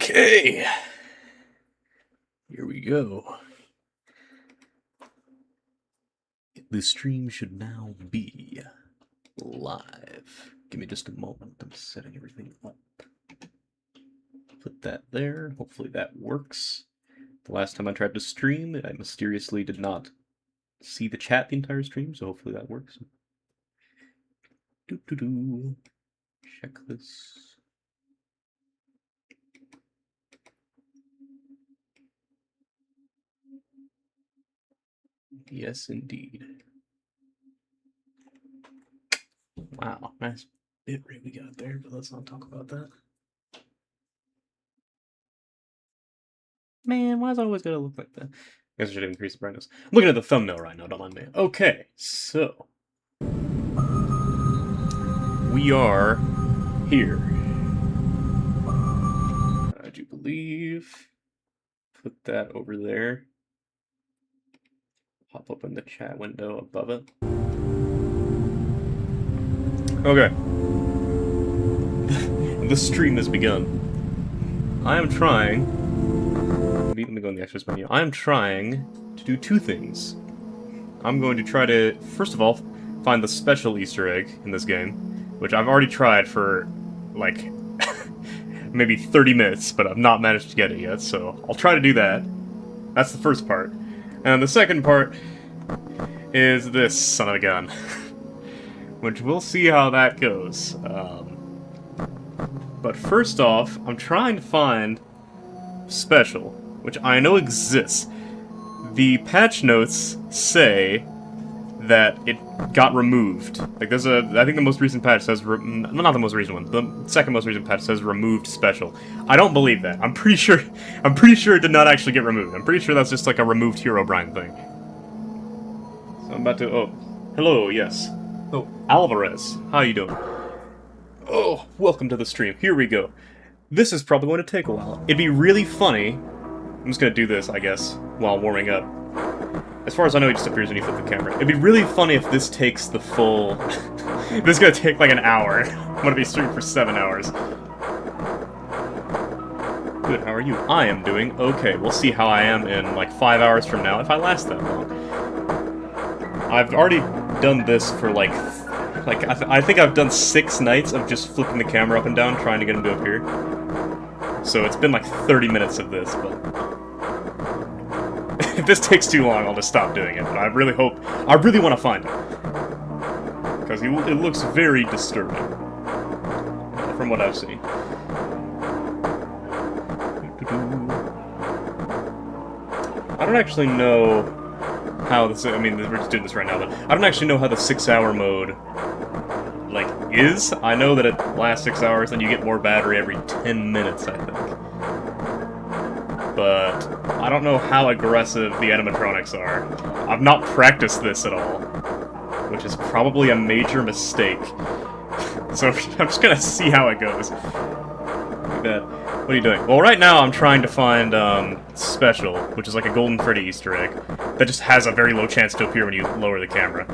Okay, here we go. The stream should now be live. Give me just a moment. I'm setting everything up. Put that there. Hopefully that works. The last time I tried to stream, I mysteriously did not see the chat the entire stream, so hopefully that works. Check this. Yes, indeed. Wow, nice bit rate we got there, but let's not talk about that. Man, why's it always gotta look like that? I guess I should increase the brightness. I'm looking at the thumbnail right now, don't mind me. Okay, so we are here. I do believe. Put that over there. Pop open the chat window above it. Okay. The stream has begun. I am trying. Let me go in the extras menu. I am trying to do two things. I'm going to try to, first of all, find the special Easter egg in this game, which I've already tried for, like, maybe 30 minutes, but I've not managed to get it yet, so I'll try to do that. That's the first part. And the second part is this son of a gun, which we'll see how that goes. But first off, I'm trying to find special, which I know exists. The patch notes say that it got removed. Like, there's a, I think the most recent patch says, not the most recent one, the second most recent patch says removed special. I don't believe that. I'm pretty sure it did not actually get removed. I'm pretty sure that's just like a removed Herobrine thing. So I'm about to, oh, hello, yes. Oh, Alvarez, how you doing? Oh, welcome to the stream. Here we go. This is probably going to take a while. It'd be really funny. I'm just gonna do this, I guess, while warming up. As far as I know, he just appears when you flip the camera. It'd be really funny if this takes the full... This is gonna take like an hour. I'm gonna be streaming for 7 hours. Good, how are you? I am doing okay. We'll see how I am in like 5 hours from now, if I last that long. I've already done this for like I think I've done 6 nights of just flipping the camera up and down, trying to get him to appear. So it's been like 30 minutes of this, but... if this takes too long, I'll just stop doing it. But I really want to find it. Because it looks very disturbing. From what I've seen. I don't actually know how this... I mean, we're just doing this right now, but I don't actually know how the 6-hour mode... like, is. I know that it lasts 6 hours, and you get more battery every 10 minutes, I think. But I don't know how aggressive the animatronics are. I've not practiced this at all, which is probably a major mistake. So I'm just gonna see how it goes. Like that. What are you doing? Well, right now I'm trying to find Special, which is like a Golden Freddy Easter egg, that just has a very low chance to appear when you lower the camera.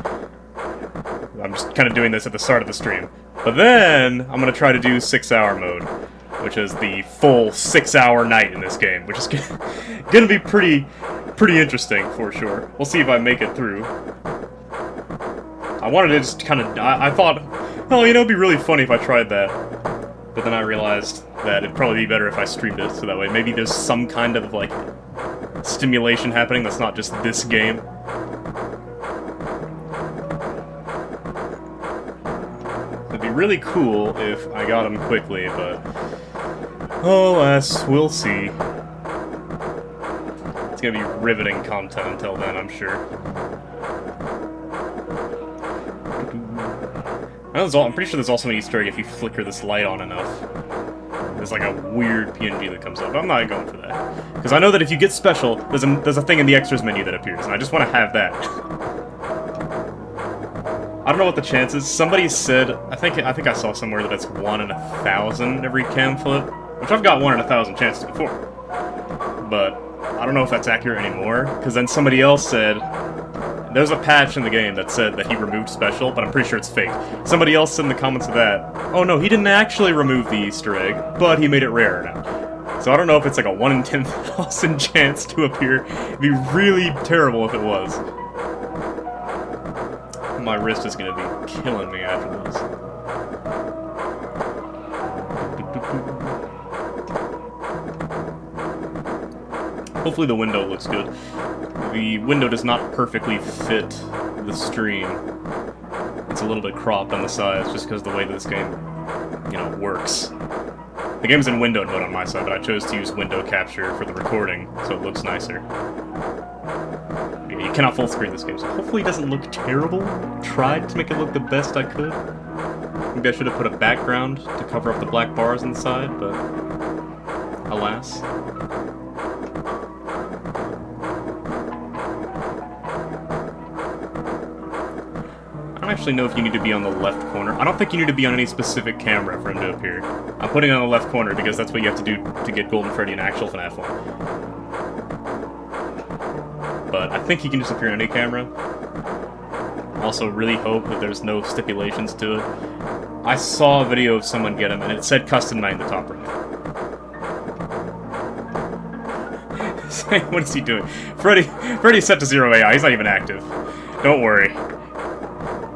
I'm just kind of doing this at the start of the stream. But then, I'm going to try to do 6-hour mode, which is the full 6-hour night in this game, which is going to be pretty interesting, for sure. We'll see if I make it through. I wanted to just kind of... I thought, oh, you know, it'd be really funny if I tried that. But then I realized that it'd probably be better if I streamed it, so that way maybe there's some kind of, like, stimulation happening that's not just this game. It'd be really cool if I got him quickly, but... alas, we'll see. It's gonna be riveting content until then, I'm sure. I'm pretty sure there's also an Easter egg if you flicker this light on enough. There's like a weird PNG that comes up, but I'm not going for that. Because I know that if you get special, there's a thing in the extras menu that appears, and I just want to have that. I don't know what the chances. Somebody said, I think I saw somewhere that it's 1 in 1,000 every cam flip, which I've got 1 in 1,000 chances before. But I don't know if that's accurate anymore, because then somebody else said, there's a patch in the game that said that he removed special, but I'm pretty sure it's fake. Somebody else said in the comments of that, oh no, he didn't actually remove the Easter egg, but he made it rarer now. So I don't know if it's like a 1 in 10,000 chance to appear. It'd be really terrible if it was. My wrist is gonna be killing me after this. Hopefully the window looks good. The window does not perfectly fit the stream. It's a little bit cropped on the sides just because of the way this game, you know, works. The game's in windowed mode on my side, but I chose to use window capture for the recording, so it looks nicer. Yeah, you cannot full screen this game, so hopefully it doesn't look terrible. Tried to make it look the best I could. Maybe I should have put a background to cover up the black bars on the side, but alas. I don't actually know if you need to be on the left corner. I don't think you need to be on any specific camera for him to appear. I'm putting it on the left corner because that's what you have to do to get Golden Freddy in actual FNaF 1. But I think he can just appear on any camera. Also really hope that there's no stipulations to it. I saw a video of someone get him and it said custom night in the top right. What is he doing? Freddy's set to 0 AI, he's not even active. Don't worry.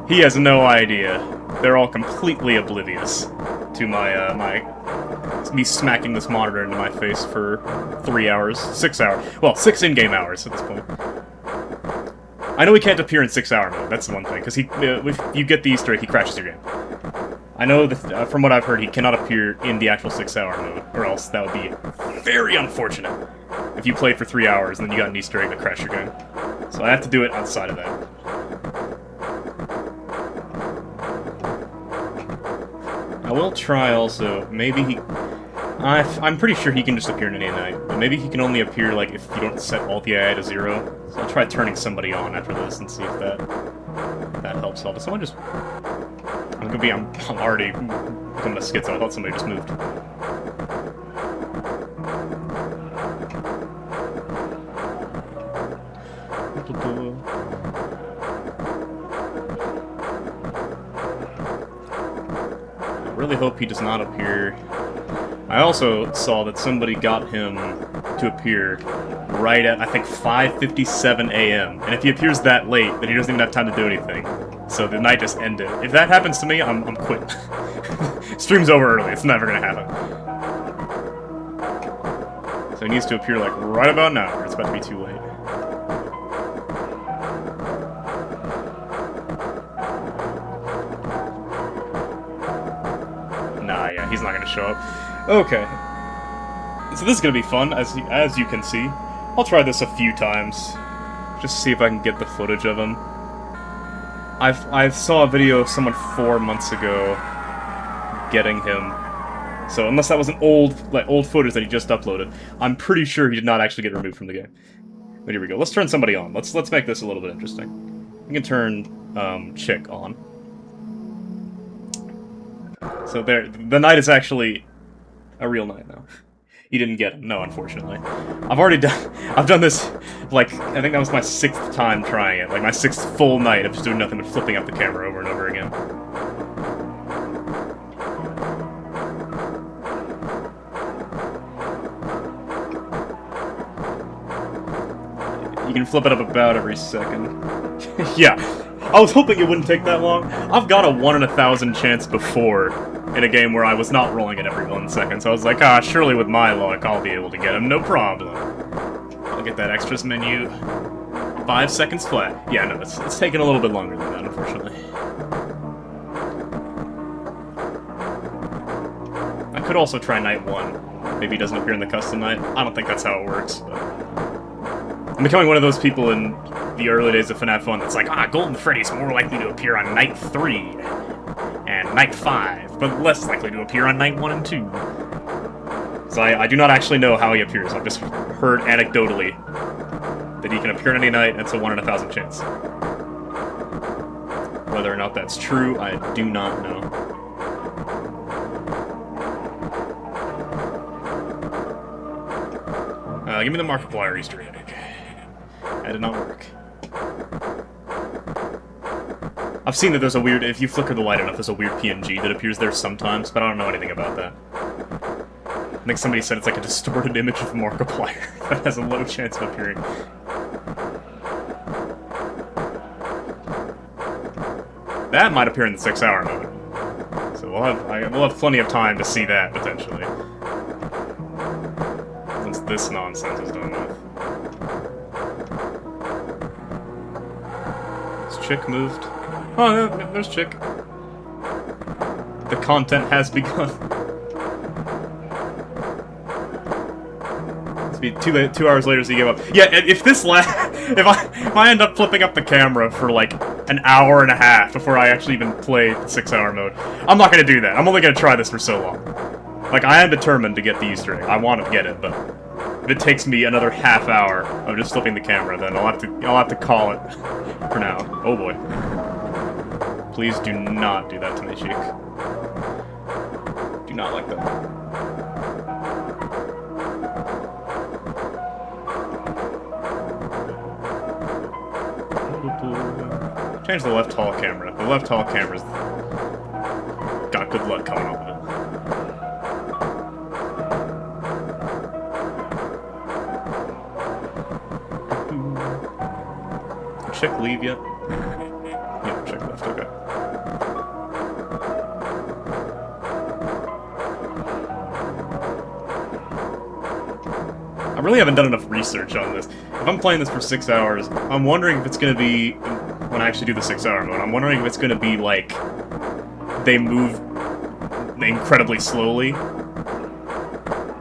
He has no idea. They're all completely oblivious to me smacking this monitor into my face for 3 hours, 6 hours. Well, 6 in-game hours at this point. I know he can't appear in 6-hour mode. That's the one thing, because if you get the Easter egg, he crashes your game. I know that from what I've heard, he cannot appear in the actual 6-hour mode, or else that would be very unfortunate. If you played for 3 hours and then you got an Easter egg that crashed your game. So I have to do it outside of that. I will try also, maybe he... I'm pretty sure he can just appear in any night, but maybe he can only appear like if you don't set alt the AI to 0. So I'll try turning somebody on after this and see if that helps out. But someone just... I'm already becoming a schizo. I thought somebody just moved. I really hope he does not appear. I also saw that somebody got him to appear right at, I think, 5:57 a.m. And if he appears that late, then he doesn't even have time to do anything. So the night just ended. If that happens to me, I'm quitting. Stream's over early. It's never gonna happen. So he needs to appear like right about now, or it's about to be too late. Nah, yeah, he's not gonna show up. Okay. So this is gonna be fun, as you can see. I'll try this a few times, just to see if I can get the footage of him. I saw a video of someone 4 months ago getting him. So unless that was an old footage that he just uploaded, I'm pretty sure he did not actually get removed from the game. But here we go. Let's turn somebody on. Let's make this a little bit interesting. We can turn Chick on. So there, the knight is actually a real knight now. He didn't get him, no, unfortunately. I've done this, like, I think that was my 6th time trying it. Like, my 6th full night of just doing nothing but flipping up the camera over and over again. You can flip it up about every second. Yeah, I was hoping it wouldn't take that long. I've got a 1 in 1,000 chance before in a game where I was not rolling it every 1 second, so I was like, surely with my luck I'll be able to get him, no problem. I'll get that extras menu. 5 seconds flat. Yeah, no, it's taking a little bit longer than that, unfortunately. I could also try night 1. Maybe he doesn't appear in the custom night. I don't think that's how it works, but... I'm becoming one of those people in the early days of FNaF 1 that's like, Golden Freddy's more likely to appear on night 3 and night 5, but less likely to appear on night 1 and 2. So I do not actually know how he appears. I've just heard anecdotally that he can appear on any night, and it's a 1 in 1,000 chance. Whether or not that's true, I do not know. Give me the Markiplier Easter egg. That did not work. I've seen that there's a weird, if you flicker the light enough, there's a weird PNG that appears there sometimes, but I don't know anything about that. I think somebody said it's like a distorted image of Markiplier that has a low chance of appearing. That might appear in the 6-hour mode. So we'll have plenty of time to see that, potentially. Once this nonsense is done with. Is Chick moved? Oh, there's Chick. The content has begun. It's be 2 hours later, so you give up. Yeah, if this if I end up flipping up the camera for like an hour and a half before I actually even play the 6-hour mode, I'm not gonna do that. I'm only gonna try this for so long. Like, I am determined to get the Easter egg. I want to get it, but if it takes me another half hour of just flipping the camera, then I'll have to call it for now. Oh boy. Please do not do that to me, Cheek. Do not like that. Change the left hall camera. The left hall camera's got good luck coming off of it. Did Chick leave yet? Yeah, Chick left, okay. I really haven't done enough research on this. If I'm playing this for 6 hours, I'm wondering if it's gonna be, when I actually do the 6-hour mode, I'm wondering if it's gonna be like, they move incredibly slowly.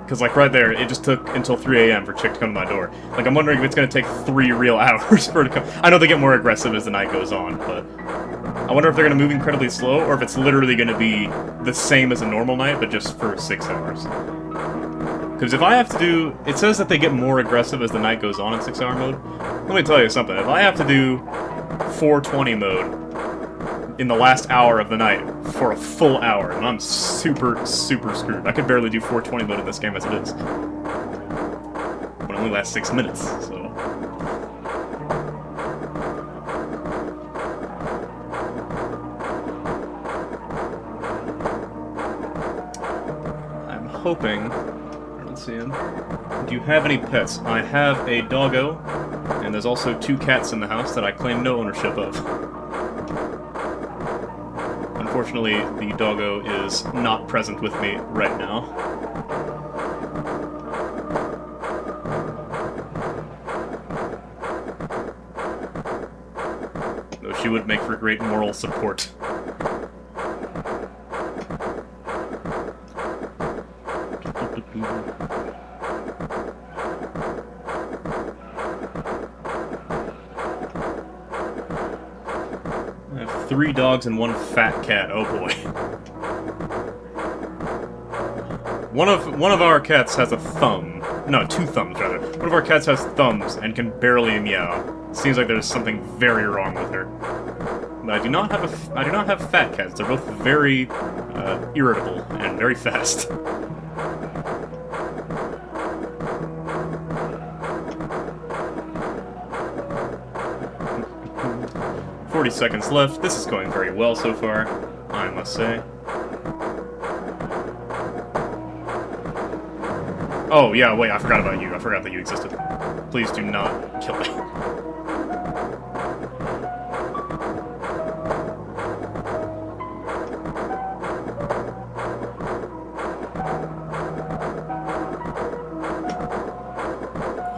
Because, like, right there, it just took until 3 AM for Chick to come to my door. Like, I'm wondering if it's gonna take 3 real hours for it to come. I know they get more aggressive as the night goes on, but I wonder if they're gonna move incredibly slow, or if it's literally gonna be the same as a normal night, but just for 6 hours. Because if I have to do... It says that they get more aggressive as the night goes on in 6-hour mode. Let me tell you something. If I have to do 420 mode in the last hour of the night for a full hour, then I'm super, super screwed. I could barely do 420 mode in this game as it is. But it only lasts 6 minutes, so... I'm hoping... See him. Do you have any pets? I have a doggo, and there's also 2 cats in the house that I claim no ownership of. Unfortunately, the doggo is not present with me right now. Though she would make for great moral support. I have 3 dogs and 1 fat cat. Oh boy. One of our cats has a thumb. No, 2 thumbs rather. One of our cats has thumbs and can barely meow. Seems like there's something very wrong with her. But I do not have fat cats. They're both very irritable and very fast. 40 seconds left. This is going very well so far, I must say. Oh, yeah, wait, I forgot about you. I forgot that you existed. Please do not kill me.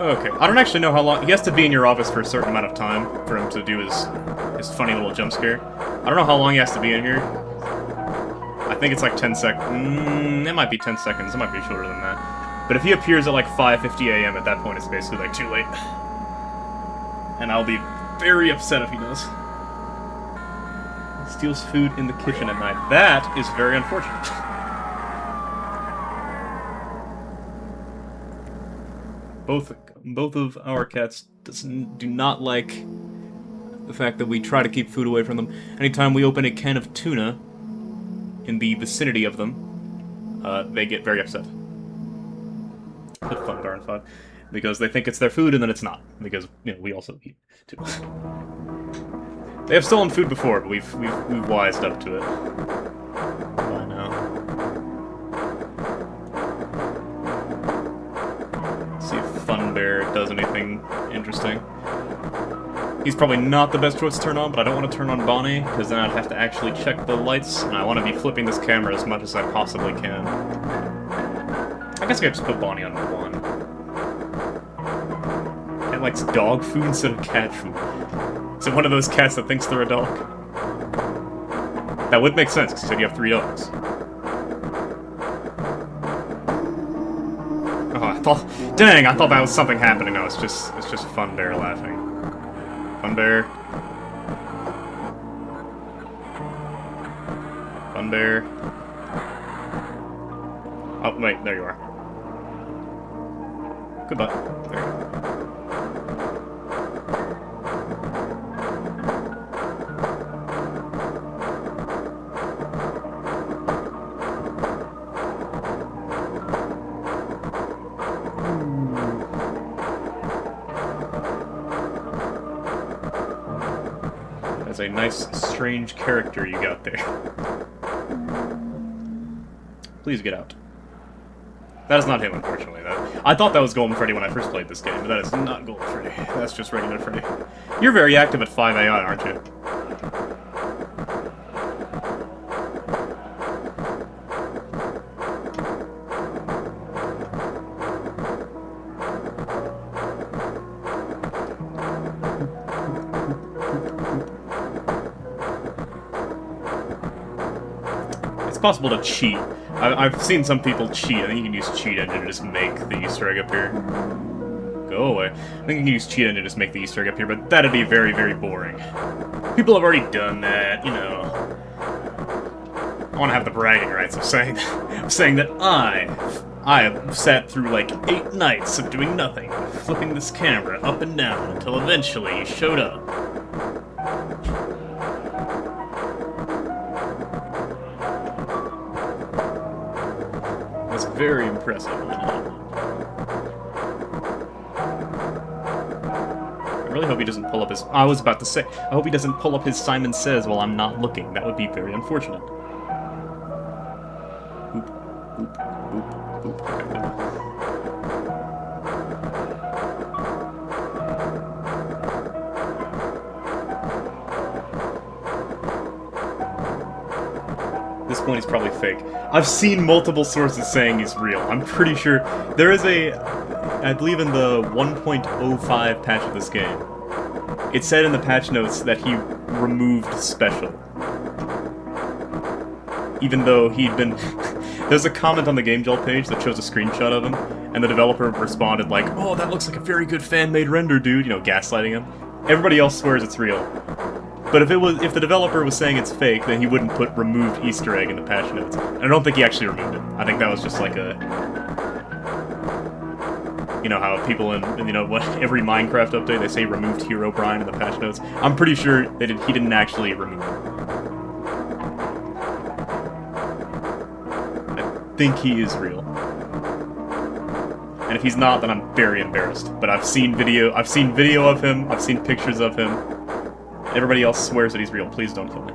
Okay, I don't actually know how long... He has to be in your office for a certain amount of time for him to do his funny little jump scare. I don't know how long he has to be in here. I think it's like 10 seconds. It might be 10 seconds. It might be shorter than that. But if he appears at like 5:50 AM, at that point it's basically like too late. And I'll be very upset if he does. He steals food in the kitchen at night. That is very unfortunate. Both of our cats do not like the fact that we try to keep food away from them. Anytime we open a can of tuna in the vicinity of them, they get very upset. But fun darn fun. Because they think it's their food and then it's not. Because, you know, we also eat too. They have stolen food before, but we've wised up to it by now. Bear does anything interesting. He's probably not the best choice to turn on, but I don't want to turn on Bonnie, because then I'd have to actually check the lights, and I want to be flipping this camera as much as I possibly can. I guess I could just put Bonnie on 1. It likes dog food instead of cat food. Is it one of those cats that thinks they're a dog? That would make sense, because you said you have 3 dogs. Oh, I thought... Dang, I thought that was something happening. No, it's just Fun Bear laughing. Fun Bear. Fun Bear. Oh, wait, there you are. Goodbye. There you go. That's a nice, strange character you got there. Please get out. That is not him, unfortunately. I thought that was Golden Freddy when I first played this game, but that is not Golden Freddy. That's just regular Freddy. You're very active at 5 AI, aren't you? It's possible to cheat. I've seen some people cheat. I think you can use Cheat Engine to just make the Easter egg up here. Go away. I think you can use Cheat Engine to just make the Easter egg up here, but that'd be very, very boring. People have already done that, you know. I want to have the bragging rights of saying that I have sat through like 8 nights of doing nothing, flipping this camera up and down until eventually you showed up. That's very impressive. I really hope he doesn't pull up his... I was about to say, I hope he doesn't pull up his Simon Says while I'm not looking. That would be very unfortunate. Boop, boop, boop, boop. Okay, good. At this point, he's probably fake. I've seen multiple sources saying he's real. I'm pretty sure there is a... I believe in the 1.05 patch of this game, it said in the patch notes that he removed Special. Even though he'd been... There's a comment on the GameJolt page that shows a screenshot of him, and the developer responded like, "Oh, that looks like a very good fan-made render, dude," you know, gaslighting him. Everybody else swears it's real. But if the developer was saying it's fake, then he wouldn't put removed Easter egg in the patch notes. And I don't think he actually removed it. I think that was just like a... You know how people in you know, what, every Minecraft update, they say removed Herobrine in the patch notes? I'm pretty sure he didn't actually remove it. I think he is real. And if he's not, then I'm very embarrassed. But I've seen video of him, I've seen pictures of him. Everybody else swears that he's real. Please don't kill me.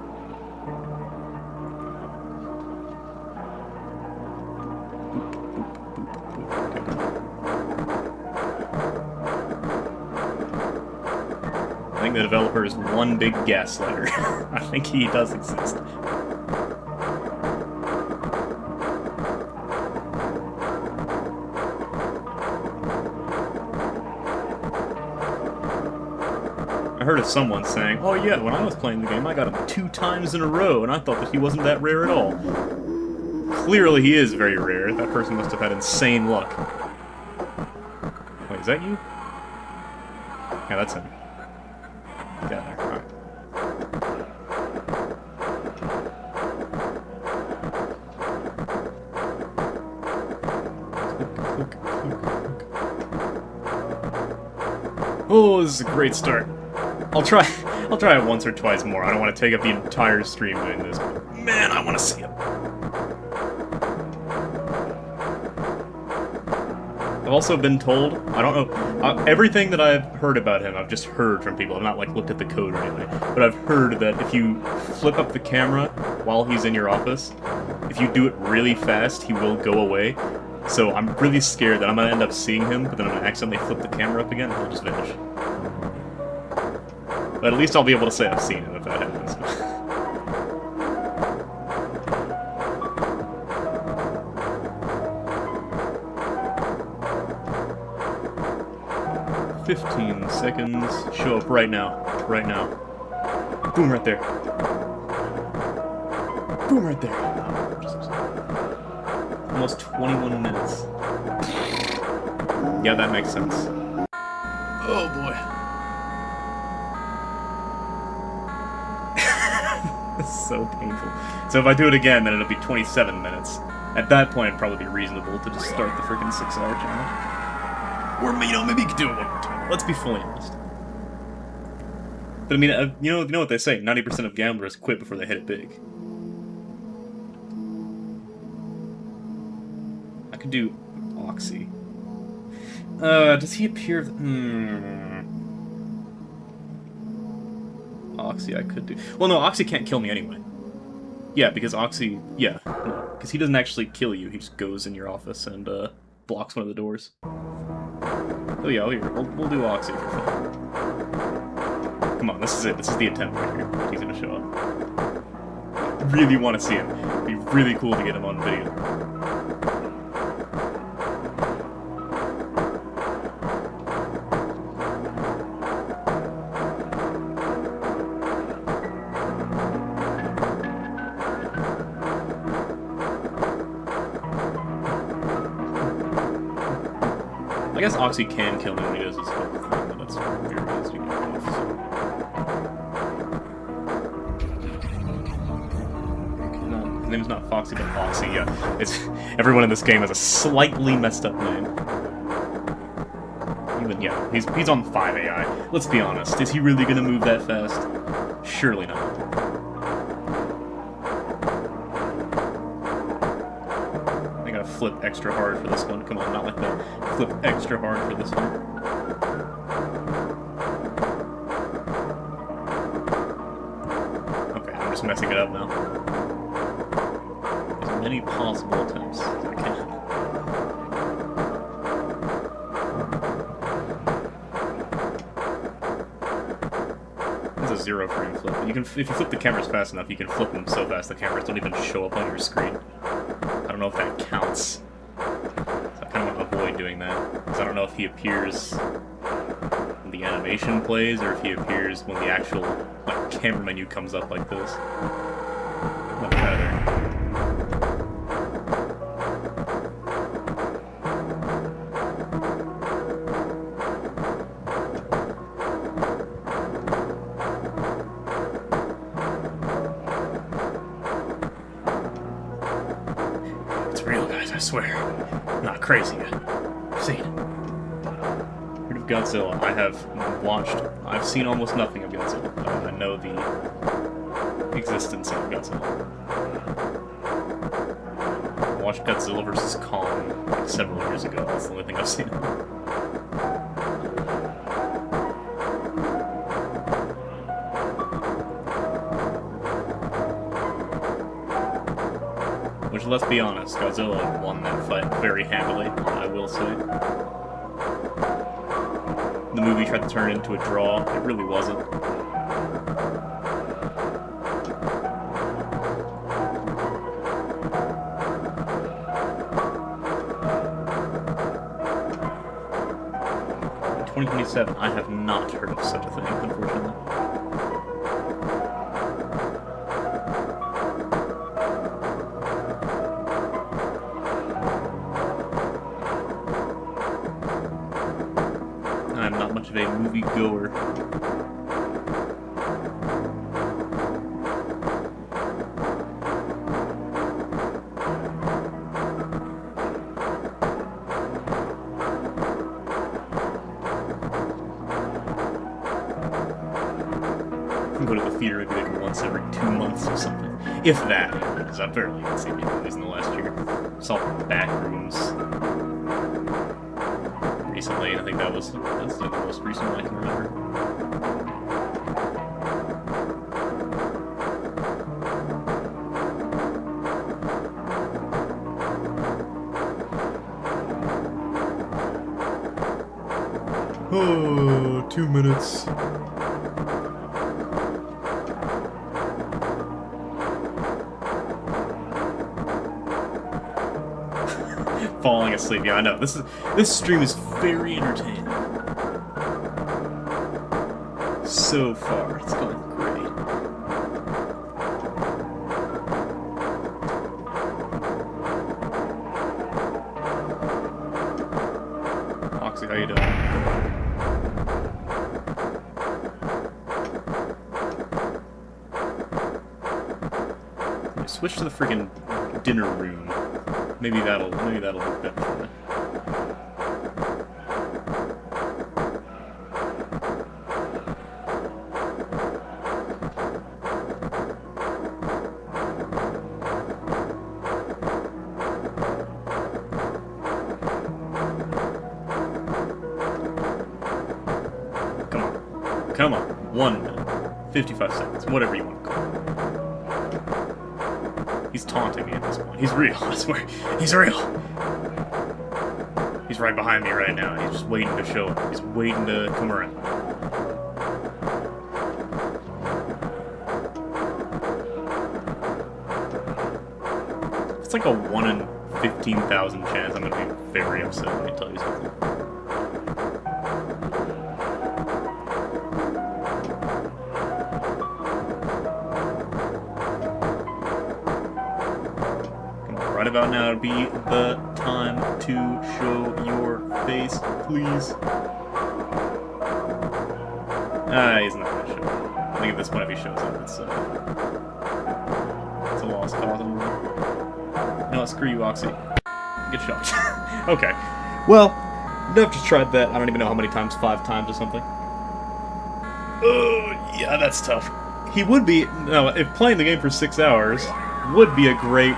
I think the developer is one big gaslighter. I think he does exist. I heard of someone saying, "Oh yeah, when I was playing the game, I got him 2 times in a row, and I thought that he wasn't that rare at all." Clearly he is very rare. That person must have had insane luck. Wait, is that you? Yeah, that's him. Get down there. Alright. Oh, this is a great start. I'll try it once or twice more. I don't want to take up the entire stream doing this, but man, I want to see him. I've also been told, I don't know, everything that I've heard about him, I've just heard from people. I've not, like, looked at the code or anything. But I've heard that if you flip up the camera while he's in your office, if you do it really fast, he will go away. So I'm really scared that I'm gonna end up seeing him, but then I'm gonna accidentally flip the camera up again and he'll just vanish. But at least I'll be able to say I've seen him if that happens. 15 seconds. Show up right now. Right now. Boom, right there. Boom, right there. Almost 21 minutes. Yeah, that makes sense. Oh, boy. It's so painful. So if I do it again, then it'll be 27 minutes. At that point, it'd probably be reasonable to just start the freaking 6-hour challenge. Or, maybe you could do it one more time. Let's be fully honest. But I mean, you know what they say, 90% of gamblers quit before they hit it big. I could do Oxy. Does he appear... Oxy I could do... Well, no, Oxy can't kill me anyway. Yeah, because Oxy... Yeah, no, because he doesn't actually kill you, he just goes in your office and, blocks one of the doors. Oh yeah, we'll do Oxy for fun. Come on, this is it. This is the attempt right here. He's gonna show up. Really want to see him. It'd be really cool to get him on video. I guess Oxy can kill me when he does his whole thing, but that's very easy to get off, so. No, his name's not Foxy, but Oxy, yeah. It's, everyone in this game has a slightly messed up name. Even, yeah, he's on 5 AI. Let's be honest, is he really gonna move that fast? Surely not. Flip extra hard for this one. Come on, not like that. Flip extra hard for this one. Okay, I'm just messing it up now. As many possible attempts as I can. This is a 0 frame flip. You can, if you flip the cameras fast enough, you can flip them so fast the cameras don't even show up on your screen. I don't know if that counts. So I kind of want to avoid doing that. Because I don't know if he appears when the animation plays, or if he appears when the actual camera menu comes up like this. What better? I swear. I'm not crazy yet. I've seen it. Heard of Godzilla. I've seen almost nothing of Godzilla. I know the existence of Godzilla. I watched Godzilla vs. Kong like several years ago. That's the only thing I've seen. Which, let's be honest, Godzilla won that fight very handily, I will say. The movie tried to turn it into a draw. It really wasn't. In 2027, I have not heard of such a thing, unfortunately. I'm not much of a movie goer. I go to the theater maybe like once every 2 months or something. If that, because I've barely even seen any movies in the last year. Saw Backrooms recently, and I think that's the most recent one I can remember. Oh, 2 minutes. Falling asleep. Yeah, I know. This stream is very entertaining. So far, it's going great. Oxy, how you doing? Switch to the friggin' dinner room. Maybe that'll be better for me. Come on. 1 minute. 55 seconds. Whatever you want to call it. He's taunting me at this point. He's real, I swear. He's real! He's right behind me right now. He's just waiting to show up. He's waiting to come around. It's like a 1 in 15,000 chance I'm gonna be very upset when I tell you something. Right about now would be the time to show your face, please. He's not gonna show up. I think at this point if he shows up, it's a lost cause. You know what, screw you, Oxy. Get shocked. Okay. Well, I've just tried that, I don't even know how many times, 5 times or something. Oh, yeah, that's tough. He would be, no, if playing the game for 6 hours would be a great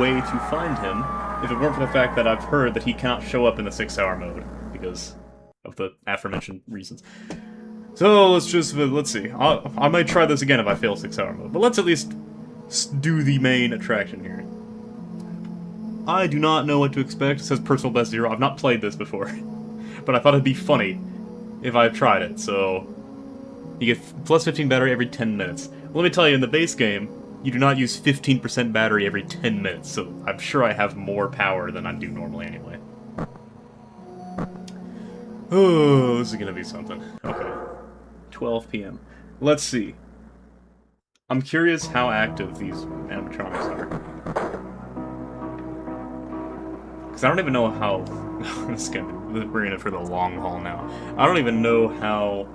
way to find him, if it weren't for the fact that I've heard that he cannot show up in the 6-hour mode, because of the aforementioned reasons. So, let's see. I might try this again if I fail 6-hour mode, but let's at least do the main attraction here. I do not know what to expect. It says personal best 0. I've not played this before, but I thought it'd be funny if I tried it, so you get plus 15 battery every 10 minutes. Let me tell you, in the base game, you do not use 15% battery every 10 minutes, so I'm sure I have more power than I do normally anyway. Oh, this is gonna be something. Okay. 12 p.m. Let's see. I'm curious how active these animatronics are. Because I don't even know how... we're in it for the long haul now. I don't even know how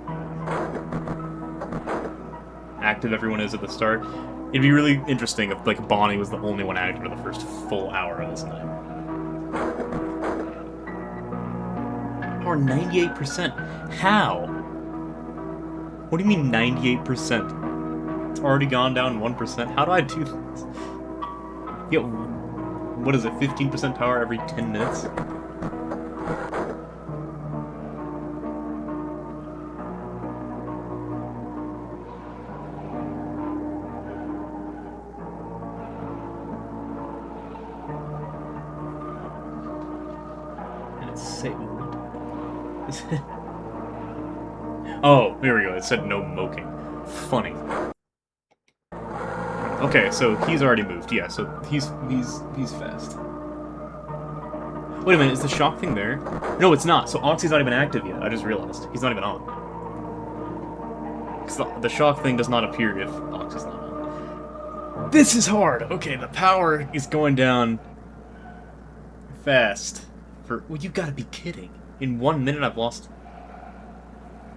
active everyone is at the start. It'd be really interesting if, like, Bonnie was the only one active for the first full hour of this night. Or 98%. How? What do you mean 98%? It's already gone down 1%. How do I do this? Yo, what is it, 15% power every 10 minutes? Oh, here we go. It said no moking. Funny. Okay, so he's already moved. Yeah, so he's fast. Wait a minute, is the shock thing there? No, it's not. So Oxy's not even active yet. I just realized. He's not even on. Because the shock thing does not appear if Oxy's not on. This is hard! Okay, the power is going down fast. Well, you've got to be kidding. In 1 minute I've lost...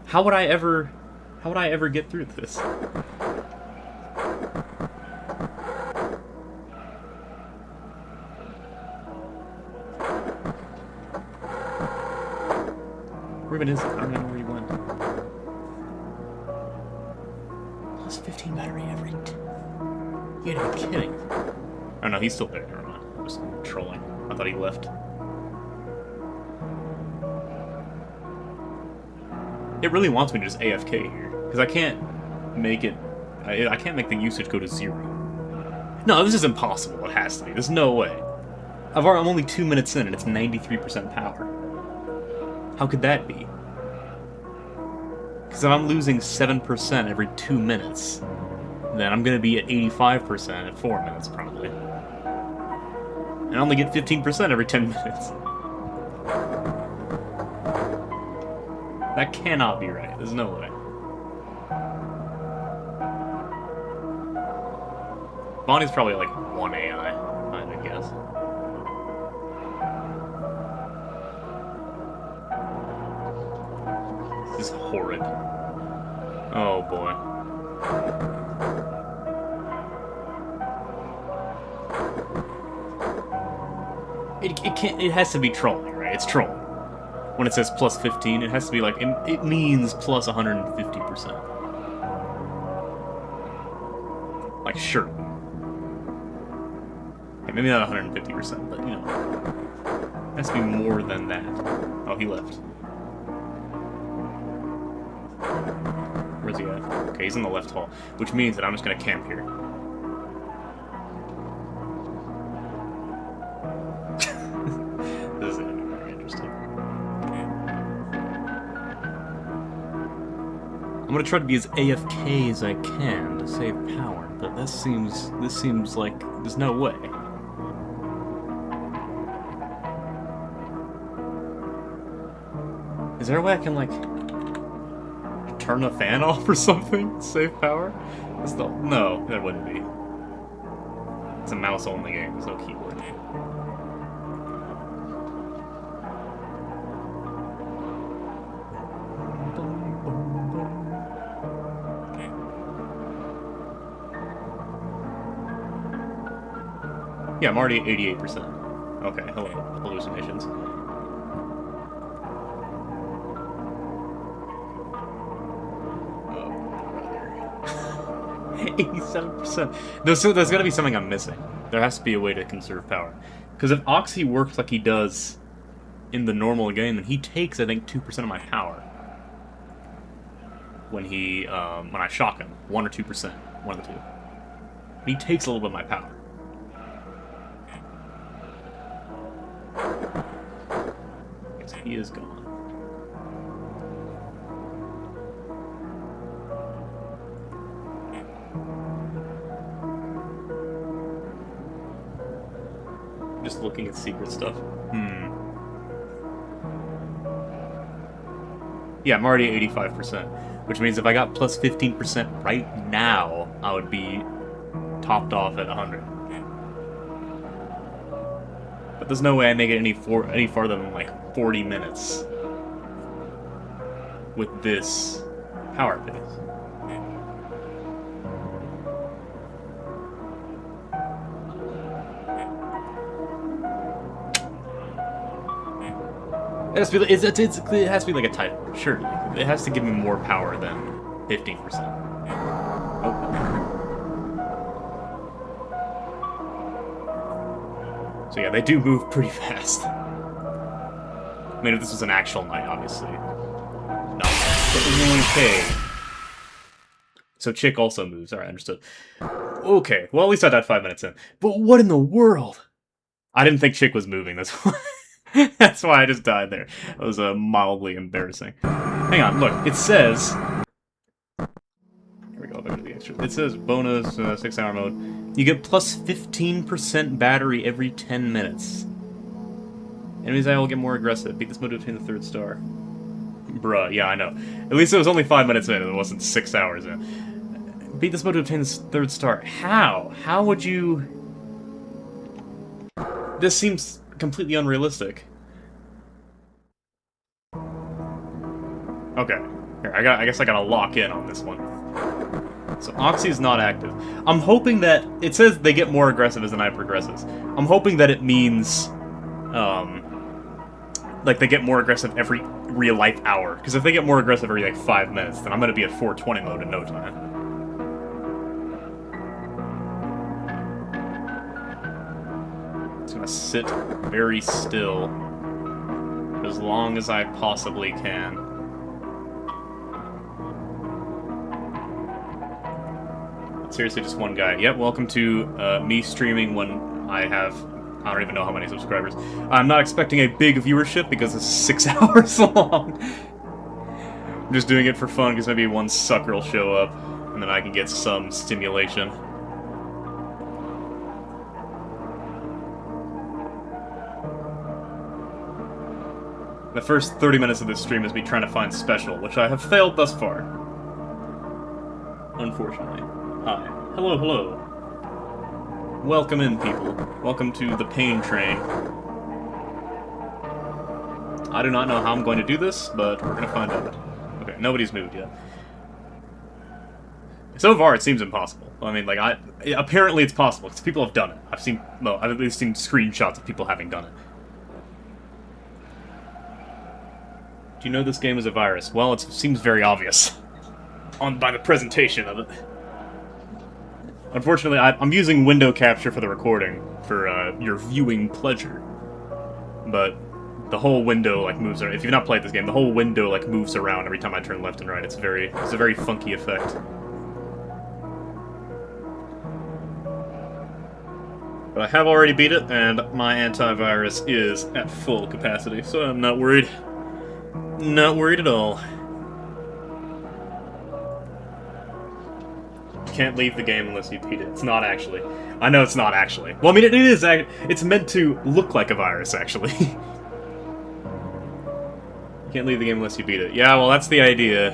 How would I ever get through this? Where even is it? I don't even know where he went. Plus 15 battery every... You gotta be kidding. Oh no, he's still there. Never mind. I'm just trolling. I thought he left. It really wants me to just AFK here, because I can't make it... I can't make the usage go to 0. No, this is impossible. It has to be. There's no way. I'm only 2 minutes in, and it's 93% power. How could that be? Because if I'm losing 7% every 2 minutes, then I'm going to be at 85% at 4 minutes, probably. And I only get 15% every 10 minutes. That cannot be right. There's no way. Bonnie's probably like 1 AI, I would guess. This is horrid. Oh boy. It can't. It has to be trolling, right? It's trolling. When it says plus 15, it has to be like it means plus 150%. Like sure. Okay, maybe not 150%, but you know, it has to be more than that. Oh, he left. Where's he at? Okay, he's in the left hall, which means that I'm just gonna camp here. This is gonna be very interesting. I'm gonna try to be as AFK as I can to save power, but this seems like there's no way. Is there a way I can like turn the fan off or something? Save power? No, that wouldn't be. It's a mouse-only game, there's no keyboard. Yeah, I'm already at 88%. Okay, hello, hallucinations. 87%. There's gotta be something I'm missing. There has to be a way to conserve power. Because if Oxy works like he does in the normal game, then he takes, I think, 2% of my power. When I shock him. 1 or 2%. One of the two. He takes a little bit of my power. Yes, he is gone. Just looking at secret stuff. Yeah, I'm already at 85%, which means if I got plus 15% right now, I would be topped off at 100. But there's no way I make it any farther than like 40 minutes with this power base. It has to be like a typo, sure. It has to give me more power than 15%. Oh. So yeah, they do move pretty fast. I mean, if this was an actual knight, obviously. No. Okay. So Chick also moves. Alright, understood. Okay, well at least I died 5 minutes in. But what in the world? I didn't think Chick was moving, that's why. That's why I just died there. That was mildly embarrassing. Hang on, look. It says... Here we go, back to the extra. It says bonus 6-hour mode. You get plus 15% battery every 10 minutes. Enemies I will get more aggressive. Beat this mode to obtain the 3rd star. Bruh, yeah, I know. At least it was only 5 minutes in, and it wasn't 6 hours in. Beat this mode to obtain the 3rd star. How? How would you... This seems completely unrealistic. Okay. Here, I guess I gotta lock in on this one. So Oxy's not active. I'm hoping that... It says they get more aggressive as the night progresses. I'm hoping that it means... like, they get more aggressive every real-life hour. Because if they get more aggressive every, like, 5 minutes, then I'm gonna be at 420 mode in no time. Just gonna sit very still as long as I possibly can. Seriously, just one guy. Yep, welcome to me streaming when I have... I don't even know how many subscribers. I'm not expecting a big viewership because it's 6 hours long. I'm just doing it for fun, because maybe one sucker will show up, and then I can get some stimulation. The first 30 minutes of this stream is me trying to find special, which I have failed thus far. Unfortunately. Hi. Hello, hello. Welcome in, people. Welcome to the pain train. I do not know how I'm going to do this, but we're going to find out. Okay, nobody's moved yet. So far, it seems impossible. I mean, like, apparently it's possible, because people have done it. I've at least seen screenshots of people having done it. Do you know this game is a virus? Well, it seems very obvious by the presentation of it. Unfortunately, I'm using window capture for the recording, for your viewing pleasure. But the whole window, like, moves around. If you've not played this game, the whole window, like, moves around every time I turn left and right. It's a very funky effect. But I have already beat it, and my antivirus is at full capacity, so I'm not worried. Not worried at all. Can't leave the game unless you beat it. It's not actually. I know it's not actually. Well, I mean, it is. It's meant to look like a virus, actually. You can't leave the game unless you beat it. Yeah, well, that's the idea.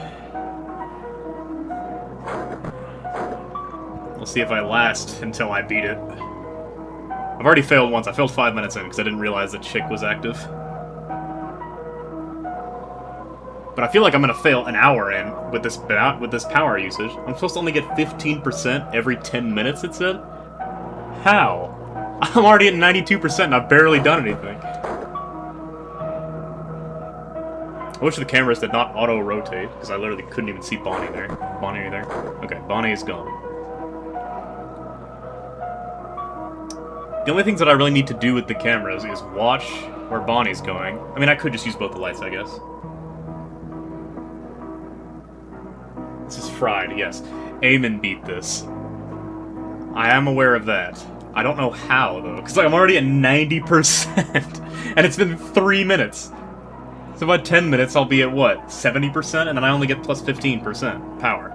We'll see if I last until I beat it. I've already failed once. I failed 5 minutes in because I didn't realize that Chick was active. But I feel like I'm gonna fail an hour in with this power usage. I'm supposed to only get 15% every 10 minutes, it said? How? I'm already at 92% and I've barely done anything. I wish the cameras did not auto-rotate, because I literally couldn't even see Bonnie there. Bonnie, are you there? Okay, Bonnie is gone. The only things that I really need to do with the cameras is watch where Bonnie's going. I mean, I could just use both the lights, I guess. This is fried, yes. Eamon beat this. I am aware of that. I don't know how, though, because I'm already at 90%, and it's been 3 minutes. So about 10 minutes, I'll be at, what, 70%? And then I only get plus 15% power.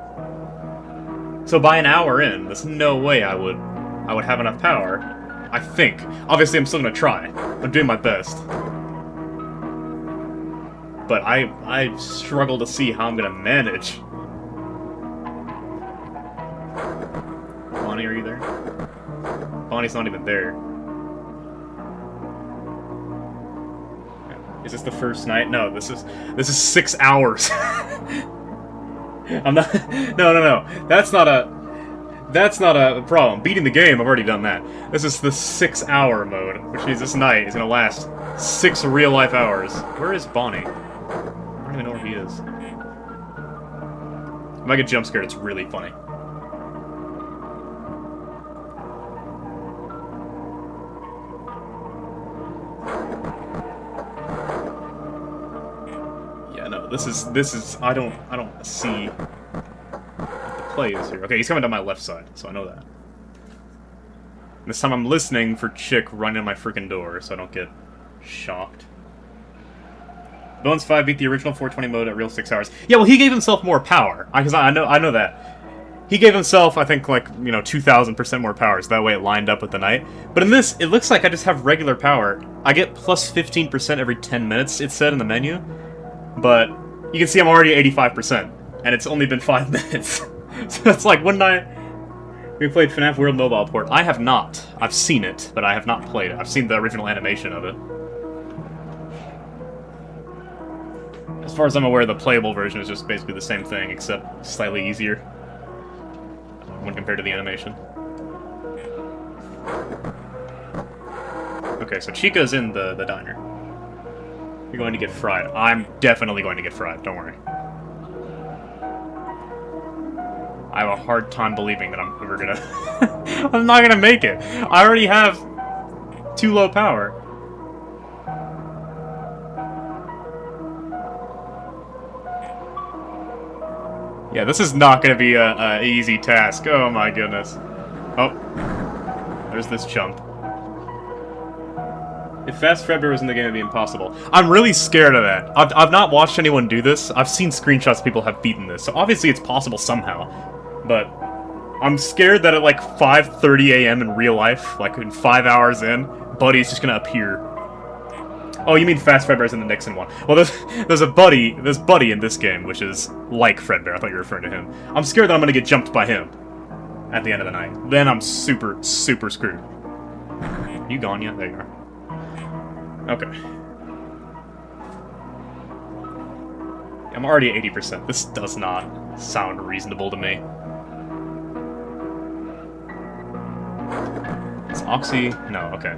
So by an hour in, there's no way I would have enough power. I think. Obviously, I'm still gonna try. I'm doing my best. But I struggle to see how I'm gonna manage. Bonnie, are you there? Bonnie's not even there. Is this the first night? No, this is 6 hours. I'm not. No. That's not a problem. Beating the game, I've already done that. This is the 6-hour mode, which means this night is gonna last 6 real-life hours. Where is Bonnie? I don't even know where he is. If I get jump scared, it's really funny. Yeah, no, this is I don't see play is here. Okay, he's coming down my left side, so I know that. This time I'm listening for Chick running in my freaking door, so I don't get shocked. Bones 5 beat the original 420 mode at real 6 hours. Yeah, well, he gave himself more power. Because I know that. He gave himself, I think, like, 2,000% more power, so that way it lined up with the night. But in this, it looks like I just have regular power. I get plus 15% every 10 minutes, it said in the menu. But you can see I'm already at 85%, and it's only been 5 minutes. So it's like, wouldn't I... We played FNaF World Mobile Port. I have not. I've seen it, but I have not played it. I've seen the original animation of it. As far as I'm aware, the playable version is just basically the same thing, except slightly easier when compared to the animation. Okay, so Chica's in the diner. You're going to get fried. I'm definitely going to get fried, don't worry. I have a hard time believing that I'm ever gonna... I'm not gonna make it! I already have too low power. Yeah, this is not gonna be a easy task. Oh my goodness. Oh. There's this chump. If Fast Fredbear was in the game, it'd be impossible. I'm really scared of that. I've not watched anyone do this. I've seen screenshots of people have beaten this, so obviously it's possible somehow. But I'm scared that at like 5:30 a.m. in real life, like in 5 hours in, Buddy's just gonna appear. Oh, you mean Fast Fredbear's in the Nixon one? Well, there's Buddy in this game, which is like Fredbear. I thought you were referring to him. I'm scared that I'm gonna get jumped by him at the end of the night. Then I'm super screwed. You gone yet? There you are. Okay. I'm already at 80%. This does not sound reasonable to me. Is Oxy? No, okay.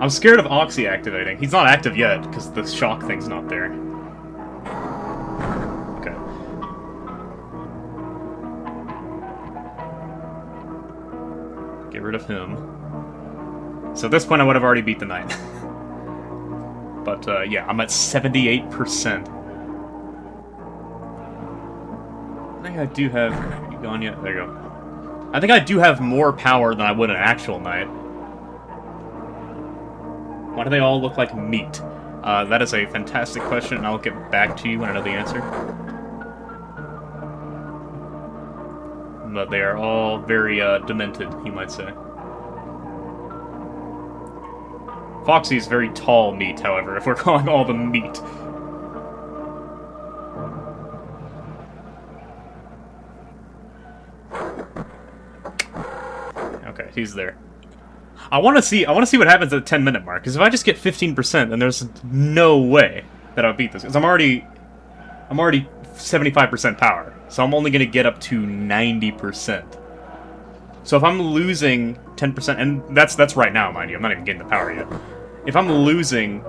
I'm scared of Oxy activating. He's not active yet, because the shock thing's not there. Okay. Get rid of him. So at this point I would have already beat the night. But, yeah, I'm at 78%. I think I do have... You gone yet? There you go. I think I do have more power than I would an actual knight. Why do they all look like meat? That is a fantastic question, and I'll get back to you when I know the answer. But they are all very, demented, you might say. Foxy's very tall meat, however, if we're calling all the meat. Okay, he's there. I want to see what happens at the 10-minute mark, because if I just get 15%, then there's no way that I'll beat this, because I'm already 75% power, so I'm only going to get up to 90%. So if I'm losing 10%, and that's right now, mind you, I'm not even getting the power yet. If I'm losing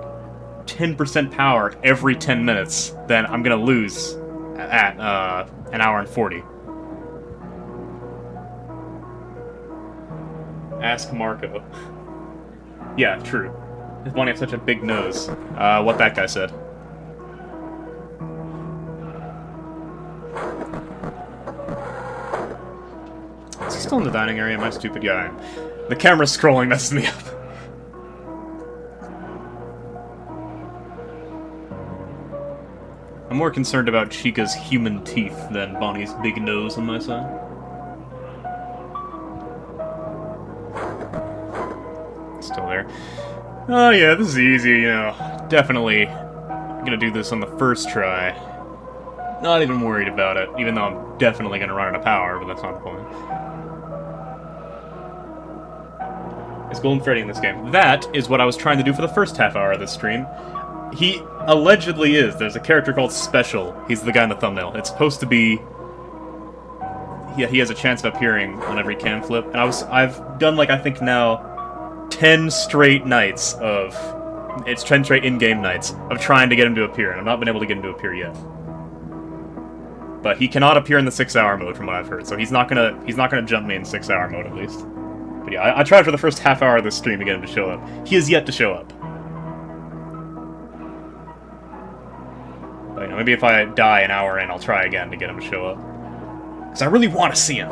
10% power every 10 minutes, then I'm gonna lose at an hour and 40. Ask Marco. Yeah, true. If Bonnie has such a big nose. What that guy said. Is he still in the dining area? Am I stupid? Yeah, I am. The camera scrolling messes me up. I'm more concerned about Chica's human teeth than Bonnie's big nose on my side. Still there. Oh yeah, this is easy, you know. Definitely gonna do this on the first try. Not even worried about it, even though I'm definitely gonna run out of power, but that's not the point. Is Golden Freddy in this game? That is what I was trying to do for the first half hour of this stream. He allegedly is. There's a character called Special. He's the guy in the thumbnail. It's supposed to be... Yeah, he has a chance of appearing on every cam flip. And I've done, like, I think now 10 straight nights of... It's 10 straight in-game nights of trying to get him to appear, and I've not been able to get him to appear yet. But he cannot appear in the 6-hour mode, from what I've heard, so he's not gonna jump me in 6-hour mode, at least. But yeah, I tried for the first half hour of this stream to get him to show up. He has yet to show up. But, you know, maybe if I die an hour in, I'll try again to get him to show up. Because I really want to see him.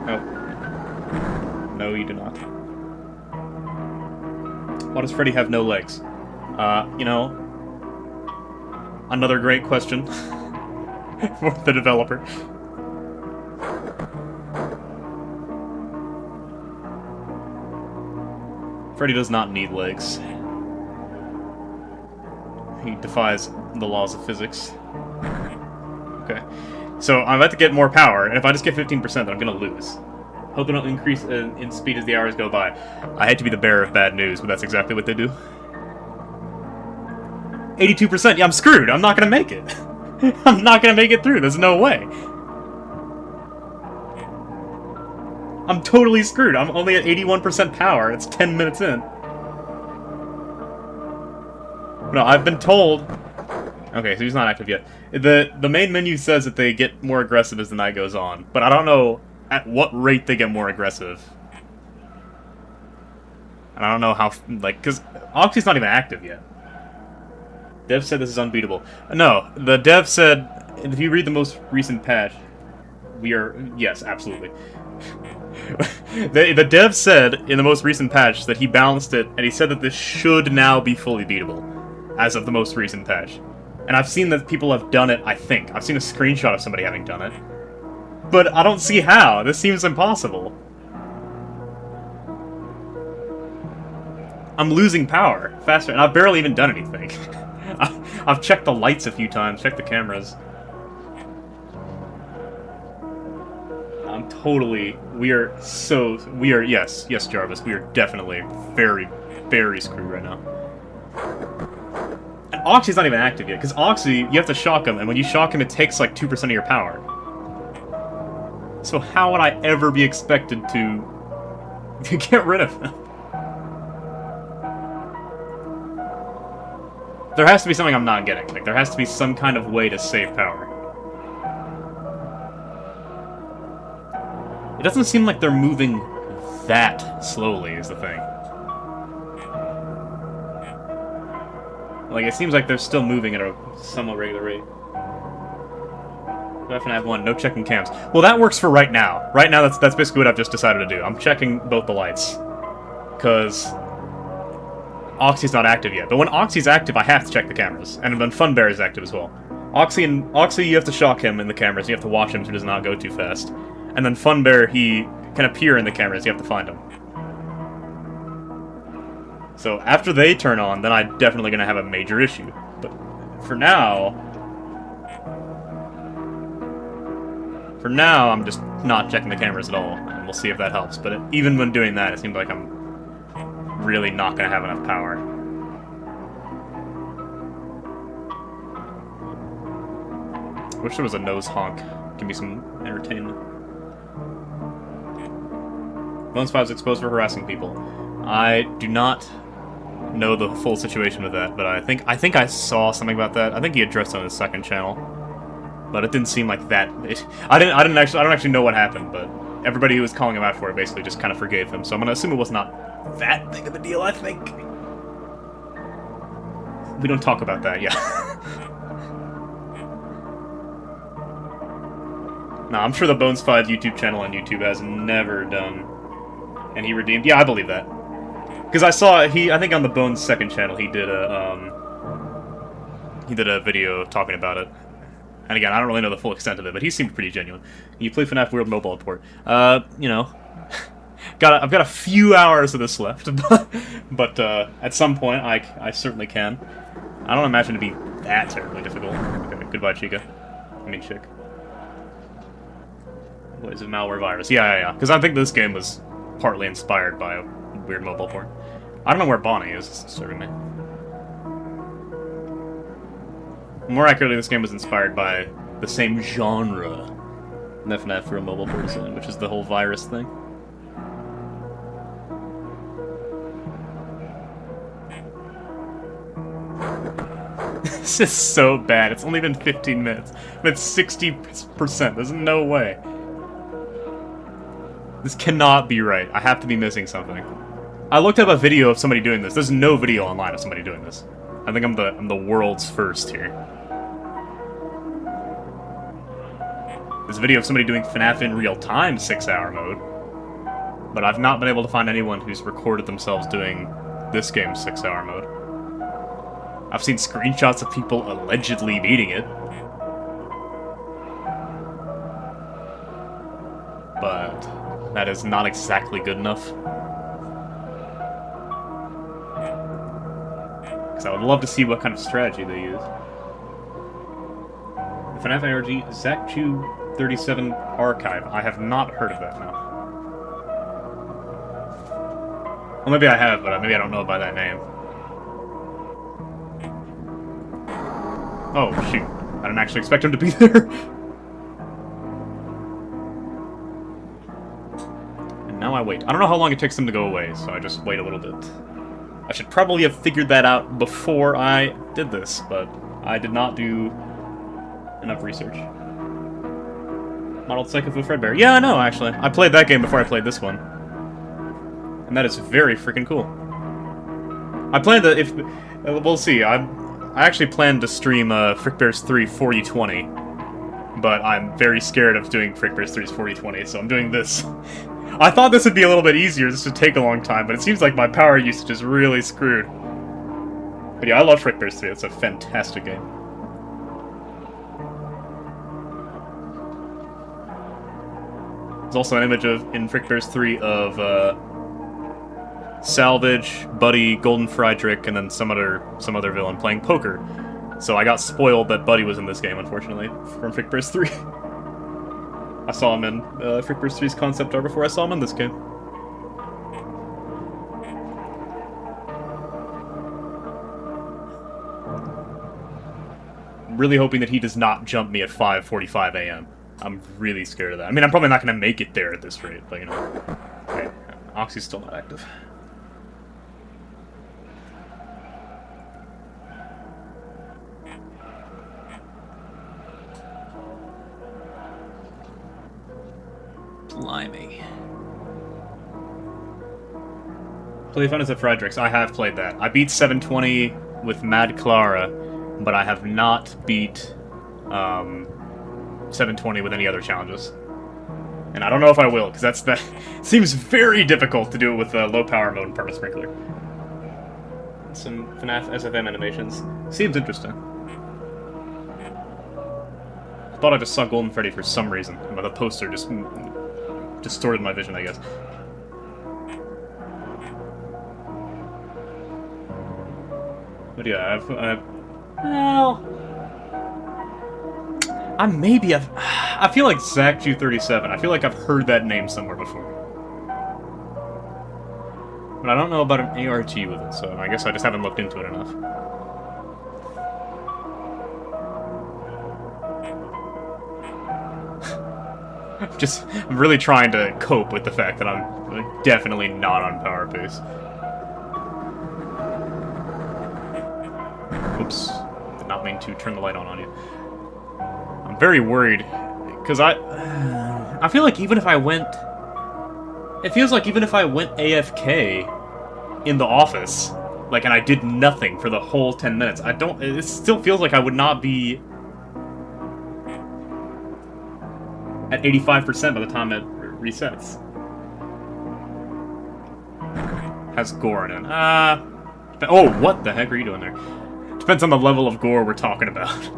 Oh. No, you do not. Why does Freddy have no legs? You know... Another great question. For the developer. Freddy does not need legs. He defies the laws of physics. Okay. So I'm about to get more power, and if I just get 15%, then I'm gonna lose. Hope it'll increase in speed as the hours go by. I hate to be the bearer of bad news, but that's exactly what they do. 82%? Yeah, I'm screwed! I'm not gonna make it! I'm not gonna make it through, there's no way! I'm totally screwed, I'm only at 81% power, it's 10 minutes in. No, I've been told... Okay, so he's not active yet. The main menu says that they get more aggressive as the night goes on, but I don't know at what rate they get more aggressive. And I don't know how... Like, because Oxy's not even active yet. Dev said this is unbeatable. No, the dev said, if you read the most recent patch, we are... Yes, absolutely. The dev said in the most recent patch that he balanced it, and he said that this should now be fully beatable, as of the most recent patch. And I've seen that people have done it, I think. I've seen a screenshot of somebody having done it. But I don't see how. This seems impossible. I'm losing power faster, and I've barely even done anything. I've checked the lights a few times, checked the cameras. I'm totally... Yes, Jarvis, we are definitely very, very screwed right now. And Oxy's not even active yet, because Oxy, you have to shock him, and when you shock him, it takes like 2% of your power. So how would I ever be expected to get rid of him? There has to be something I'm not getting. Like, there has to be some kind of way to save power. It doesn't seem like they're moving that slowly, is the thing. Like, it seems like they're still moving at a somewhat regular rate. FNaF 1, no checking cams. Well, that works for right now. Right now, that's basically what I've just decided to do. I'm checking both the lights. Because Oxy's not active yet. But when Oxy's active, I have to check the cameras. And when Funbear is active as well. Oxy, you have to shock him in the cameras. You have to watch him so he does not go too fast. And then Funbear, he can appear in the cameras. You have to find him. So after they turn on, then I'm definitely going to have a major issue. But for now, I'm just not checking the cameras at all. And we'll see if that helps. But even when doing that, it seems like I'm really not going to have enough power. I wish there was a nose honk. Give me some entertainment. Bones 5 is exposed for harassing people. I do not know the full situation with that, but I think I saw something about that. I think he addressed it on his second channel, but it didn't seem like that. I don't actually know what happened, but everybody who was calling him out for it basically just kind of forgave him. So I'm gonna assume it was not that big of a deal. I think we don't talk about that. Yeah. No, I'm sure the Bones 5 YouTube channel on YouTube has never done any redeemed. Yeah, I believe that. Because I saw I think on the Bones second channel he did a video talking about it. And again, I don't really know the full extent of it, but he seemed pretty genuine. You play FNaF World Mobile Port. You know, I've got a few hours of this left, but at some point I certainly can. I don't imagine it to be that terribly difficult. Okay, goodbye, Chica. I mean, Chick. What is it, malware virus? Yeah. Because I think this game was partly inspired by a weird mobile port. I don't know where Bonnie is. It's disturbing me. More accurately, this game was inspired by the same genre FNaF for a mobile port is in, which is the whole virus thing. This is so bad. It's only been 15 minutes. I'm at 60%. There's no way. This cannot be right. I have to be missing something. I looked up a video of somebody doing this. There's no video online of somebody doing this. I think I'm the world's first here. There's a video of somebody doing FNaF in real time 6-hour mode. But I've not been able to find anyone who's recorded themselves doing this game's 6-hour mode. I've seen screenshots of people allegedly beating it. But that is not exactly good enough. Because I would love to see what kind of strategy they use. The FNaF ARG Zakchu 37 Archive. I have not heard of that now. Well, maybe I have, but maybe I don't know it by that name. Oh, shoot. I didn't actually expect him to be there. And now I wait. I don't know how long it takes them to go away, so I just wait a little bit. I should probably have figured that out before I did this, but I did not do enough research. Modeled Psycho for Fredbear. Yeah, I know, actually. I played that game before I played this one. And that is very freaking cool. I plan to, if... We'll see, I actually planned to stream Frickbears 3 4020, but I'm very scared of doing Frickbears 3's 4020, so I'm doing this. I thought this would be a little bit easier, this would take a long time, but it seems like my power usage is really screwed. But yeah, I love Frick Bears 3, it's a fantastic game. There's also an image in Frick Bears 3 of Salvage, Buddy, Golden Friedrich, and then some other villain playing poker. So I got spoiled that Buddy was in this game, unfortunately, from Frick Bears 3. I saw him in Frick Bears 3's concept art before I saw him in this game. I'm really hoping that he does not jump me at 5:45 a.m. I'm really scared of that. I mean, I'm probably not going to make it there at this rate, but you know. Okay, Oxy's still not active. Blimey. Play Fun is at Frederick's. I have played that. I beat 720 with Mad Clara, but I have not beat 720 with any other challenges. And I don't know if I will, because that seems very difficult to do it with low power mode and Perma Sprinkler. Some FNaF SFM animations. Seems interesting. I thought I just saw Golden Freddy for some reason, but the poster just distorted my vision, I guess. But yeah, I feel like ZachJew37. I feel like I've heard that name somewhere before. But I don't know about an ARG with it, so I guess I just haven't looked into it enough. I'm really trying to cope with the fact that I'm definitely not on power pace. Oops. Did not mean to turn the light on you. I'm very worried, because I feel like even if I went... It feels like even if I went AFK in the office, like, and I did nothing for the whole 10 minutes, it still feels like I would not be at 85% by the time it resets. Has gore in it. Oh, what the heck are you doing there? Depends on the level of gore we're talking about.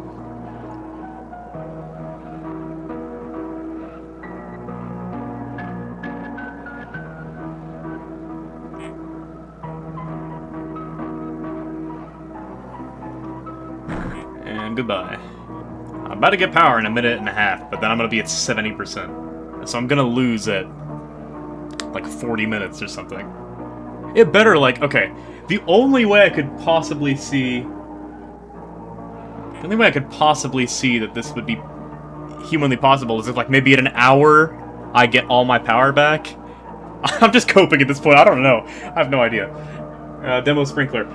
And goodbye. I'm about to get power in a minute and a half, but then I'm going to be at 70%. So I'm going to lose at, like, 40 minutes or something. It better, like, okay, the only way I could possibly see... The only way I could possibly see that this would be humanly possible is if, like, maybe at an hour I get all my power back. I'm just coping at this point, I don't know. I have no idea. Demo Sprinkler.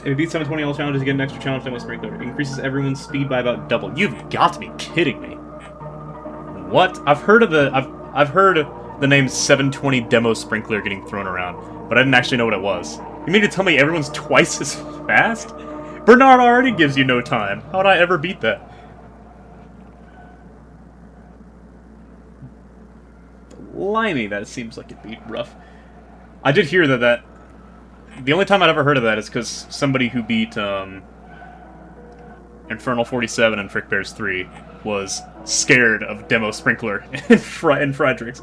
If you beat 720 all challenges, you get an extra challenge Demo Sprinkler. It increases everyone's speed by about double. You've got to be kidding me. What? I've heard of the name 720 Demo Sprinkler getting thrown around, but I didn't actually know what it was. You mean to tell me everyone's twice as fast? Bernard already gives you no time. How would I ever beat that? Blimey, that seems like it'd be rough. I did hear that the only time I'd ever heard of that is because somebody who beat Infernal 47 and Frick Bears 3 was scared of Demo Sprinkler in Frederick's.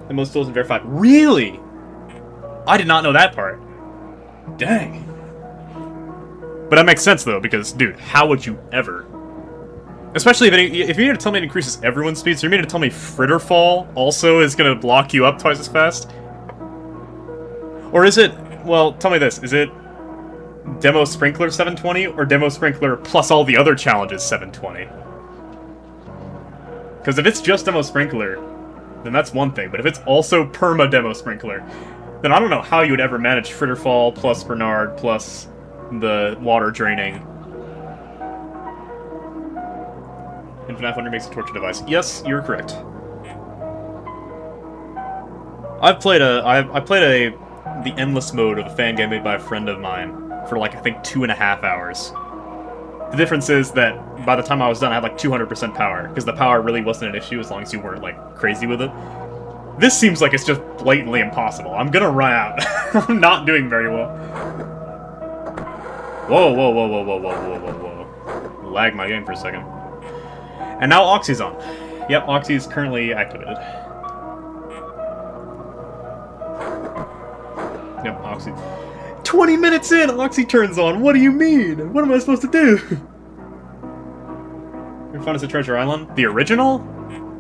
The most tools in verified. Really? I did not know that part. Dang. But that makes sense, though, because, dude, how would you ever? Especially if you need to tell me it increases everyone's speed, so you mean to tell me Fritterfall also is going to block you up twice as fast? Or is it, well, tell me this, is it Demo Sprinkler 720, or Demo Sprinkler plus all the other challenges 720? Because if it's just Demo Sprinkler, then that's one thing, but if it's also Perma Demo Sprinkler, then I don't know how you would ever manage Fritterfall plus Bernard plus the water draining. And FNaF 1 makes a torture device. Yes, you're correct. I played the endless mode of a fan game made by a friend of mine for like, I think 2.5 hours. The difference is that by the time I was done, I had like 200% power, because the power really wasn't an issue as long as you weren't like crazy with it. This seems like it's just blatantly impossible. I'm gonna run out. I'm not doing very well. Whoa, whoa, whoa, whoa, whoa, whoa, whoa, whoa, whoa. Lag my game for a second. And now Oxy's on. Yep, Oxy is currently activated. Yep, Oxy. 20 minutes in, Oxy turns on. What do you mean? What am I supposed to do? You're fun as a Treasure Island? The original?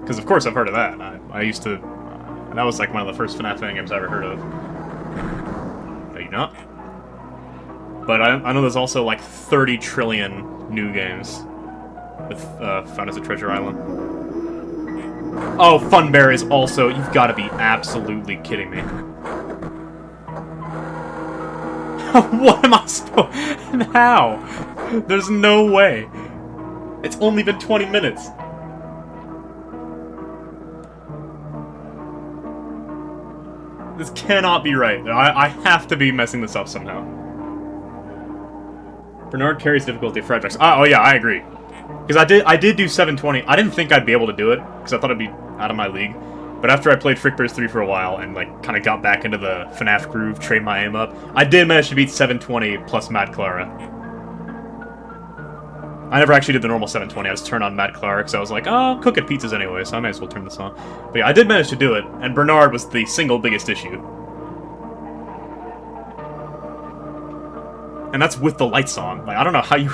Because of course I've heard of that. I used to... that was like one of the first FNaF fan games I ever heard of. No, you not? But I know there's also like 30 trillion new games with Found as a Treasure Island. Oh, Funbear is also... You've got to be absolutely kidding me. What am I supposed... How? There's no way. It's only been 20 minutes. This cannot be right. I have to be messing this up somehow. Bernard carries difficulty of Fredericks. Oh yeah, I agree. Because I did do 720. I didn't think I'd be able to do it, because I thought it'd be out of my league. But after I played Frick Bears 3 for a while, and like kind of got back into the FNaF groove, trained my aim up, I did manage to beat 720 plus Mad Clara. I never actually did the normal 720, I just turned on Mad Clara, because I was like, oh, I'm cooking pizzas anyway, so I might as well turn this on. But yeah, I did manage to do it, and Bernard was the single biggest issue. And that's with the lights on. Like, I don't know how you...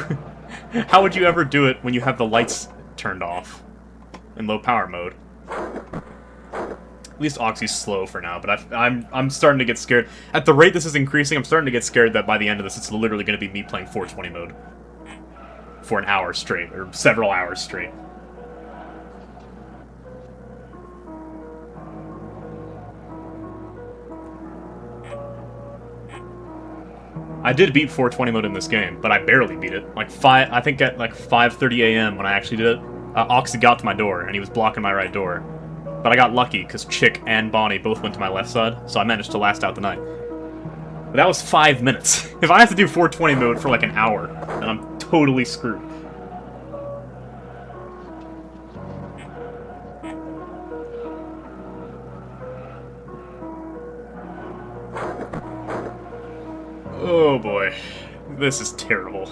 how would you ever do it when you have the lights turned off in low power mode? At least Oxy's slow for now, but I'm starting to get scared. At the rate this is increasing, I'm starting to get scared that by the end of this, it's literally going to be me playing 420 mode. For an hour straight, or several hours straight. I did beat 420 mode in this game, but I barely beat it. Like I think at like 5:30 a.m. when I actually did it, Oxy got to my door, and he was blocking my right door. But I got lucky, because Chick and Bonnie both went to my left side, so I managed to last out the night. But that was 5 minutes. If I have to do 420 mode for like an hour, then I'm totally screwed. Oh boy, this is terrible.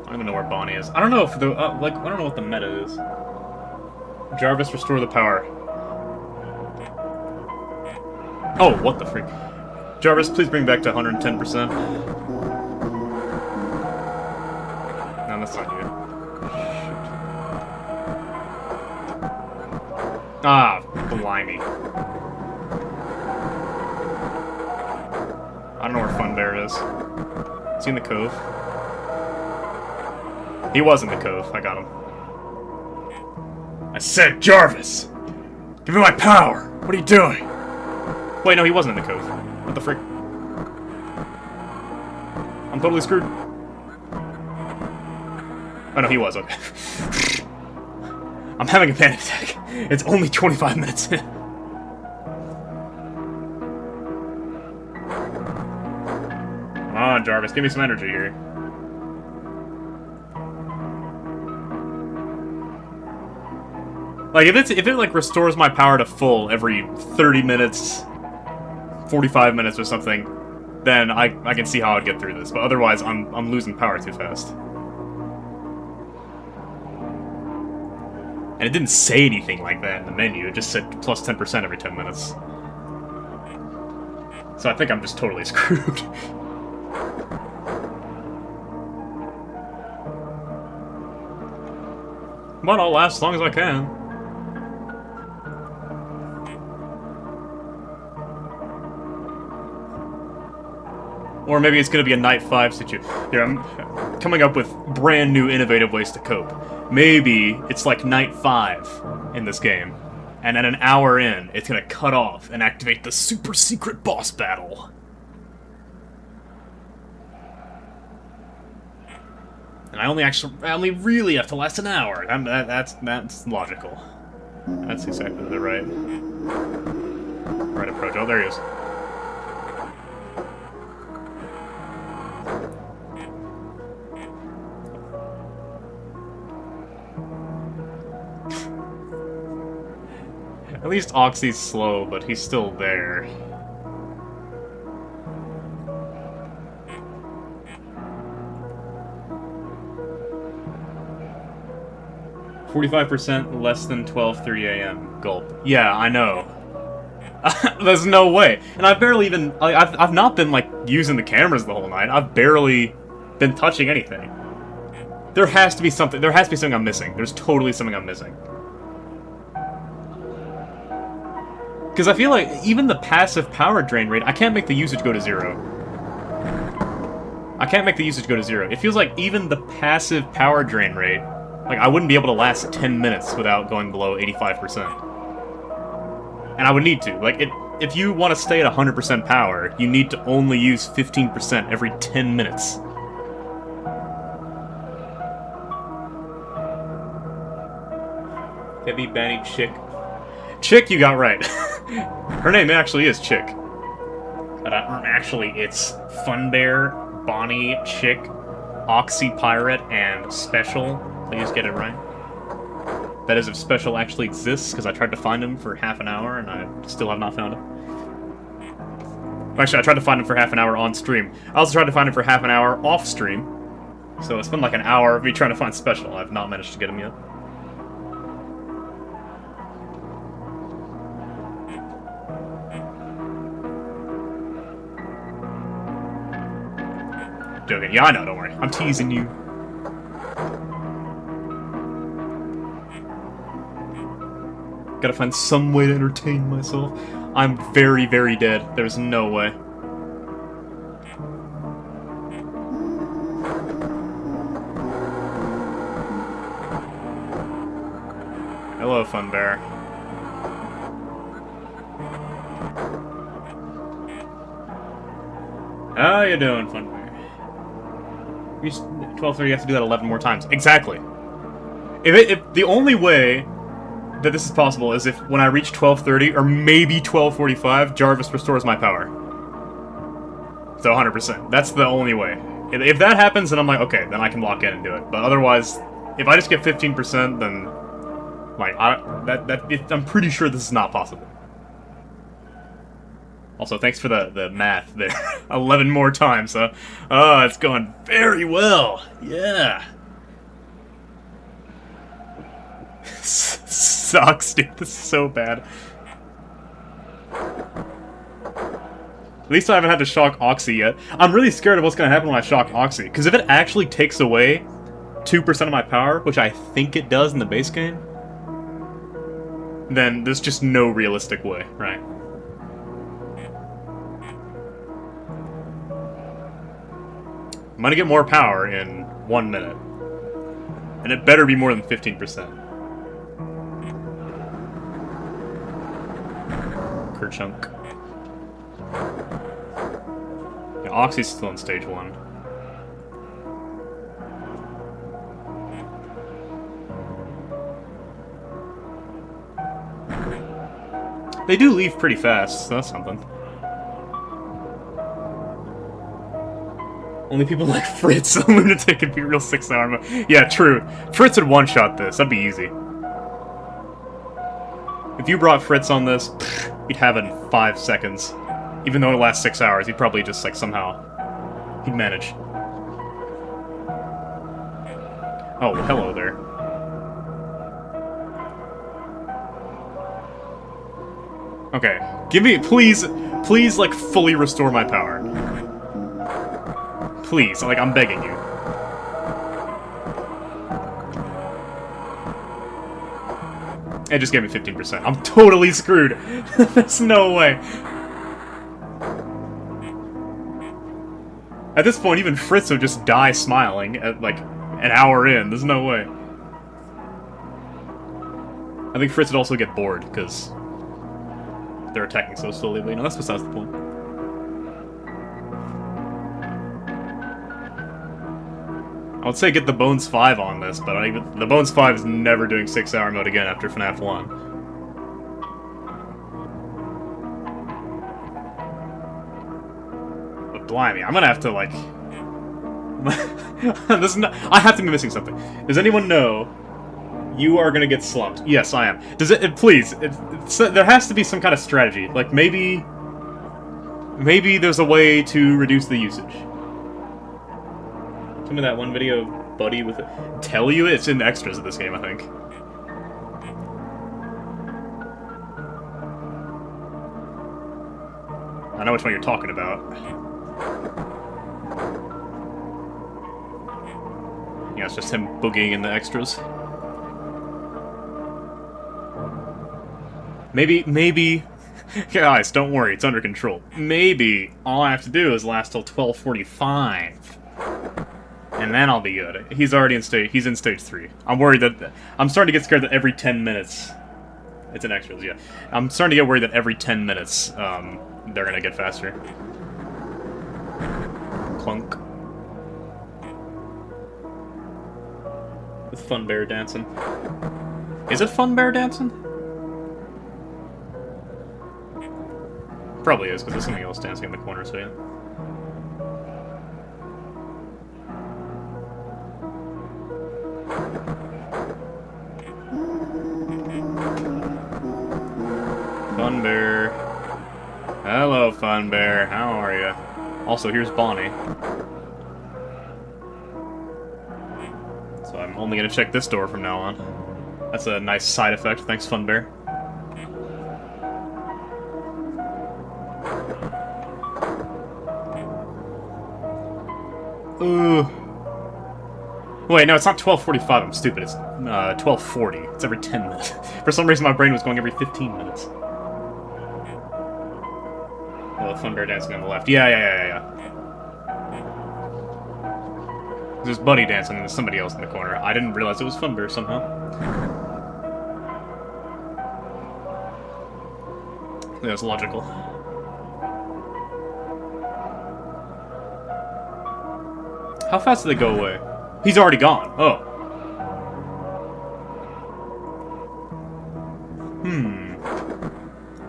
I don't even know where Bonnie is. I don't know if the like I don't know what the meta is. Jarvis, restore the power. Oh, what the freak? Jarvis, please bring back to 110%. No, that's not you. Ah, blimey. I don't know where Funbear is. Is he in the cove? He was in the cove. I got him. I said, Jarvis! Give me my power! What are you doing? Wait, no, he wasn't in the cove. What the frick? I'm totally screwed. Oh, no, he was. Okay. I'm having a panic attack. It's only 25 minutes in. Come on, Jarvis, give me some energy here. Like, if it like restores my power to full every 30 minutes, 45 minutes or something, then I can see how I'd get through this. But otherwise, I'm losing power too fast. And it didn't say anything like that in the menu, it just said plus 10% every 10 minutes. So I think I'm just totally screwed. But I'll last as long as I can. Or maybe it's going to be a night 5 situation. Here, I'm coming up with brand new innovative ways to cope. Maybe it's like night 5 in this game, and at an hour in, it's going to cut off and activate the super secret boss battle. And I only really have to last an hour. That's logical. That's exactly the right approach. Oh, there he is. At least Oxy's slow, but he's still there. %, less than 12:30 a.m. Gulp. Yeah, I know. There's no way. And I've barely even... I've not been, like, using the cameras the whole night. I've barely been touching anything. There has to be something. There has to be something I'm missing. There's totally something I'm missing. Because I feel like even the passive power drain rate, I can't make the usage go to 0. I can't make the usage go to 0. It feels like even the passive power drain rate, like, I wouldn't be able to last 10 minutes without going below 85%. And I would need to. Like, if you want to stay at 100% power, you need to only use 15% every 10 minutes. Heavy Banny Chick. Chick, you got right. Her name actually is Chick. But actually, it's Fun Bear, Bonnie, Chick, Oxy Pirate, and Special. Please get it right. That is if Special actually exists, because I tried to find him for half an hour, and I still have not found him. Actually, I tried to find him for half an hour on stream. I also tried to find him for half an hour off stream. So it's been like an hour of me trying to find Special. I've not managed to get him yet. Joking. Yeah, I know, don't worry. I'm teasing you. Gotta find some way to entertain myself. I'm very, very dead. There's no way. Hello, Fun Bear. How you doing, Fun Bear? 12:30, you have to do that 11 more times. Exactly. If the only way that this is possible is if when I reach 12:30 or maybe 12:45, Jarvis restores my power. So 100%. That's the only way. If that happens, then I'm like, okay, then I can lock in and do it. But otherwise, if I just get 15%, then like I'm pretty sure this is not possible. Also, thanks for the math there. 11 more times, huh? Oh, it's going very well. Yeah. Sucks, dude. This is so bad. At least I haven't had to shock Oxy yet. I'm really scared of what's going to happen when I shock Oxy. Because if it actually takes away 2% of my power, which I think it does in the base game, then there's just no realistic way, right? I'm gonna get more power in 1 minute. And it better be more than 15%. Kerchunk. Yeah, Oxy's still in stage 1. They do leave pretty fast, so that's something. Only people like Fritz, a lunatic, could be real 6-hour mode. Yeah, true. Fritz would one-shot this. That'd be easy. If you brought Fritz on this, he'd have it in 5 seconds. Even though it lasts 6 hours, he'd probably just, like, somehow... he'd manage. Oh, hello there. Okay. Give me... Please, like, fully restore my power. Please, like, I'm begging you. It just gave me 15%. I'm totally screwed. There's no way. At this point, even Fritz would just die smiling at, like, an hour in. There's no way. I think Fritz would also get bored, because they're attacking so slowly, but, you know, that's besides the point. I would say get the Bones 5 on this, but the Bones 5 is never doing 6-hour mode again after FNaF 1. But blimey, I'm gonna have to, like... I have to be missing something. Does anyone know You are gonna get slumped. Yes, I am. Does it please, there has to be some kind of strategy. Like, maybe there's a way to reduce the usage. Tell me that one video of Buddy with it. Tell you it's in the extras of this game, I think. I know which one you're talking about. Yeah, it's just him boogieing in the extras. Maybe... Guys, don't worry, it's under control. Maybe all I have to do is last till 12:45. And then I'll be good. He's already in stage 3. I'm worried that... I'm starting to get scared that every 10 minutes... It's in extras, yeah. I'm starting to get worried that every 10 minutes, they're gonna get faster. Clunk. With Fun Bear dancing. Is it Fun Bear dancing? Probably is, because there's something else dancing in the corner, so yeah. Fun Bear. Hello, Fun Bear. How are you? Also, here's Bonnie. So I'm only gonna check this door from now on. That's a nice side effect. Thanks, Fun Bear. Ooh. Wait, no, it's not 12:45. I'm stupid. It's 12:40. It's every 10 minutes. For some reason, my brain was going every 15 minutes. Oh, Fun Bear dancing on the left. Yeah. There's Buddy dancing and there's somebody else in the corner. I didn't realize it was Fun Bear somehow. Yeah, it's logical. How fast did they go away? He's already gone. Oh.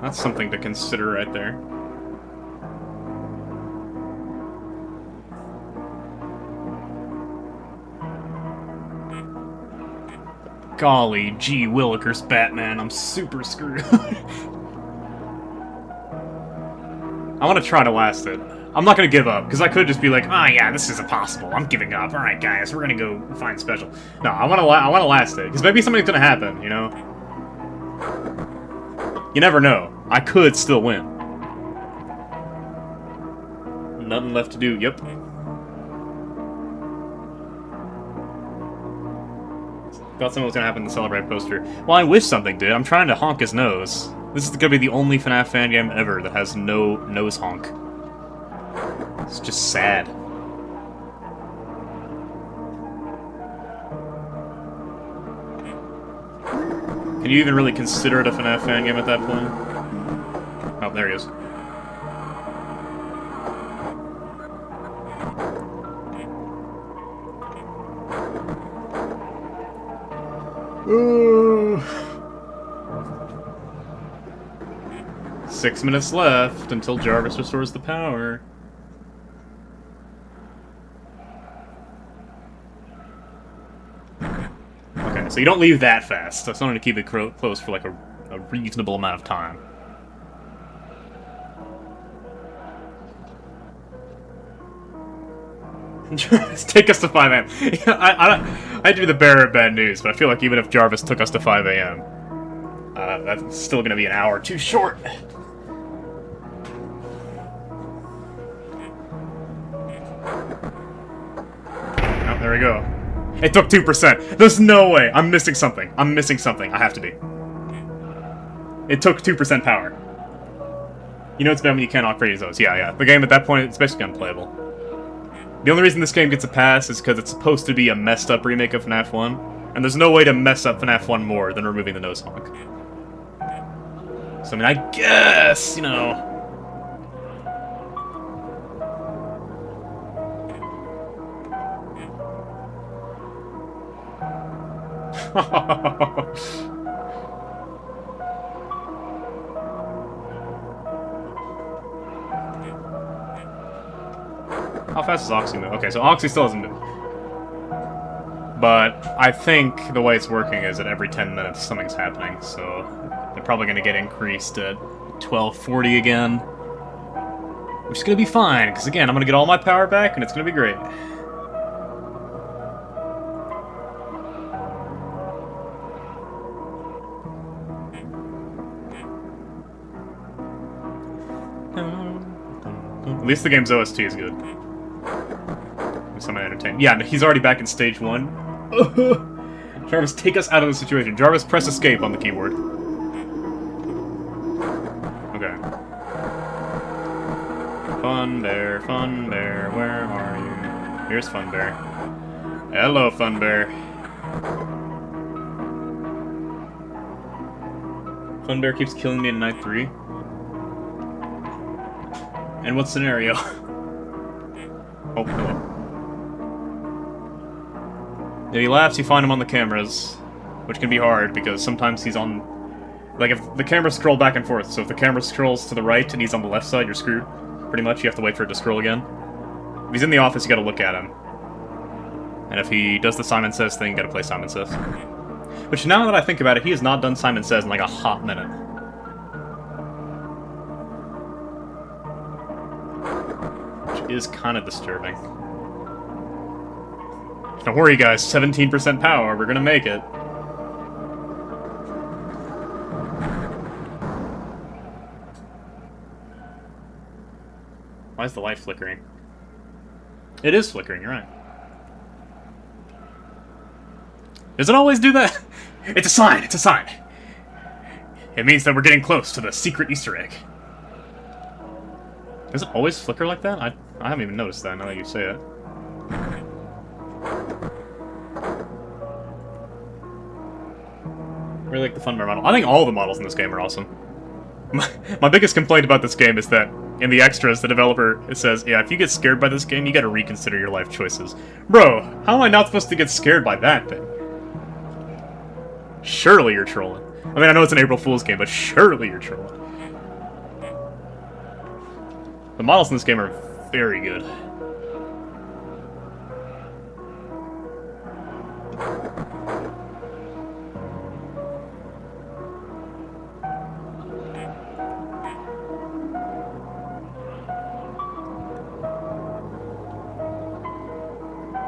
That's something to consider right there. Golly gee willikers, Batman, I'm super screwed. I want to try to last it. I'm not gonna give up, because I could just be like, oh yeah, this is impossible, I'm giving up. Alright guys, we're gonna go find special. No, I wanna last it, because maybe something's gonna happen, you know? You never know. I could still win. Nothing left to do, yep. Thought something was gonna happen in the Celebrate poster. Well, I wish something did. I'm trying to honk his nose. This is gonna be the only FNaF fan game ever that has no nose honk. It's just sad. Can you even really consider it a FNaF fan game at that point? Oh, there he is. Ooh. 6 minutes left until Jarvis restores the power. Okay, so you don't leave that fast. That's not going to keep it close for like a reasonable amount of time. Jarvis, take us to 5 a.m. I hate to be the bearer of bad news, but I feel like even if Jarvis took us to 5 a.m., that's still going to be an hour too short. Oh, there we go. It took 2%. There's no way. I'm missing something. I'm missing something. I have to be. It took 2% power. You know it's bad when you can't upgrade those. Yeah. The game at that point, it's basically unplayable. The only reason this game gets a pass is because it's supposed to be a messed up remake of FNaF 1, and there's no way to mess up FNaF 1 more than removing the nose honk. So, I mean, I guess, you know... How fast does Oxy move? Okay, so Oxy still hasn't moved. But I think the way it's working is that every 10 minutes something's happening, so they're probably going to get increased at 1240 again. Which is going to be fine, because again, I'm going to get all my power back, and it's going to be great. At least the game's OST is good. Somebody entertained. Yeah, he's already back in stage 1. Jarvis, take us out of the situation. Jarvis, press escape on the keyboard. Okay. Fun Bear, where are you? Here's Fun Bear. Hello, Fun Bear. Fun Bear keeps killing me in night 3. And what scenario? Oh, hello. If he laughs, you find him on the cameras, which can be hard, because sometimes he's on... Like, if the cameras scroll back and forth, so if the camera scrolls to the right and he's on the left side, you're screwed. Pretty much, you have to wait for it to scroll again. If he's in the office, you gotta look at him. And if he does the Simon Says thing, you gotta play Simon Says. Which, now that I think about it, he has not done Simon Says in like a hot minute. Which is kind of disturbing. Don't worry, guys. 17% power. We're gonna make it. Why is the light flickering? It is flickering, you're right. Does it always do that? It's a sign! It's a sign! It means that we're getting close to the secret Easter egg. Does it always flicker like that? I haven't even noticed that now that you say it. I really like the Fun Bear model. I think all the models in this game are awesome. My biggest complaint about this game is that in the extras, the developer says, yeah, if you get scared by this game, you gotta reconsider your life choices. Bro, how am I not supposed to get scared by that thing? Surely you're trolling. I mean, I know it's an April Fool's game, but surely you're trolling. The models in this game are very good.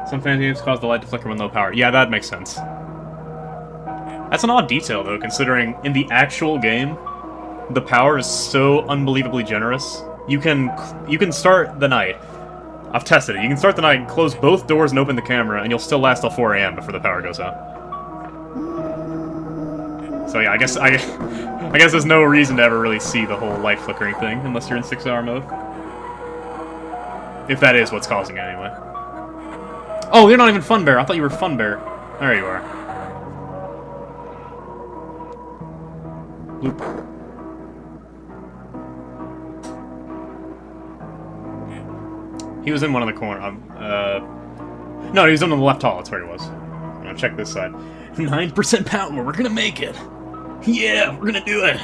Some fan games cause the light to flicker with no power. Yeah, that makes sense. That's an odd detail, though, considering in the actual game, the power is so unbelievably generous. You can start the night. I've tested it. You can start the night, close both doors, and open the camera, and you'll still last till 4 AM before the power goes out. So yeah, I guess there's no reason to ever really see the whole light flickering thing unless you're in 6-hour mode. If that is what's causing it, anyway. Oh, you're not even Fun Bear. I thought you were Fun Bear. There you are. Bloop. He was in one of the corners. No, he was on the left hall. That's where he was. Now check this side. 9% power. We're gonna make it. Yeah, we're gonna do it.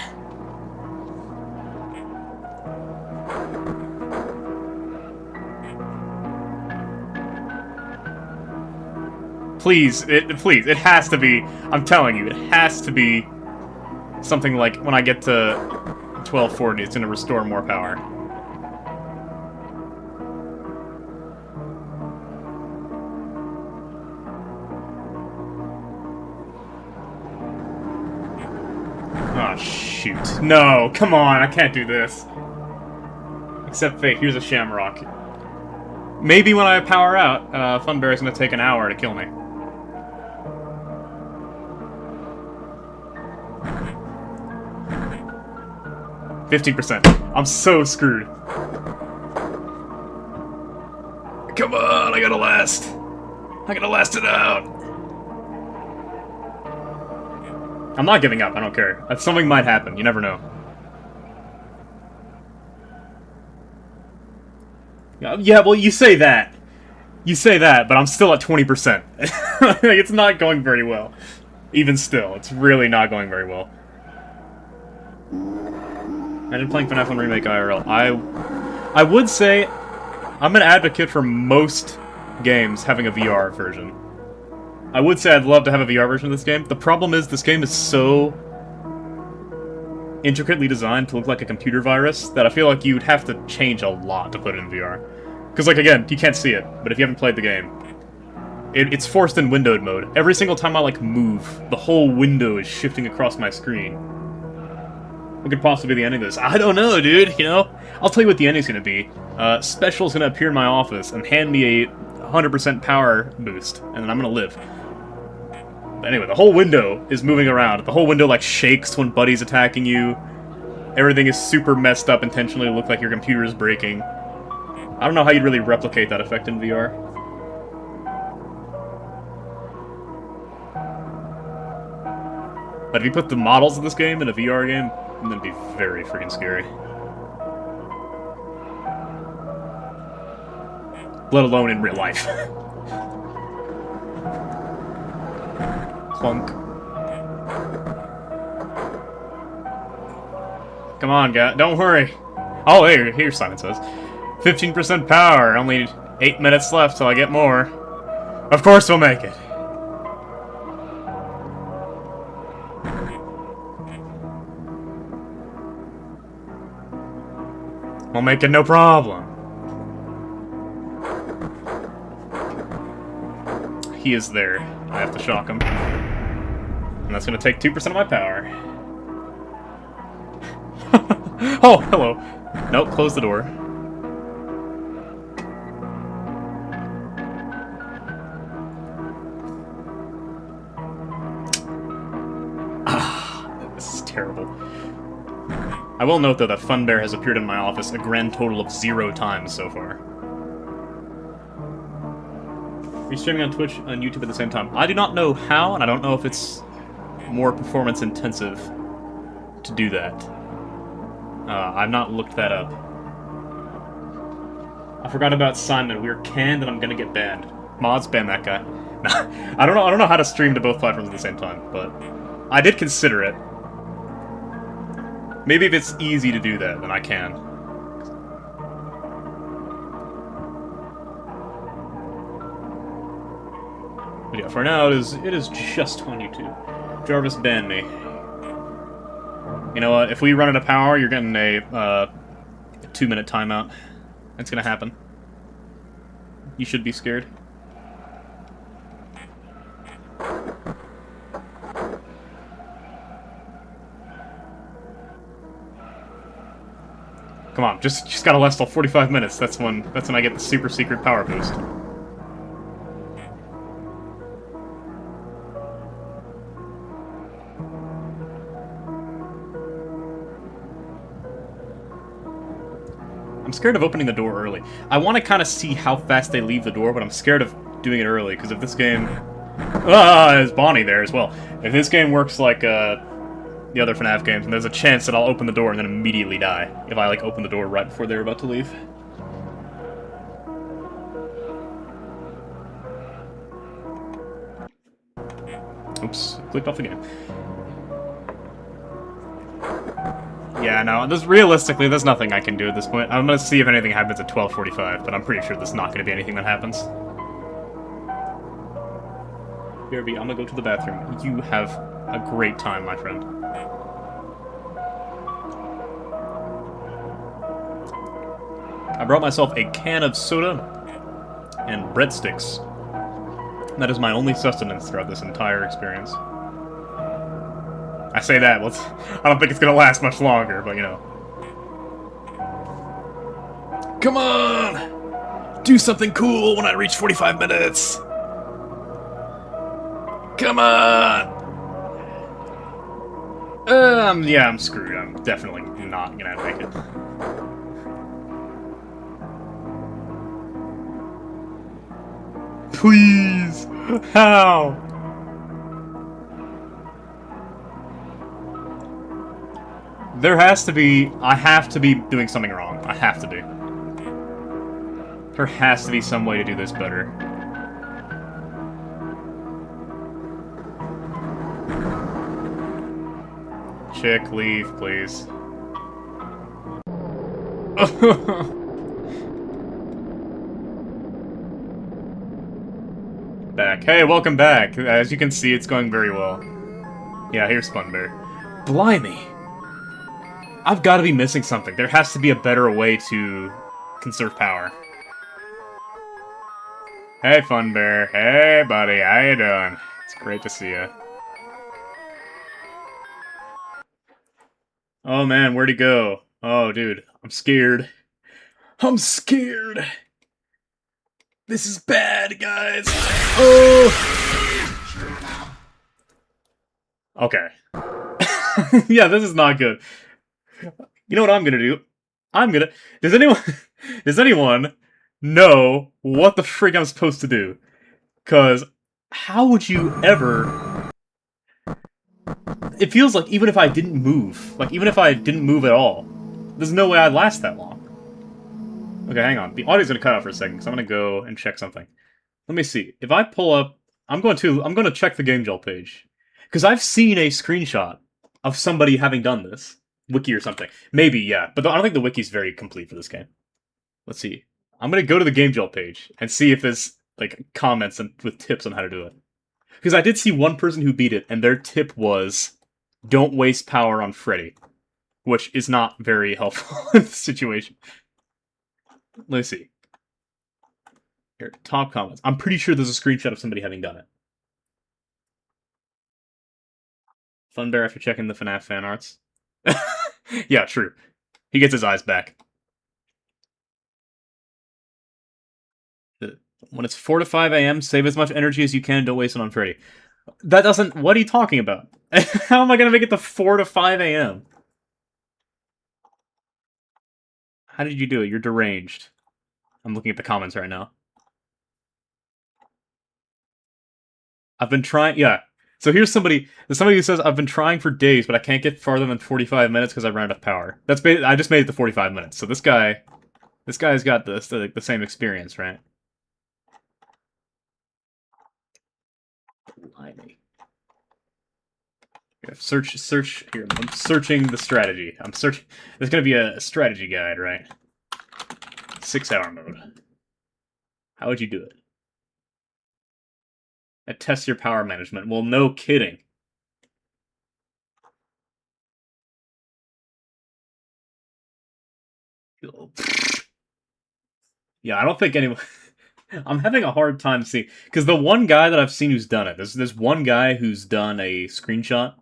Please, it has to be, I'm telling you, it has to be something like, when I get to 1240, it's gonna restore more power. Oh, shoot. No, come on, I can't do this. Except fate, here's a shamrock. Maybe when I power out, Fun Bear is gonna take an hour to kill me. $15%. I'm so screwed. Come on, I gotta last. I gotta last it out. I'm not giving up, I don't care. Something might happen, you never know. Yeah, well, you say that. You say that, but I'm still at 20%. Like, it's not going very well. Even still, it's really not going very well. Imagine playing FNaF 1 Remake IRL. I would say I'm an advocate for most games having a VR version. I would say I'd love to have a VR version of this game. The problem is this game is so intricately designed to look like a computer virus that I feel like you'd have to change a lot to put it in VR. Because, like, again, you can't see it, but if you haven't played the game, it's forced in windowed mode. Every single time I, like, move, the whole window is shifting across my screen. What could possibly be the ending of this? I don't know, dude, you know? I'll tell you what the ending's gonna be. Special's gonna appear in my office and hand me a 100% power boost, and then I'm gonna live. But anyway, the whole window is moving around. The whole window, like, shakes when Buddy's attacking you. Everything is super messed up intentionally to look like your computer is breaking. I don't know how you'd really replicate that effect in VR. But if you put the models of this game in a VR game, then it'd be very freaking scary. Let alone in real life. Clunk. Come on, guy. Don't worry. Oh, here Simon says. 15% power. Only 8 minutes left till I get more. Of course we'll make it. We'll make it no problem. He is there. I have to shock him. And that's gonna take 2% of my power. Oh, hello. Nope, close the door. This is terrible. I will note, though, that Funbear has appeared in my office a grand total of 0 times so far. Are you streaming on Twitch and YouTube at the same time? I do not know how, and I don't know if it's more performance-intensive to do that. I've not looked that up. I forgot about Simon. We're canned, and I'm gonna get banned. Mods, ban that guy. I don't know how to stream to both platforms at the same time, but I did consider it. Maybe if it's easy to do that, then I can. But yeah, for now, it is just on YouTube. Jarvis banned me. You know what? If we run out of power, you're getting a 2-minute timeout. It's gonna happen. You should be scared. Come on, just gotta last till 45 minutes. That's when I get the super secret power boost. I'm scared of opening the door early. I want to kind of see how fast they leave the door, but I'm scared of doing it early, because if this game... there's Bonnie there as well. If this game works like the other FNaF games, and there's a chance that I'll open the door and then immediately die, if I, like, open the door right before they're about to leave. Oops, clicked off the game. Yeah, no, realistically, there's nothing I can do at this point. I'm gonna see if anything happens at 12:45, but I'm pretty sure there's not gonna be anything that happens. BRB, I'm gonna go to the bathroom. You have a great time, my friend. I brought myself a can of soda and breadsticks. That is my only sustenance throughout this entire experience. I say that, I don't think it's gonna last much longer, but you know. Come on! Do something cool when I reach 45 minutes! Come on! Yeah, I'm screwed. I'm definitely not gonna make it. Please! How? There has to be... I have to be doing something wrong. I have to be. There has to be some way to do this better. Chick, leave, please. Back. back. Hey, welcome back. As you can see, it's going very well. Yeah, here's Fun Bear. Blimey! I've got to be missing something. There has to be a better way to conserve power. Hey, Fun Bear. Hey, buddy. How you doing? It's great to see you. Oh, man, where'd he go? Oh, dude. I'm scared. I'm scared! This is bad, guys! Oh! Okay. Yeah, this is not good. You know what I'm gonna do? Does anyone know what the frick I'm supposed to do? Cause how would you ever... It feels like even if I didn't move, at all, there's no way I'd last that long. Okay, hang on. The audio's gonna cut out for a second, so I'm gonna go and check something. Let me see. If I pull up... I'm gonna check the Game Jolt page. Because I've seen a screenshot of somebody having done this. Wiki or something. Maybe, yeah. But I don't think the wiki's very complete for this game. Let's see. I'm gonna go to the Game Jolt page and see if there's, like, comments with tips on how to do it. Because I did see one person who beat it, and their tip was, don't waste power on Freddy. Which is not very helpful in this situation. Let's see. Here, top comments. I'm pretty sure there's a screenshot of somebody having done it. Fun Bear after checking the FNaF fan arts. Yeah, true. He gets his eyes back. When it's 4 to 5 a.m., save as much energy as you can, don't waste it on Freddy. That doesn't... What are you talking about? How am I going to make it to 4 to 5 a.m.? How did you do it? You're deranged. I'm looking at the comments right now. I've been trying... Yeah. So here's somebody... There's somebody who says, I've been trying for days, but I can't get farther than 45 minutes because I ran out of power. That's I just made it to 45 minutes. So this guy's got the same experience, right? Blimey. Search here. I'm searching the strategy. There's gonna be a strategy guide, right? 6-hour mode. How would you do it? Test your power management. Well, no kidding. Yeah, I don't think anyone... I'm having a hard time seeing... Because the one guy that I've seen who's done it, there's one guy who's done a screenshot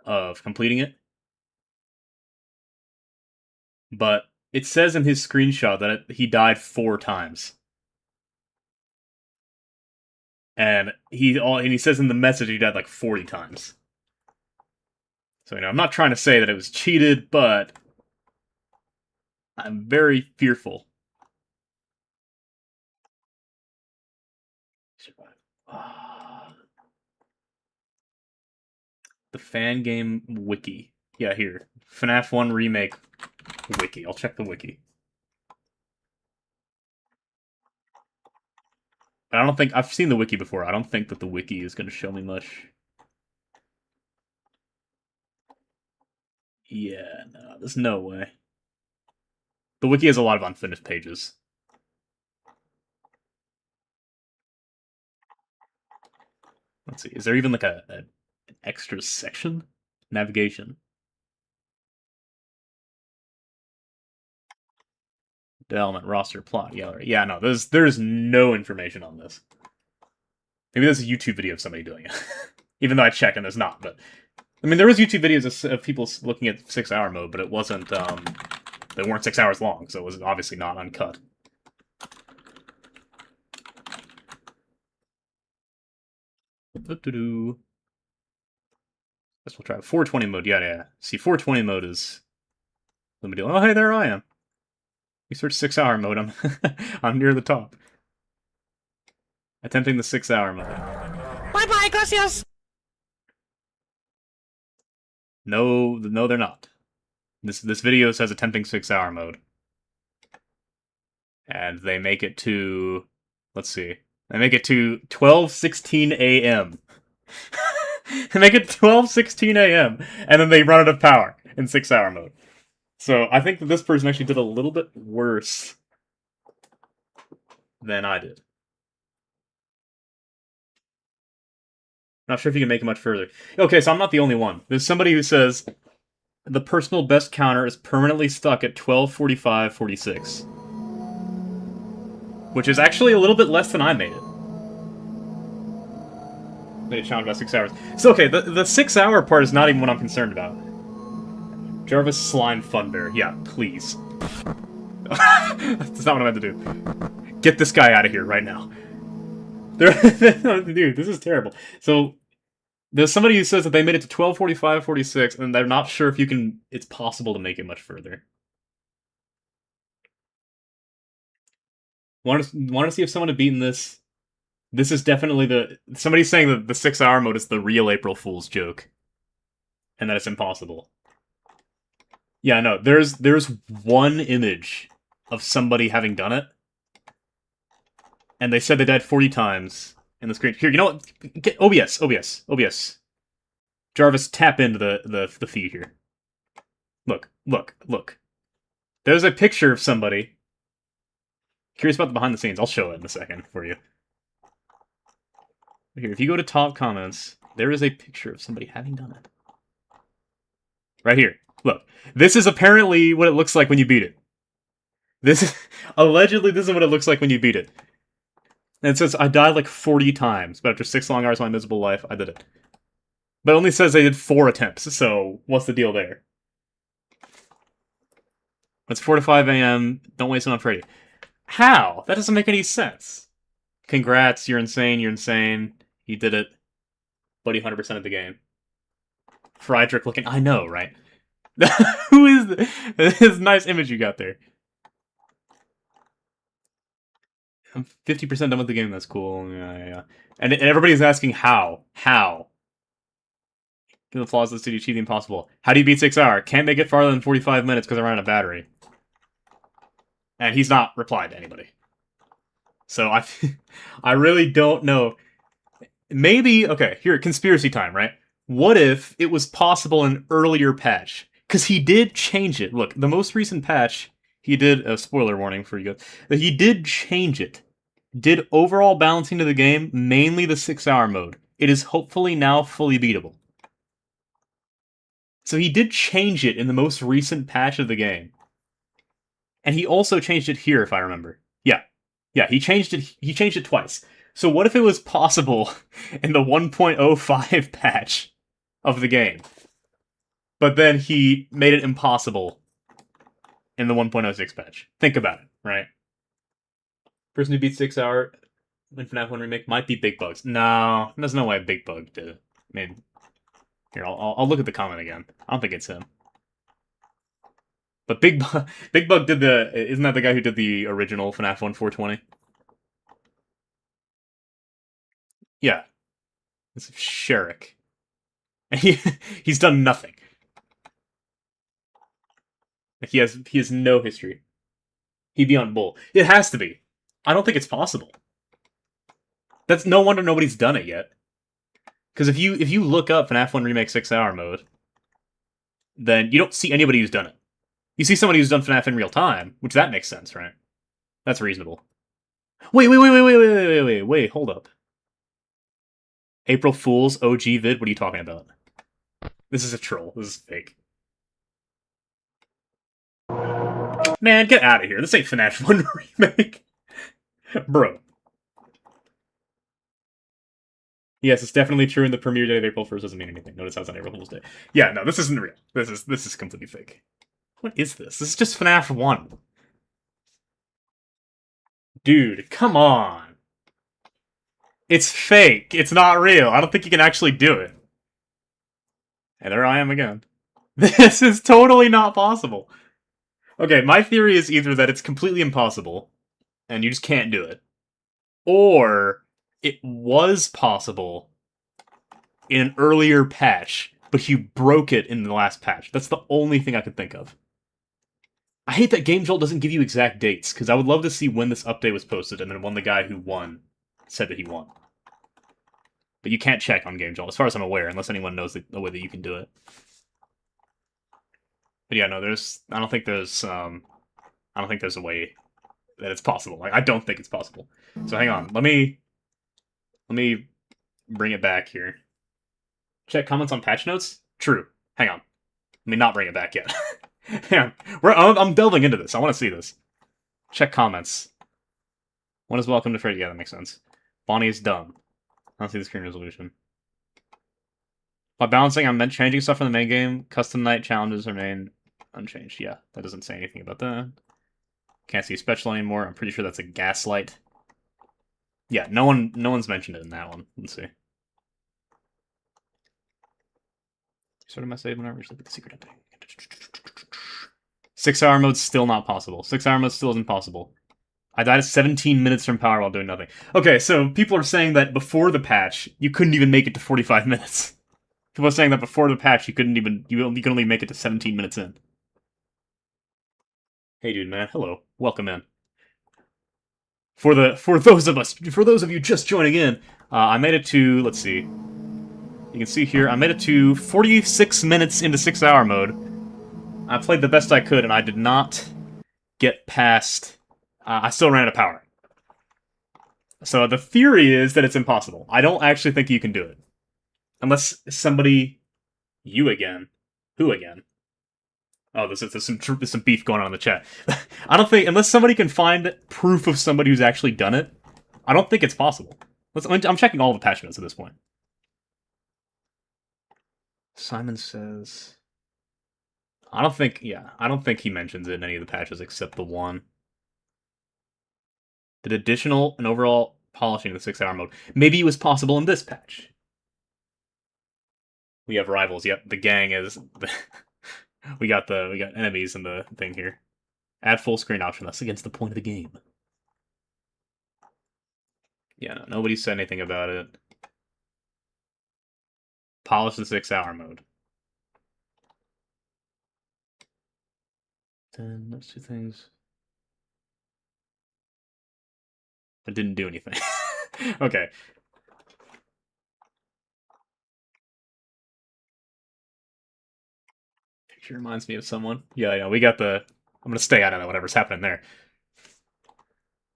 of completing it. But it says in his screenshot that he died 4 times. And he says in the message he died like 40 times. So, I'm not trying to say that it was cheated, but I'm very fearful. The fan game wiki. Yeah, here. FNaF 1 Remake wiki. I'll check the wiki. I don't think... I've seen the wiki before. I don't think that the wiki is going to show me much. Yeah, no. There's no way. The wiki has a lot of unfinished pages. Let's see. Is there even like an extra section? Navigation. Development, roster, plot, yeah, no, there's no information on this. Maybe there's a YouTube video of somebody doing it. Even though I checked and there's not, but... I mean, there was YouTube videos of people looking at 6-hour mode, but it wasn't, they weren't 6 hours long, so it was obviously not uncut. Doo-doo-doo. Guess we'll try 420 mode, yeah. See, 420 mode is... Let me do... Oh, hey, there I am. You search 6-hour mode, I'm near the top. Attempting the 6-hour mode. Bye-bye, gracias! No, they're not. This video says attempting 6-hour mode. And they make it to... Let's see. They make it to 12:16 a.m. They make it 12:16 a.m. And then they run out of power in 6-hour mode. So I think that this person actually did a little bit worse than I did. Not sure if you can make it much further. Okay, so I'm not the only one. There's somebody who says the personal best counter is permanently stuck at 12:45:46, which is actually a little bit less than I made it. Made a challenge about 6 hours. So okay, the 6 hour part is not even what I'm concerned about. Jarvis Slime Thunder. Yeah, please. That's not what I meant to do. Get this guy out of here right now. Dude, this is terrible. So, there's somebody who says that they made it to 12:45:46, and they're not sure if it's possible to make it much further. Want to see if someone had beaten this? This is definitely somebody's saying that the 6 hour mode is the real April Fool's joke, and that it's impossible. Yeah, no, there's one image of somebody having done it, and they said they died 40 times in the screen. Here, you know what? Get OBS. Jarvis, tap into the feed here. Look. There's a picture of somebody. Curious about the behind the scenes. I'll show it in a second for you. Here, if you go to top comments, there is a picture of somebody having done it. Right here. Look. This is apparently what it looks like when you beat it. Allegedly, this is what it looks like when you beat it. And it says, I died like 40 times, but after 6 long hours of my miserable life, I did it. But it only says they did 4 attempts, so what's the deal there? It's 4 to 5 a.m. Don't waste it on Freddy. How? That doesn't make any sense. Congrats, you're insane, You did it. Buddy 100% of the game. Friedrich looking... I know, right? Who is this nice image you got there? I'm 50% done with the game, that's cool. Yeah. And everybody's asking how. How? Give the flaws of the city, achieve the impossible. How do you beat 6 hour? Can't make it farther than 45 minutes because I ran out of battery. And he's not replied to anybody. So I really don't know. Maybe, okay, here, conspiracy time, right? What if it was possible in an earlier patch? Because he did change it. Look, the most recent patch, he did, a spoiler warning for you guys, that he did change it. Did overall balancing to the game, mainly the 6 hour mode. It is hopefully now fully beatable. So he did change it in the most recent patch of the game. And he also changed it here, if I remember. Yeah, he changed it twice. So what if it was possible in the 1.05 patch of the game, but then he made it impossible in the 1.06 patch? Think about it, right? Person who beat 6 hour in FNaF 1 Remake might be Big Bugs. No, there's no way Big Bug did it. Maybe. Here, I'll look at the comment again. I don't think it's him. But Big Bug did isn't that the guy who did the original FNaF 1 420? Yeah. It's Sherrick. And he's done nothing. Like he has no history. He'd be on Bull. It has to be. I don't think it's possible. That's no wonder nobody's done it yet. Because if you look up FNaF 1 Remake 6 hour mode, then you don't see anybody who's done it. You see somebody who's done FNaF in real time, which that makes sense, right? That's reasonable. Wait, hold up. April Fool's OG vid? What are you talking about? This is a troll. This is fake. Man, get out of here. This ain't FNaF 1 Remake. Bro. Yes, it's definitely true in the premiere day of April 1st doesn't mean anything. Notice how it's on April Fool's Day. Yeah, no, this isn't real. This is completely fake. What is this? This is just FNaF 1. Dude, come on. It's fake. It's not real. I don't think you can actually do it. And there I am again. This is totally not possible. Okay, my theory is either that it's completely impossible, and you just can't do it, or it was possible in an earlier patch, but you broke it in the last patch. That's the only thing I could think of. I hate that GameJolt doesn't give you exact dates, because I would love to see when this update was posted, and then when the guy who won said that he won. But you can't check on GameJolt, as far as I'm aware, unless anyone knows the way that you can do it. But yeah, no, I don't think there's a way that it's possible. Like, I don't think it's possible. So hang on, let me bring it back here. Check comments on patch notes? True. Hang on. Let me not bring it back yet. Hang on. I'm delving into this. I want to see this. Check comments. One is welcome to trade. Yeah, that makes sense. Bonnie is dumb. I don't see the screen resolution. By balancing, I meant changing stuff in the main game. Custom night challenges remain unchanged. Yeah, that doesn't say anything about that. Can't see special anymore. I'm pretty sure that's a gaslight. Yeah, no one's mentioned it in that one. Let's see. Started my save whenever. Just look at the secret ending. 6-hour mode's still not possible. 6-hour mode still isn't possible. I died 17 minutes from power while doing nothing. Okay, so people are saying that before the patch, you couldn't even make it to 45 minutes. People are saying that before the patch, you could only make it to 17 minutes in. Hey, dude, man. Hello. Welcome in. For those of you just joining in, I made it to, let's see. You can see here, I made it to 46 minutes into 6-hour mode. I played the best I could, and I did not get past... I still ran out of power. So the theory is that it's impossible. I don't actually think you can do it. Unless somebody... You again? Who again? Oh, there's some beef going on in the chat. I don't think... Unless somebody can find proof of somebody who's actually done it, I don't think it's possible. I'm checking all the patch notes at this point. Simon says... I don't think he mentions it in any of the patches except the one. Did additional and overall polishing of the 6-hour mode. Maybe it was possible in this patch. We have rivals. Yep, the gang is... we got enemies in the thing here. Add full screen option. That's against the point of the game. Yeah, no, nobody said anything about it. Polish the 6-hour mode. Then those two things. It didn't do anything. Okay. Picture reminds me of someone. Yeah, we got the... I'm gonna stay out of whatever's happening there.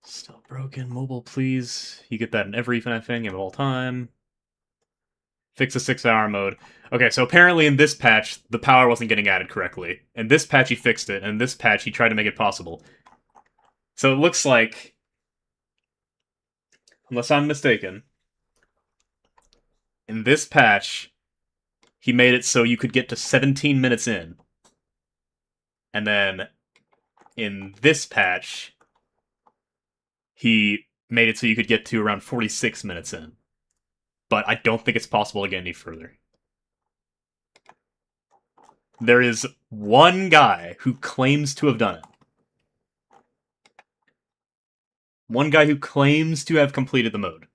Still broken. Mobile, please. You get that in every FNaF game of all time. Fix the 6-hour mode. Okay, so apparently in this patch, the power wasn't getting added correctly. In this patch, he fixed it, and in this patch, he tried to make it possible. So it looks like... Unless I'm mistaken, in this patch, he made it so you could get to 17 minutes in. And then, in this patch, he made it so you could get to around 46 minutes in. But I don't think it's possible to get any further. There is one guy who claims to have done it. One guy who claims to have completed the mode.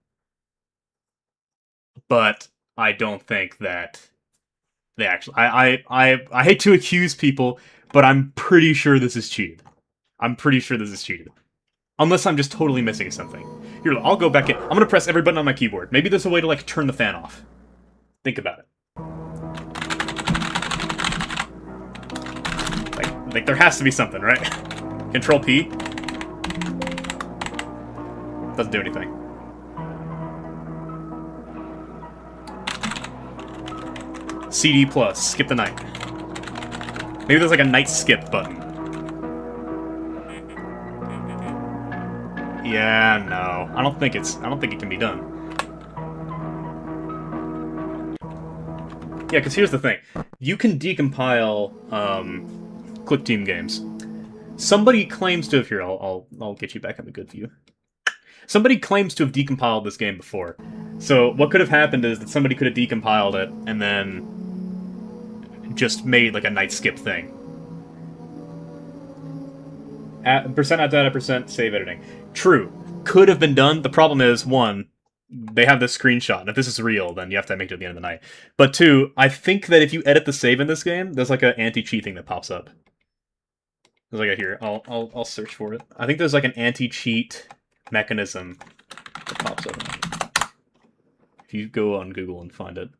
But I don't think that they actually... I hate to accuse people, but I'm pretty sure this is cheated. I'm pretty sure this is cheated. Unless I'm just totally missing something. Here, I'll go back in. I'm gonna press every button on my keyboard. Maybe there's a way to, like, turn the fan off. Think about it. Like there has to be something, right? Control P. Doesn't do anything. CD plus, skip the night. Maybe there's like a night skip button. Yeah, no. I don't think it can be done. Yeah, because here's the thing. You can decompile Click Team games. Somebody claims to have... Here, I'll get you back on the good view. Somebody claims to have decompiled this game before. So what could have happened is that somebody could have decompiled it and then just made like a night skip thing. Percent out data, percent save editing. True. Could have been done. The problem is, one, they have this screenshot, and if this is real, then you have to make it at the end of the night. But two, I think that if you edit the save in this game, there's like an anti-cheat thing that pops up. There's like a... Here, I'll search for it. I think there's like an anti-cheat mechanism that pops up. If you go on Google and find it.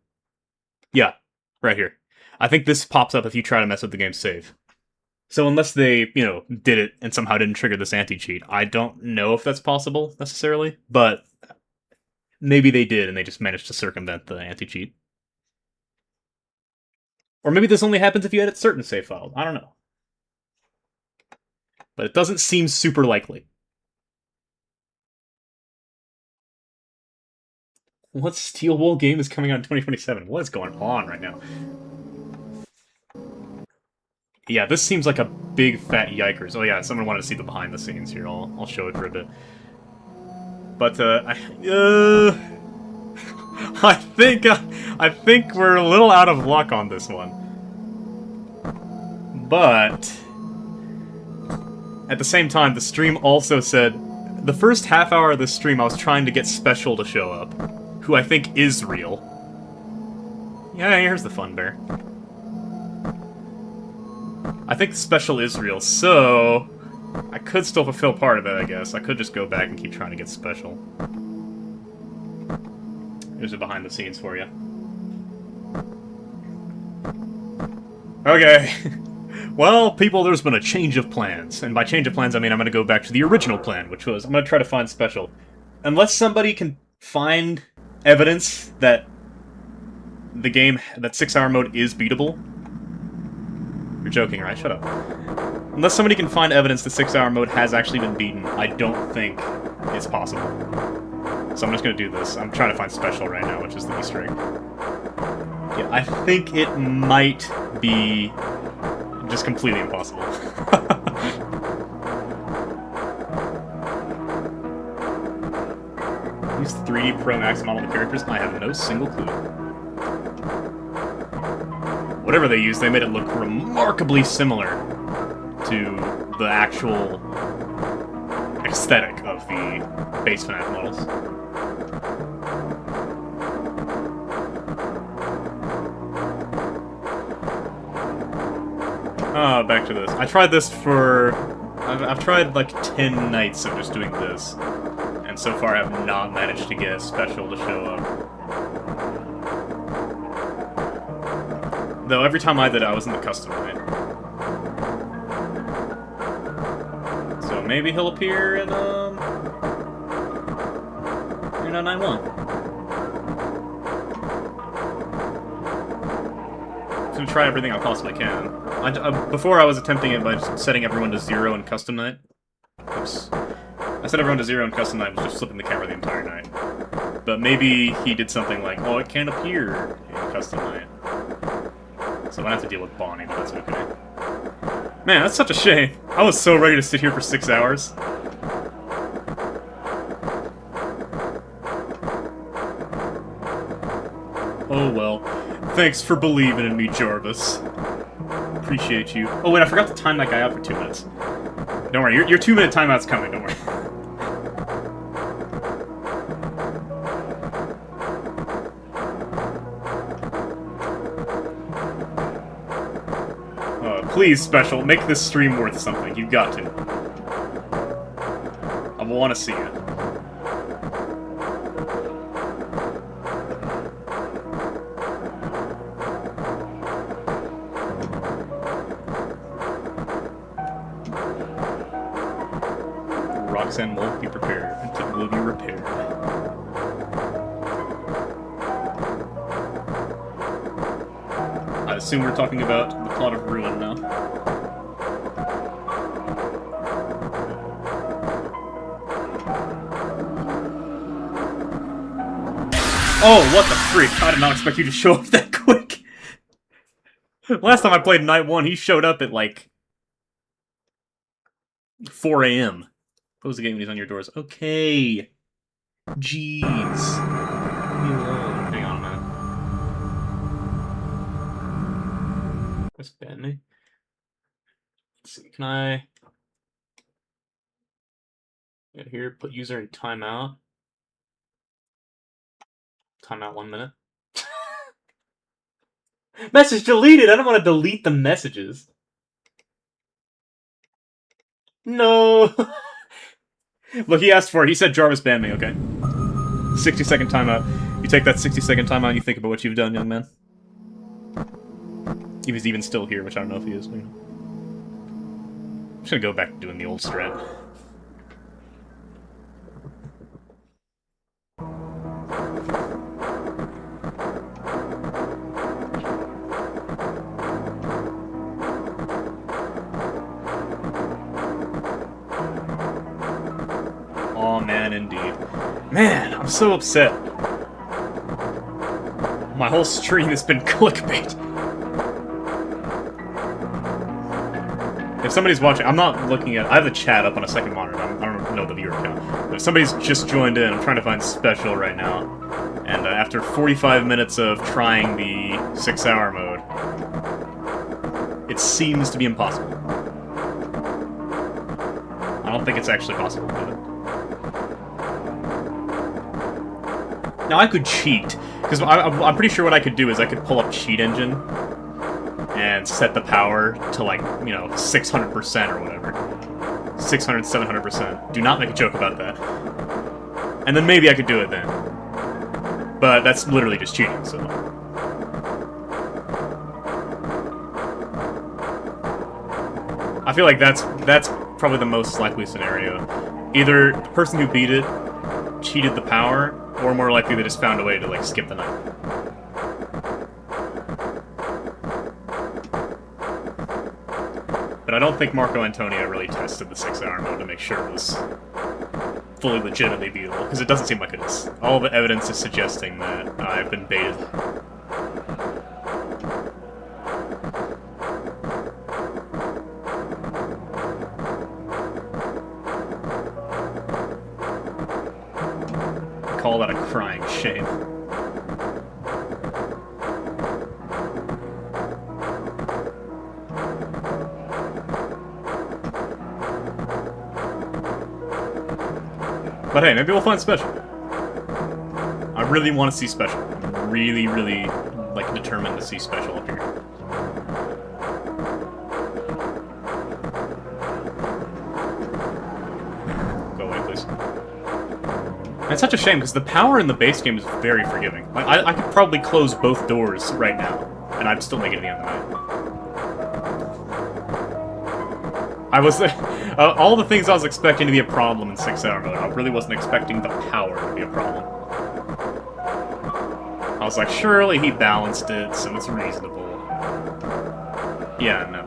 Yeah, right here. I think this pops up if you try to mess with the game's save. So unless they, did it and somehow didn't trigger this anti-cheat, I don't know if that's possible, necessarily, but maybe they did and they just managed to circumvent the anti-cheat. Or maybe this only happens if you edit certain save files. I don't know. But it doesn't seem super likely. What Steel Wool game is coming out in 2027? What is going on right now? Yeah, this seems like a big fat yikers. Oh yeah, someone wanted to see the behind the scenes here. I'll show it for a bit. But I think we're a little out of luck on this one. But at the same time, the stream also said the first half hour of the stream I was trying to get Special to show up, who I think is real. Yeah, here's the fun bear. I think Special is real, so I could still fulfill part of it, I guess. I could just go back and keep trying to get Special. Here's the behind the scenes for you. Okay. Well, people, there's been a change of plans. And by change of plans, I mean I'm going to go back to the original plan, which was I'm going to try to find Special. Unless somebody can find evidence that the game, that 6-hour mode is beatable. You're joking, right? Shut up. Unless somebody can find evidence the 6-hour mode has actually been beaten, I don't think it's possible. So I'm just going to do this. I'm trying to find Special right now, which is the Easter egg. Yeah, I think it might be just completely impossible. Use the 3D Pro Max model of the characters? I have no single clue. Whatever they used, they made it look remarkably similar to the actual aesthetic of the base FNaF models. Back to this. I tried this for... I've tried like 10 nights of just doing this, and so far I have not managed to get Special to show up. Though every time I did it, I was in the custom night. So maybe he'll appear in night 1. I'm gonna try everything I possibly can. Before I was attempting it by just setting everyone to 0 in custom night. Oops. I set everyone to 0 in custom night, was just flipping the camera the entire night. But maybe he did something like, oh, it can't appear in custom night. So I'm gonna have to deal with Bonnie, but that's okay. Man, that's such a shame. I was so ready to sit here for 6 hours. Oh well. Thanks for believing in me, Jarvis. Appreciate you. Oh wait, I forgot to time that guy out for 2 minutes. Don't worry, your 2-minute timeout's coming, don't worry. Please, Special, make this stream worth something. You've got to. I want to see it. Roxanne will be prepared. It will be repaired. I assume we're talking about the plot of Ruin now. Oh, what the freak! I did not expect you to show up that quick! Last time I played Night 1, he showed up at, like, 4 AM. Close the game when he's on your doors. Okay. Jeez. Leave me alone. Hang on a minute. What's Bentley? Let's see, can I... Get here, put user in timeout. Timeout 1 minute. Message deleted! I don't want to delete the messages. No! Look, he asked for it. He said Jarvis banned me, okay. 60-second timeout. You take that 60-second timeout and you think about what you've done, young man. If he's even still here, which I don't know if he is. I'm just gonna go back to doing the old strat. Man, I'm so upset. My whole stream has been clickbait. If somebody's watching, I'm not looking at. I have the chat up on a second monitor. I don't know the viewer count. But if somebody's just joined in, I'm trying to find special right now. And after 45 minutes of trying the 6-hour mode, it seems to be impossible. I don't think it's actually possible to do it. Now I could cheat, because I'm pretty sure what I could do is I could pull up Cheat Engine and set the power to, like, you know, 600% or whatever. 600, 700%. Do not make a joke about that. And then maybe I could do it then. But that's literally just cheating, so... I feel like that's probably the most likely scenario. Either the person who beat it cheated the power, or more likely they just found a way to, like, skip the night. But I don't think Marco Antonio really tested the 6-hour mode to make sure it was fully legitimately beatable, because it doesn't seem like it is. All the evidence is suggesting that I've been baited. Call that a crying shame. But hey, maybe we'll find special. I really want to see special. I'm really, really, like, determined to see special up here. Go away, please. And it's such a shame, because the power in the base game is very forgiving. Like, I could probably close both doors right now, and I'd still make it to the end of the night. I was... all the things I was expecting to be a problem in 6-hour mode, I really wasn't expecting the power to be a problem. I was like, surely he balanced it, so it's reasonable. Yeah, no.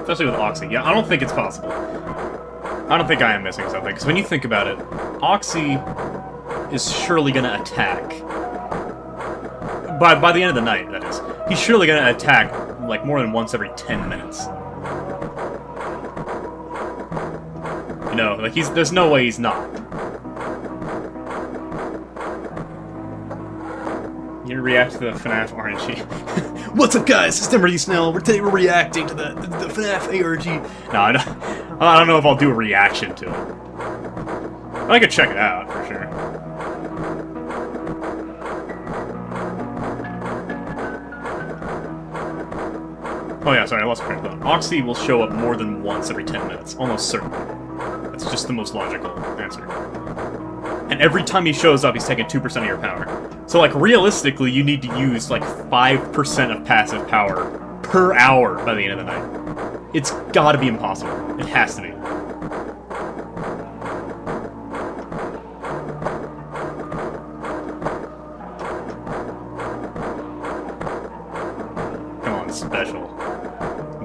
Especially with Oxy. Yeah, I don't think it's possible. I don't think I am missing something, because when you think about it, Oxy is surely gonna attack. By the end of the night, that is. He's surely gonna attack, like, more than once every 10 minutes. You know, like, there's no way he's not. You react to the FNaF RNG. What's up, guys? It's Timberly Snell. Today we're reacting to the FNaF ARG. No, I don't know if I'll do a reaction to it. But I could check it out, for sure. Oh yeah, sorry, I lost track of that. Oxy will show up more than once every 10 minutes, almost certainly. That's just the most logical answer. And every time he shows up, he's taking 2% of your power. So, like, realistically, you need to use, like, 5% of passive power per hour by the end of the night. It's gotta be impossible. It has to be. Come on, special.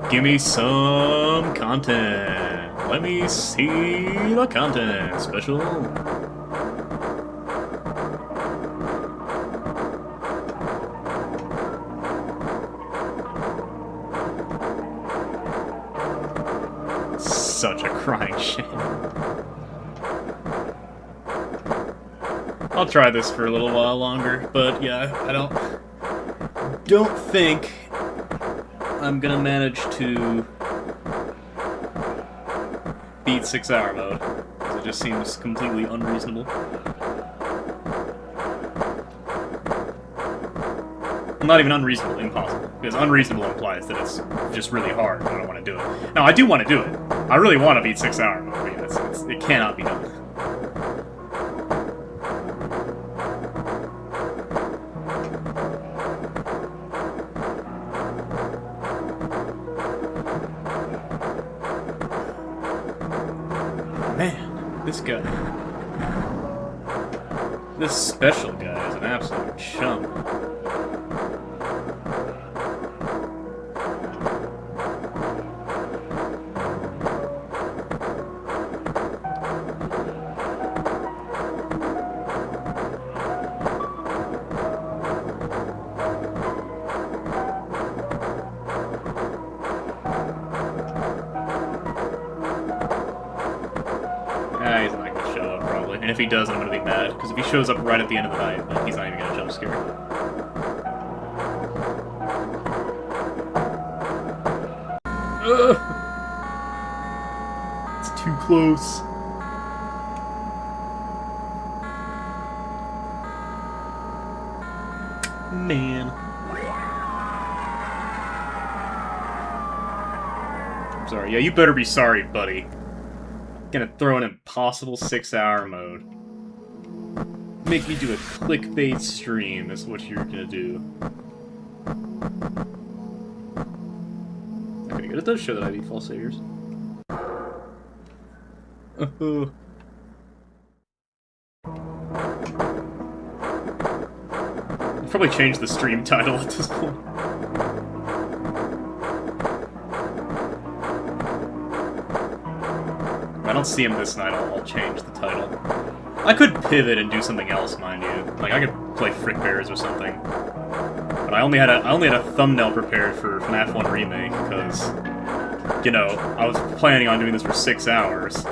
Give me some content. Let me see the content. Special. Such a crying shame. I'll try this for a little while longer, but yeah, I don't think I'm gonna manage to beat 6-hour mode, because it just seems completely unreasonable. Not even unreasonable, impossible. Because unreasonable implies that it's just really hard and I don't want to do it. Now, I do want to do it. I really want to beat 6-hour mode, but yeah, it cannot be done. Man, this guy. This special guy is an absolute chump. he does, I'm gonna be mad, because if he shows up right at the end of the night, then he's not even gonna jump scare. Ugh! It's too close. Man. I'm sorry. Yeah, you better be sorry, buddy. Gonna throw an impossible 6-hour mode. Make me do a clickbait stream is what you're gonna do. Okay, good. It does show that I beat false saviors. I'll probably change the stream title at this point. If I don't see him this night, I'll change the title. I could pivot and do something else, mind you. Like, I could play Frick Bears or something. But I only had a thumbnail prepared for FNaF 1 Remake, because, you know, I was planning on doing this for 6 hours.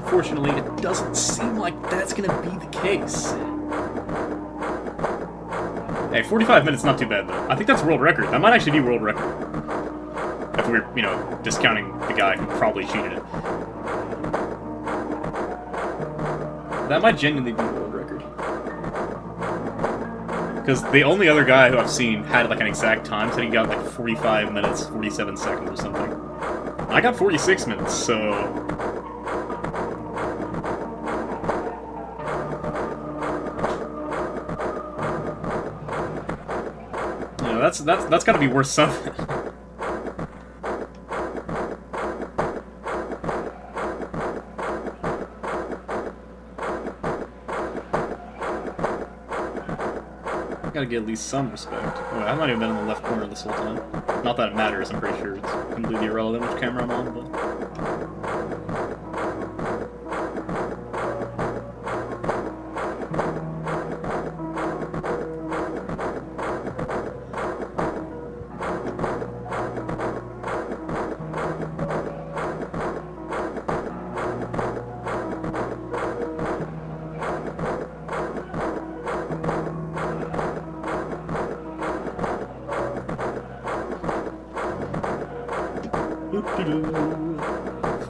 Unfortunately, it doesn't seem like that's gonna be the case. Hey, 45 minutes, not too bad, though. I think that's world record. That might actually be world record. If we're, you know, discounting the guy who probably cheated it. That might genuinely be world record. Because the only other guy who I've seen had, like, an exact time said he got, like, 45 minutes, 47 seconds or something. I got 46 minutes, so... That's gotta be worth something. Gotta get at least some respect. Oh, I've not even been in the left corner this whole time. Not that it matters, I'm pretty sure it's completely irrelevant which camera I'm on, but...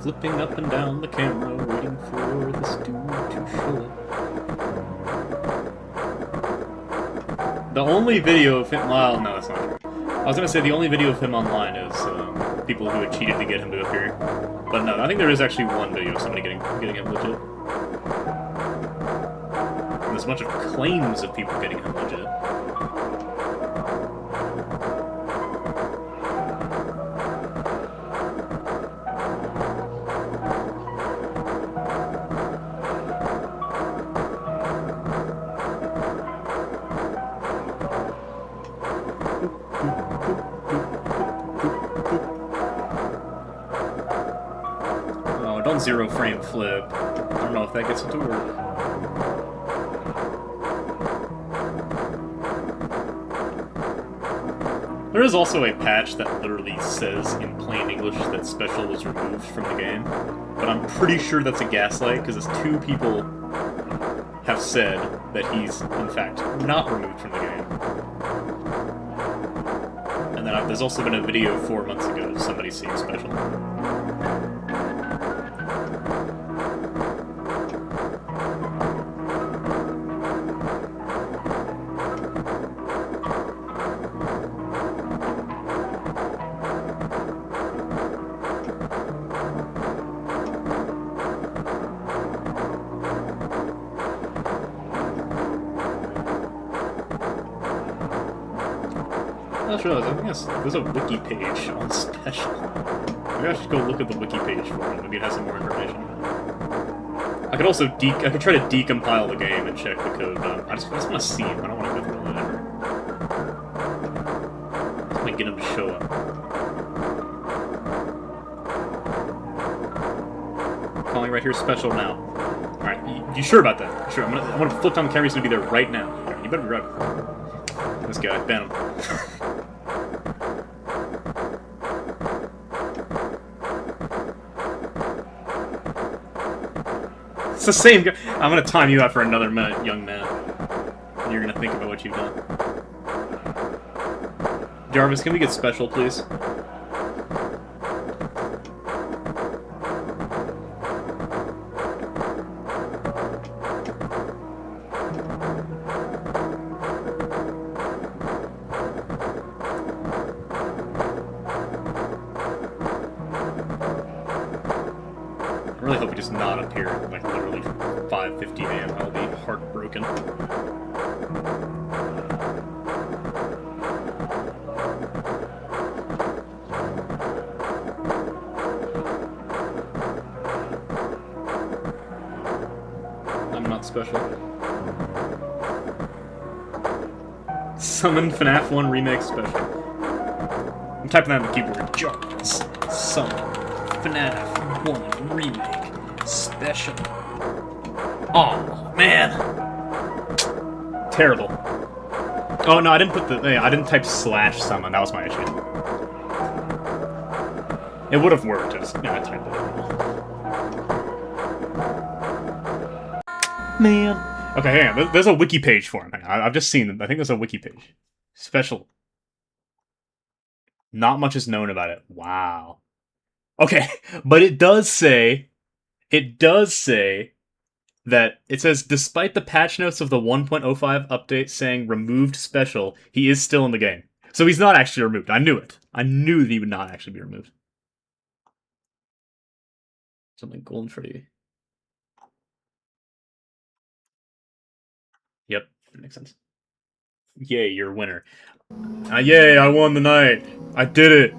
Flipping up and down the camera, waiting for the stew to show up. The only video of him... Well, no, that's not true. I was gonna say the only video of him online is people who had cheated to get him to appear. But no, I think there is actually one video of somebody getting him legit. And there's a bunch of claims of people getting him legit. Oh, don't zero frame flip. I don't know if that gets it to work. There is also a patch that literally says in plain English that special was removed from the game, but I'm pretty sure that's a gaslight because two people have said that he's, in fact, not removed from the game. And then there's also been a video 4 months ago of somebody seeing special. I just realized, I think there's a wiki page on special. Maybe I should go look at the wiki page for it. Maybe it has some more information. I could also I could try to decompile the game and check the code, but I just want to see him. I don't want to go through all that effort. I just want to get him to show up. Calling right here special now. Alright, You sure about that? Sure. I'm gonna flip on the camera. He's gonna be there right now. Right, you better be right. This guy, ban him. It's the same guy. I'm gonna time you out for another minute, young man. And you're gonna think about what you've done. Jarvis, can we get special, please? I really hope he does not appear at, like, literally 5:50 a.m. I'll be heartbroken. I'm not special. Summon FNaF 1 Remake Special. I'm typing that on the keyboard. Jarvis. Summon FNaF 1 Remake Special. Oh man. Terrible. Oh no, I didn't put the. I didn't type /summon. That was my issue. It would have worked. I typed it. Man. Okay, hang on. There's a wiki page for him. I've just seen it. I think there's a wiki page. Special. Not much is known about it. Wow. Okay, but it does say that it says, despite the patch notes of the 1.05 update saying removed special, he is still in the game. So he's not actually removed. I knew it. I knew that he would not actually be removed. Something golden Freddy. Yep, that makes sense. Yay, you're a winner. Yay, I won the night. I did it.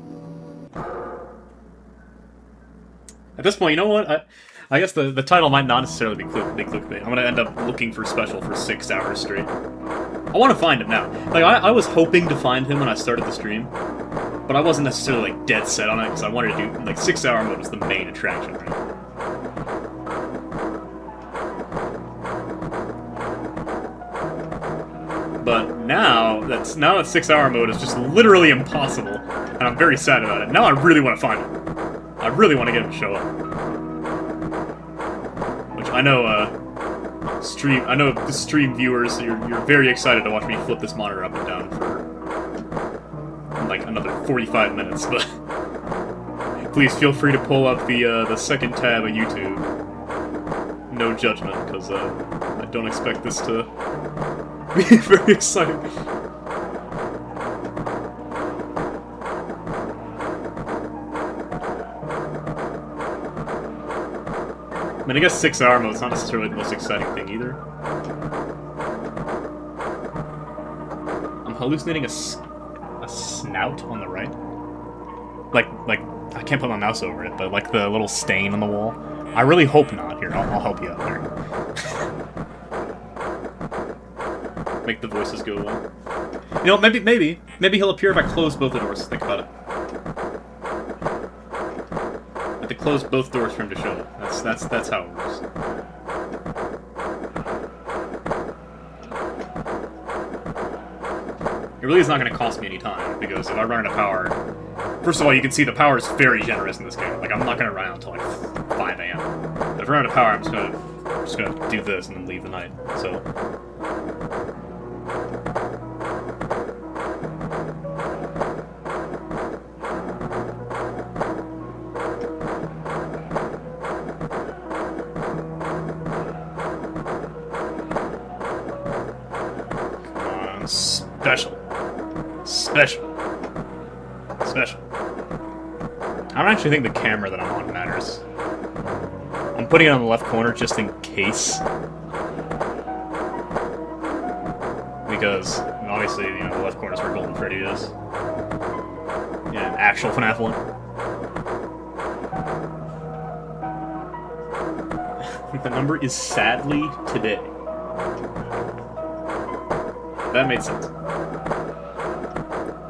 At this point, you know what? I guess the title might not necessarily be clickbait. I'm gonna end up looking for special for 6 hours straight. I want to find him now. Like, I was hoping to find him when I started the stream, but I wasn't necessarily, like, dead set on it, because I wanted to do, like, 6 hour mode was the main attraction, right? But now that 6 hour mode is just literally impossible, and I'm very sad about it. Now I really want to find him. I really want to get him to show up. Which I know, the stream viewers, you're very excited to watch me flip this monitor up and down for like another 45 minutes, but please feel free to pull up the second tab of YouTube. No judgment, because I don't expect this to be very exciting. I mean, I guess 6 hour mode's not necessarily the most exciting thing either. I'm hallucinating a snout on the right. Like, I can't put my mouse over it, but like the little stain on the wall. I really hope not. Here, I'll help you out there. Make the voices go away. You know, maybe he'll appear if I close both the doors. Think about it. I have to close both doors for him to show up. That's how it works. It really is not going to cost me any time, because if I run out of power... First of all, you can see the power is very generous in this game. Like, I'm not going to run out until like 5 a.m. But if I run out of power, I'm just gonna do this and then leave the night. So... Special. I don't actually think the camera that I'm on matters. I'm putting it on the left corner just in case. Because, obviously, you know, the left corner is where Golden Freddy is. Yeah, actual FNaF 1. The number is sadly today. That made sense.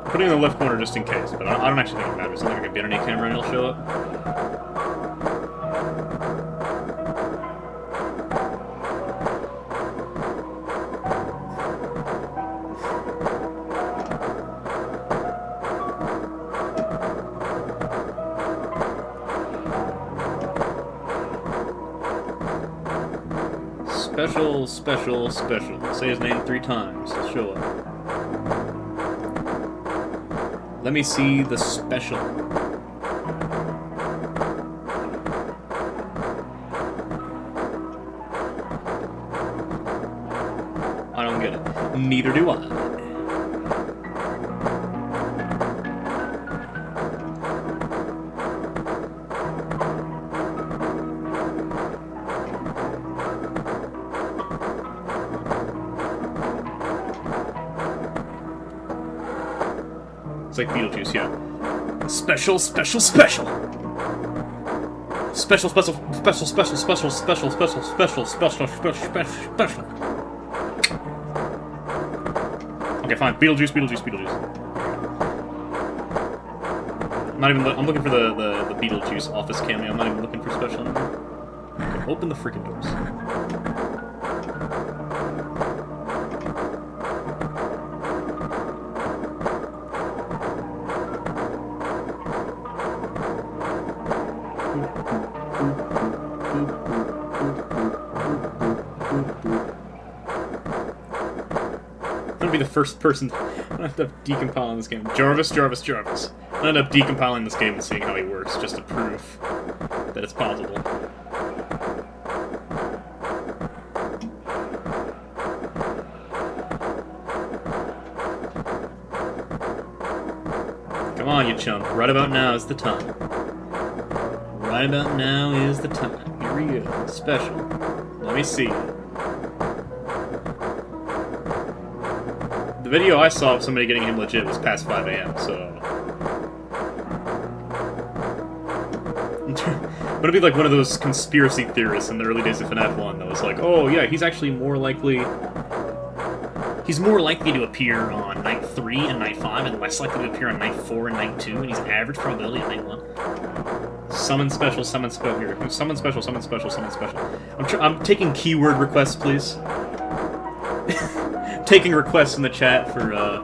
Putting it in the left corner just in case, but I don't actually think it matters. I think I can get underneath camera and it'll show up. Special, special, special. Say his name 3 times. He'll show up. Let me see the special. I don't get it. Neither do I. It's like Beetlejuice, yeah. Special, special, special! Special, special, special, special, special, special, special, special, special, special, special. Okay, fine. Beetlejuice, Beetlejuice, Beetlejuice. I'm not even. I'm looking for the Beetlejuice office cameo. I'm not even looking for special anymore. Okay, open the freaking doors. I'm gonna be the first person. I'm gonna have to decompile this game. Jarvis, Jarvis, Jarvis. I'm gonna end up decompiling this game and seeing how he works, just to prove that it's possible. Come on, you chump. Right about now is the time. Right about now is the time. Here we go. Special. Let me see. The video I saw of somebody getting him legit was past 5 AM, so... But it'd be like one of those conspiracy theorists in the early days of FNaF 1 that was like, oh yeah, he's actually more likely... He's more likely to appear on Night 3 and Night 5, and less likely to appear on Night 4 and Night 2, and he's average probability on Night 1. Summon special, summon special. Here, summon special, summon special, summon special. I'm taking keyword requests, please. Taking requests in the chat for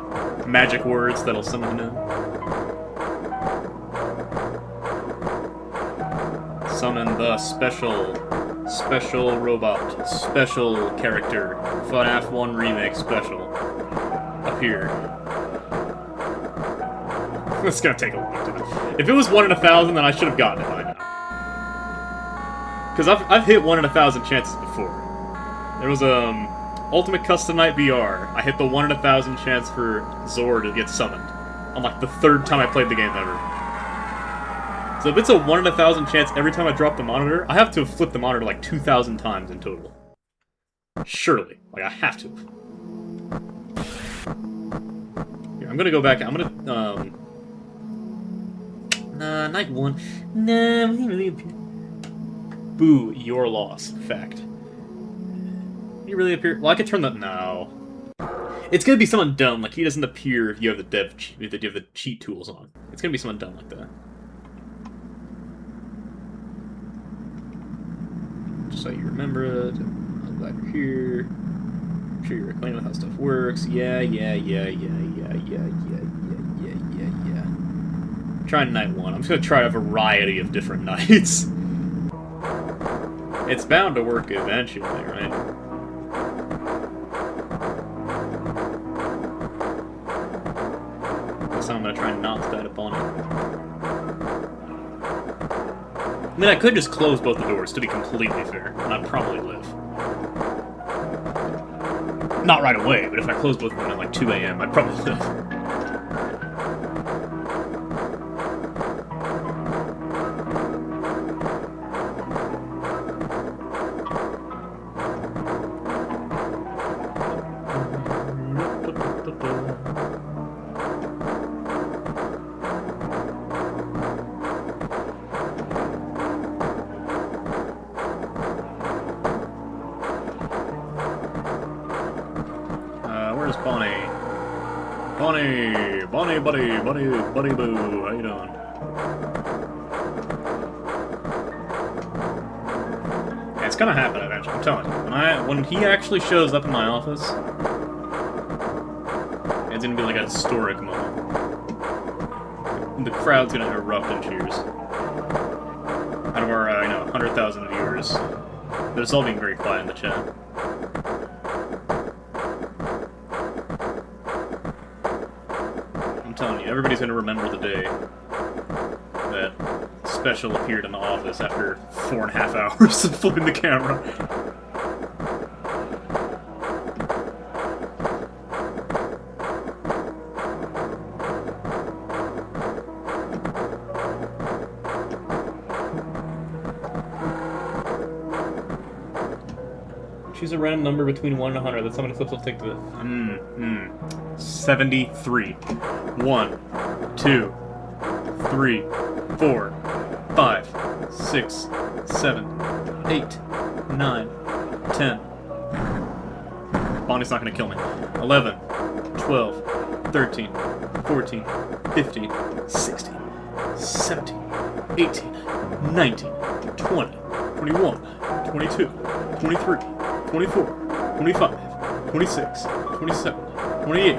magic words that'll summon him in. Summon the special robot, special character, FNaF 1 Remake special. Appear. It's gonna take a long time. If it was 1 in 1,000, then I should have gotten it by now. Because I've hit 1 in 1,000 chances before. There was Ultimate Custom Night VR. I hit the 1 in 1,000 chance for Zor to get summoned on like the 3rd time I played the game ever. So if it's a 1 in 1,000 chance every time I drop the monitor, I have to have flipped the monitor like 2,000 times in total. Surely, like I have to. Here, I'm gonna go back. I'm gonna Night 1. Nah, really. Boo, your loss. Fact. You really appear? Well, I could turn that. No. It's gonna be someone dumb, like he doesn't appear if you have the if you have the cheat tools on. It's gonna be someone dumb like that. Just so you remember it. I'm glad you're here. I'm sure you're acquainted with how stuff works. Yeah. Trying Night 1. I'm just gonna try a variety of different nights. It's bound to work eventually, right? So I'm gonna try not to die upon it. I mean, I could just close both the doors, to be completely fair, and I'd probably live. Not right away, but if I close both of them at like 2 AM, I'd probably live. Where's Bonnie? Bonnie, buddy boo, how you doing? Yeah, it's gonna happen eventually, I'm telling you. When he actually shows up in my office, it's gonna be like a historic moment. The crowd's gonna erupt in cheers. Out of our, 100,000 viewers, they're just all being very quiet in the chat. telling you, everybody's gonna remember the day that Special appeared in the office after 4.5 hours of flipping the camera. Choose a random number between 1 and 100 that somebody flips will take the... 73. 1, 2, 3, 4, 5, 6, 7, 8, 9, 10. Bonnie's not gonna kill me. 11, 12, 13, 14, 15, 16, 17, 18, 19, 20, 21, 22, 23, 24, 25, 26, 27, 28,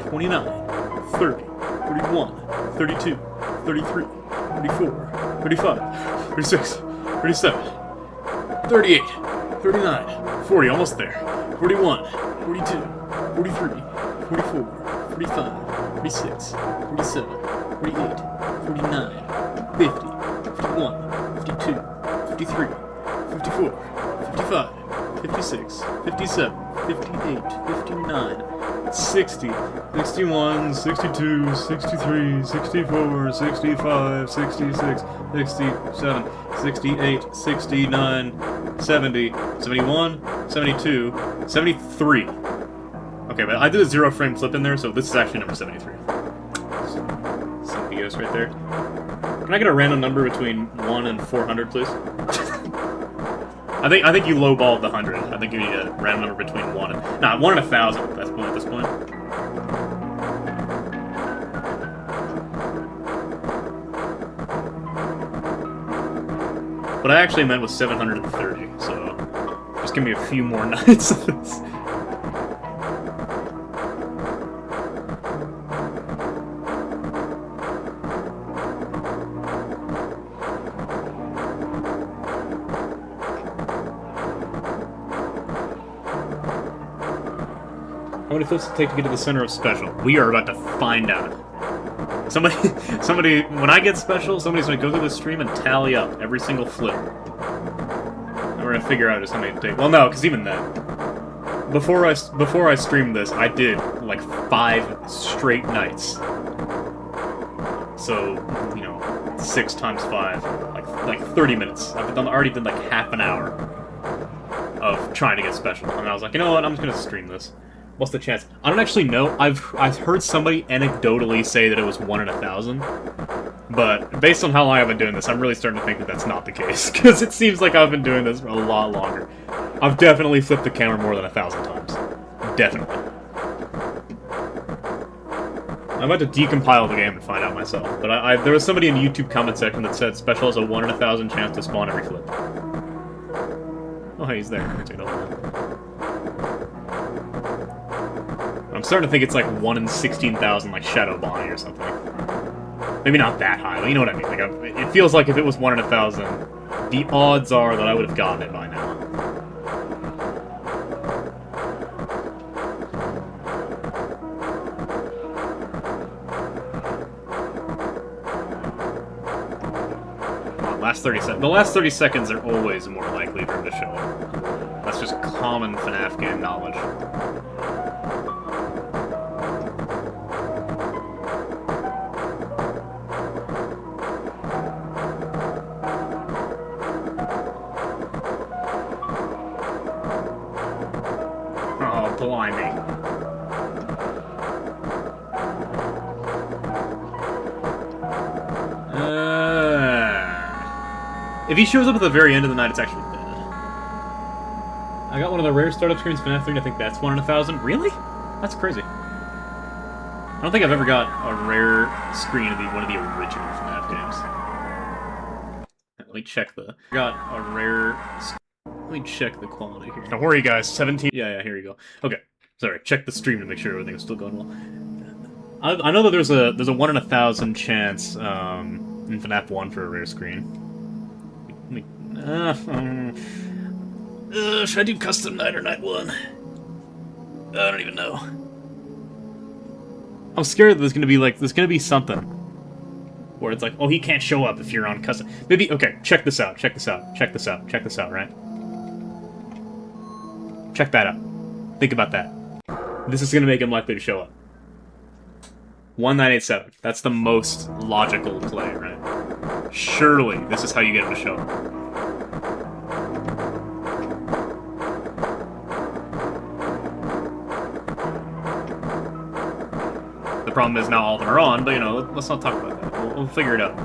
29, 30, 31, 32, 33, 34, 35, 36, 37, 38, 39, 40, almost there, 41, 42, 43, 44, 45, 46, 47, 48, 49, 50, 51, 52, 53, 54, 55, 56, 57, 58, 59, 60, 61, 62, 63, 64, 65, 66, 67, 68, 69, 70, 71, 72, 73. Okay, but I did a 0 frame flip in there, so this is actually number 73. Some BS right there. Can I get a random number between 1 and 400, please? I think you lowballed the 100. I think you need a random number between 1 and... Nah, 1 and 1,000 at this point. What I actually meant was 730, so... Just give me a few more nights of this. How many flips does it take to get to the center of Special? We are about to find out. Somebody, when I get Special, somebody's gonna go through the stream and tally up every single flip. And we're gonna figure out just how many it takes. Well, no, because even then, before I streamed this, I did like 5 straight nights. So, you know, 6 times 5, like 30 minutes. I've already did like half an hour of trying to get Special, and I was like, you know what, I'm just gonna stream this. What's the chance? I don't actually know. I've heard somebody anecdotally say that it was 1 in 1,000, but based on how long I've been doing this, I'm really starting to think that that's not the case, because it seems like I've been doing this for a lot longer. I've definitely flipped the camera more than 1,000 times. Definitely. I'm about to decompile the game and find out myself, but there was somebody in the YouTube comment section that said Special has a 1 in 1,000 chance to spawn every flip. Oh, hey, he's there. I'm starting to think it's like 1 in 16,000, like Shadow Bonnie or something. Maybe not that high, but you know what I mean. Like, it feels like if it was 1 in 1,000, the odds are that I would have gotten it by now. The last 30 seconds are always more likely for him to show up. That's just common FNaF game knowledge. Oh, blimey. If he shows up at the very end of the night, it's actually bad. I got one of the rare startup screens FNaF 3, and I think that's 1 in 1,000. Really? That's crazy. I don't think I've ever got a rare screen of one of the original FNaF games. Let me check the... Let me check the quality here. Don't worry, guys. 17... Yeah, here you go. Okay. Sorry, check the stream to make sure everything's still going well. I know that there's a 1 in 1,000 chance in FNaF 1 for a rare screen. Should I do custom night or night 1? I don't even know. I'm scared that there's gonna be something where it's like, oh, he can't show up if you're on custom. Maybe, okay, check this out, check this out, check this out, check this out, right? Check that out. Think about that. This is gonna make him likely to show up. 1987. That's the most logical play, right? Surely, this is how you get him to show up. The problem is now all of them are on, but you know, let's not talk about that. We'll figure it out.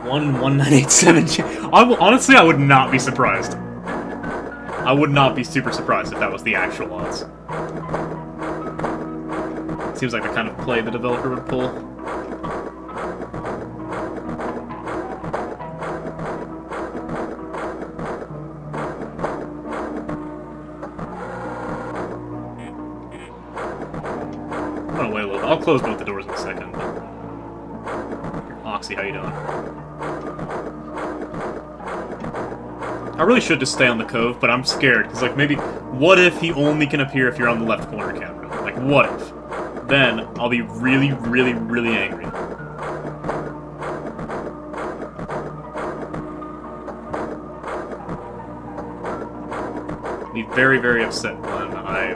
1987. Honestly, I would not be surprised. I would not be super surprised if that was the actual odds. Seems like the kind of play the developer would pull. I'm gonna wait a little bit. I'll close both the doors in a second. Oxy, how you doing? I really should just stay on the cove, but I'm scared, because, like, maybe... What if he only can appear if you're on the left corner camera? Like, what if? Then, I'll be really, really, really angry. I'll be very, very upset when I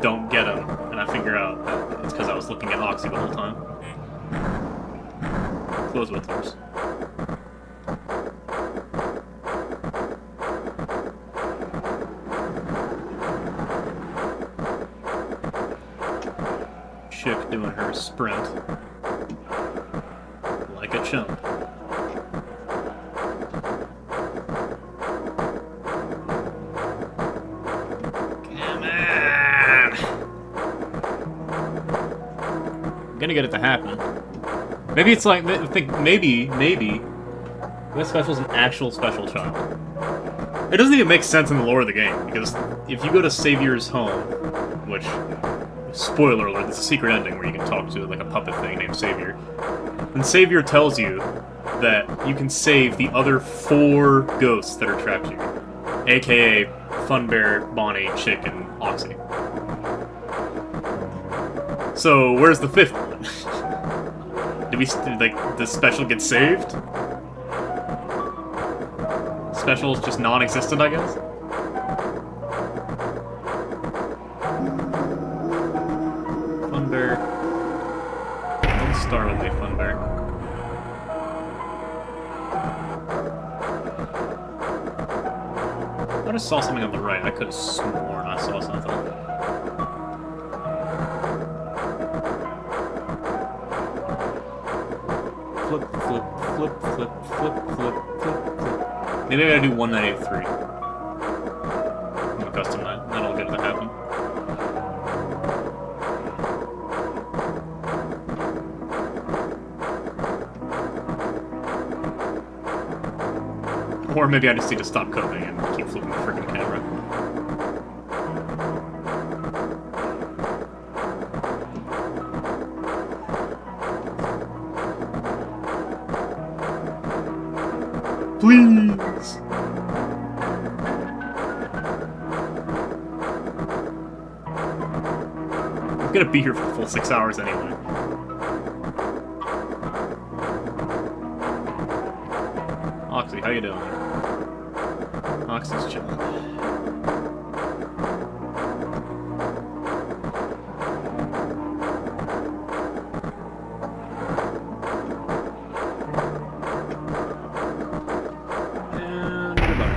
don't get him, and I figure out that it's because I was looking at Oxy the whole time. Close both doors. Chick doing her sprint like a chump. Come on! I'm gonna get it to happen. Maybe it's like, I think maybe this special is an actual special child. It doesn't even make sense in the lore of the game, because if you go to Savior's home, which... Spoiler alert, it's a secret ending where you can talk to like a puppet thing named Savior. And Savior tells you that you can save the other 4 ghosts that are trapped here. AKA Funbear, Bonnie, Chick, and Oxy. So, where's the 5th one? Did the special get saved? Special is just non-existent, I guess? Funbear. Don't startle me, Funbear. I just saw something on the right. I could have sworn I saw something. Flip, flip, flip, flip, flip, flip, flip, flip. Maybe I gotta do 1983. I'm a custom night. That'll get it to happen. Or maybe I just need to stop coding and keep flipping the freaking camera. Please! I'm gonna be here for a full 6 hours anyway. Oxy, how you doing? Oxy's chilling. And goodbye.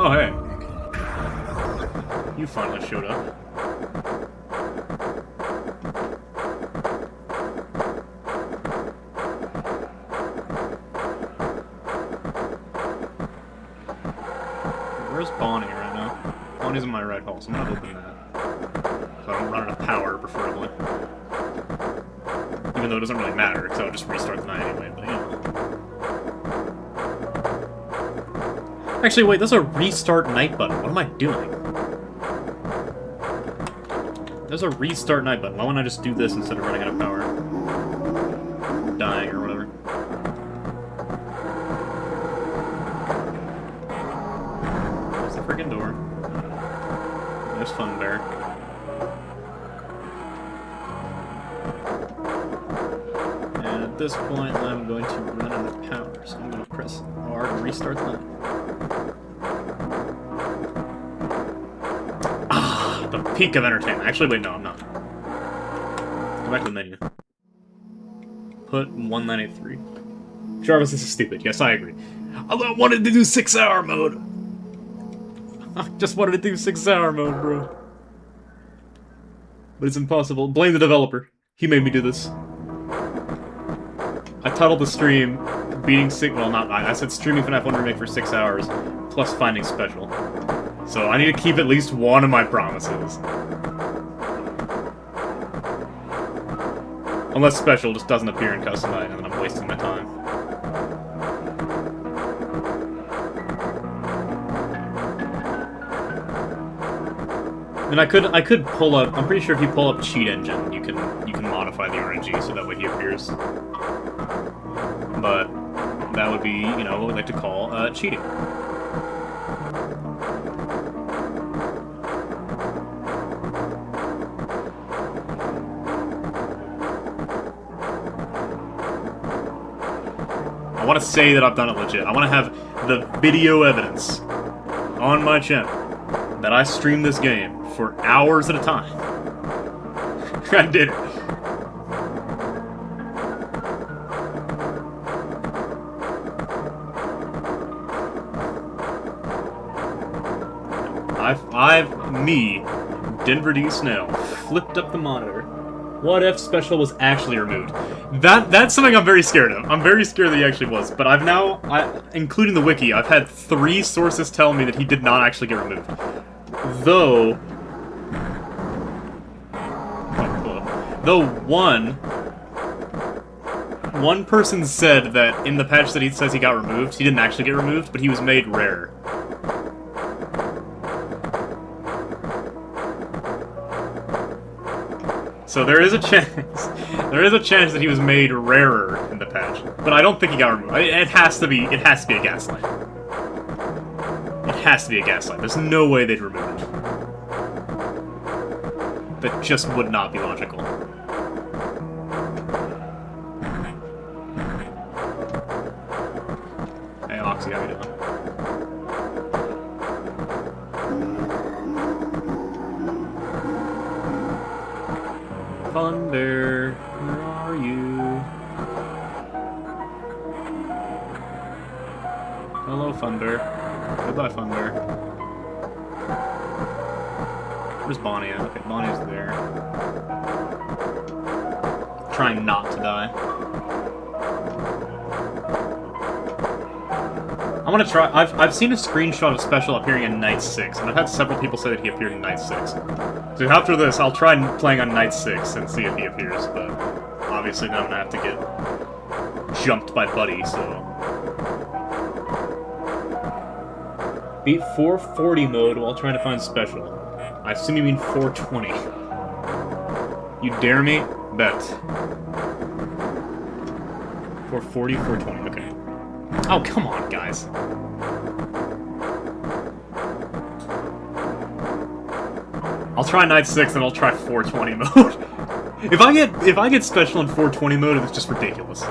Oh, hey. You finally showed up. Where's Bonnie right now? Bonnie's in my right hole, so I'm gonna open that. So I don't run out of power, preferably. Even though it doesn't really matter, because I would just restart the night anyway, but you know. Actually, wait, there's a restart night button. What am I doing? There's a restart night button. Why wouldn't I just do this instead of running out of power? Dying or whatever. There's the freaking door. There's Fun Bear. And at this point, I'm going to run out of power, so I'm going to press R to restart the night. The peak of entertainment. Actually, wait, no, I'm not. Go back to the menu. Put 1983. Jarvis, this is stupid. Yes, I agree. I wanted to do 6-hour mode. I just wanted to do 6-hour mode, bro. But it's impossible. Blame the developer. He made me do this. I titled the stream beating well, not I said streaming FNaF 1 Remake for 6 hours, plus finding special. So I need to keep at least one of my promises. Unless special just doesn't appear in custom night, and then I'm wasting my time. And I could pull up. I'm pretty sure if you pull up Cheat Engine, you can modify the RNG so that way he appears. But that would be, you know, what we like to call cheating. I want to say that I've done it legit. I want to have the video evidence on my channel that I streamed this game for hours at a time. I did it. Me, Denver D. Snail, flipped up the monitor. What if special was actually removed? That's something I'm very scared of. I'm very scared that he actually was, but I've now, including the wiki, I've had 3 sources tell me that he did not actually get removed. Though one person said that in the patch that he says he got removed, he didn't actually get removed, but he was made rare. So there is a chance that he was made rarer in the patch, but I don't think he got removed. It has to be a gaslight. It has to be a gaslight. There's no way they'd remove it. That just would not be logical. Hey, Oxy, how you doing? Thunder, where are you? Hello, Thunder. Goodbye, Thunder. Where's Bonnie at? Okay, Bonnie's there. Trying not to die. I want to try. I've seen a screenshot of Special appearing in Night 6, and I've had several people say that he appeared in Night 6. So after this, I'll try playing on Night 6 and see if he appears, but obviously then I'm gonna have to get jumped by Buddy, so... Beat 440 mode while trying to find Special. I assume you mean 420. You dare me? Bet. 440, 420, okay. Oh, come on, guys. I'll try Night 6 and I'll try 420 mode. If I get special in 420 mode, it's just ridiculous.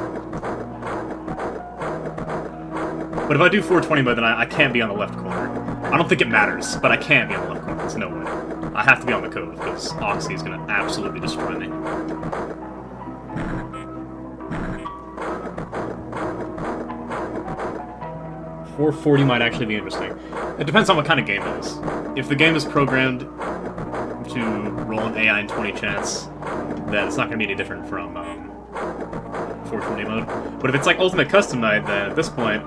But if I do 420 mode, then I can't be on the left corner. I don't think it matters, but I can't be on the left corner. There's no way. I have to be on the cove, because Oxy is gonna absolutely destroy me. .440 might actually be interesting. It depends on what kind of game it is. If the game is programmed to roll an AI in 20 chance, then it's not going to be any different from 420 mode. But if it's like Ultimate Custom Night, then at this point,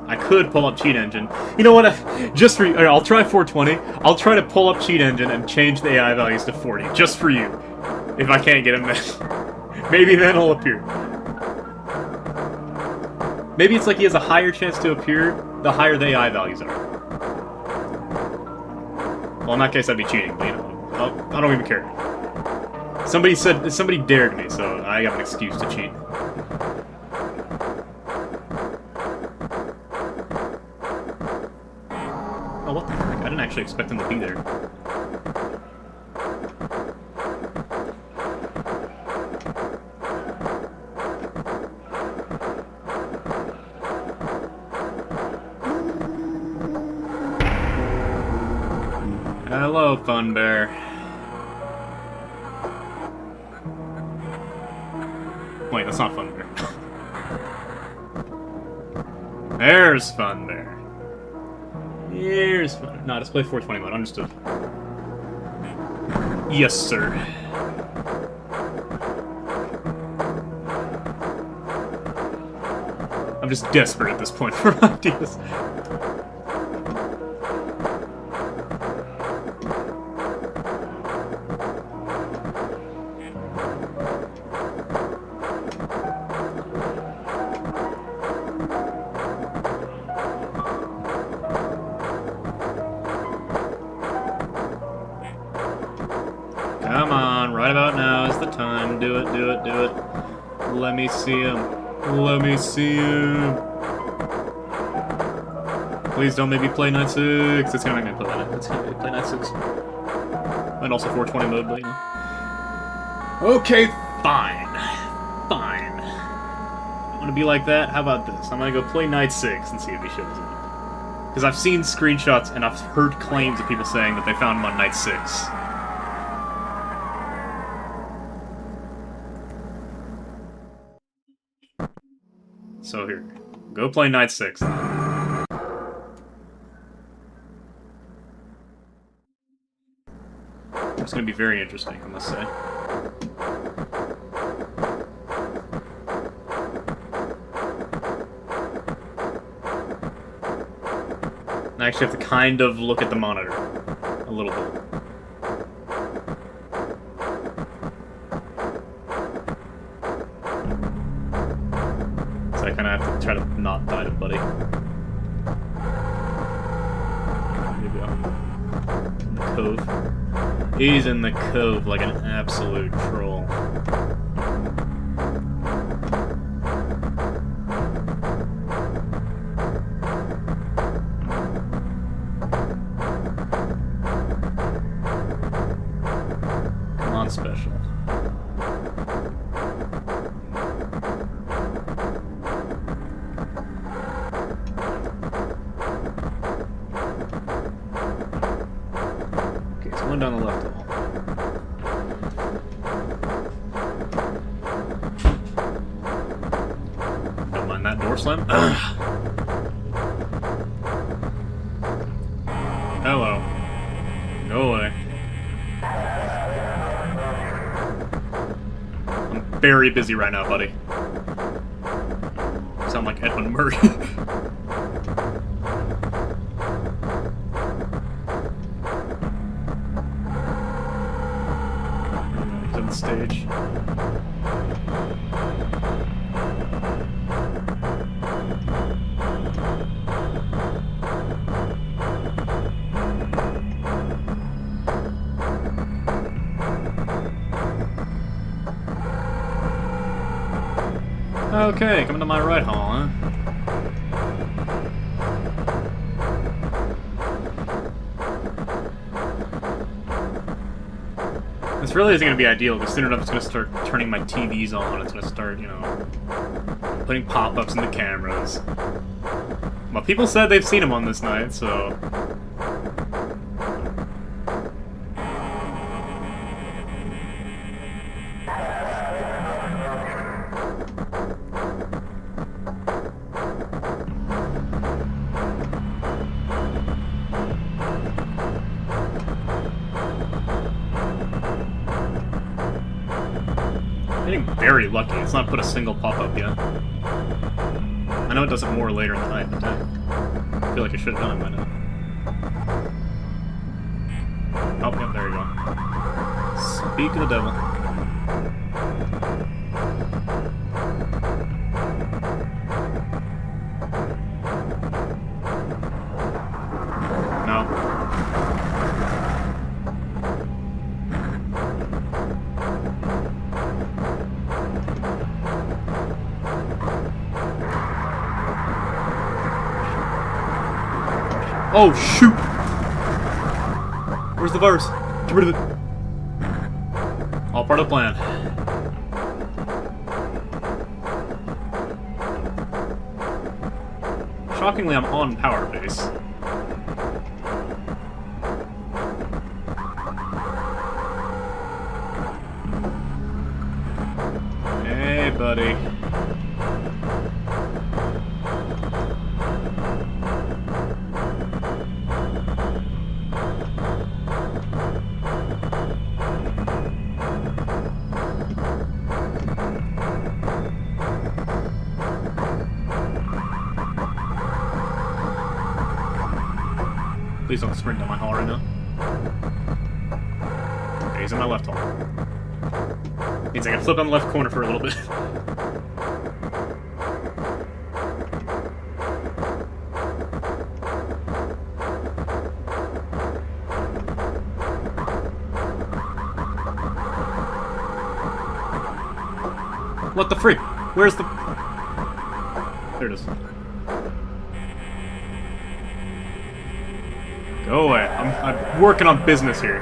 I could pull up Cheat Engine. You know what? Just for you, I'll try 420. I'll try to pull up Cheat Engine and change the AI values to 40, just for you. If I can't get him then. Maybe then he'll appear. Maybe it's like he has a higher chance to appear the higher the AI values are. Well, in that case, I'd be cheating, but you know, I don't even care. Somebody dared me, so I have an excuse to cheat. Oh, what the heck? I didn't actually expect him to be there. Hello, Fun Bear. Wait, that's not Fun Bear. There's Fun Bear. Here's Fun. No, display 420 mode. Understood. Yes, sir. I'm just desperate at this point for ideas. Come on, right about now is the time. Do it, do it, do it. Let me see him. Let me see him. Please don't make me play Night 6. It's gonna make me play that. It's gonna make me play Night 6. And also 420 mode, but you know. Okay, fine. Fine. You wanna be like that? How about this? I'm gonna go play Night 6 and see if he shows up. Because I've seen screenshots and I've heard claims of people saying that they found him on Night 6. So here, go play Night 6. It's going to be very interesting, I must say. I actually have to kind of look at the monitor a little bit. I kind of have to try to not die to Buddy. There you go. In the cove. He's in the cove like an absolute troll. Come on, special. One down the left hall. Don't mind that door slam. Hello. Go away. I'm very busy right now, buddy. You sound like Edwin Murray. Stage. Okay, coming to my right hall, huh? This really isn't going to be ideal, because soon enough it's going to start turning my TVs on, it's going to start, you know, putting pop-ups in the cameras. Well, people said they've seen him on this night, so... Getting very lucky. It's not put a single pop-up yet. I know it does it more later in the night, but I feel like it should have done it by now. Oh, yep, there you go. Speak of the devil. Oh, shoot! Where's the virus? Get rid of it. All part of the plan. Shockingly, I'm on power base. Hey, buddy. Please don't sprint down my hall right now. Okay, he's in my left hall. Means I can flip on the left corner for a little bit. What the freak? Where's the... There it is. Go away. I'm working on business here.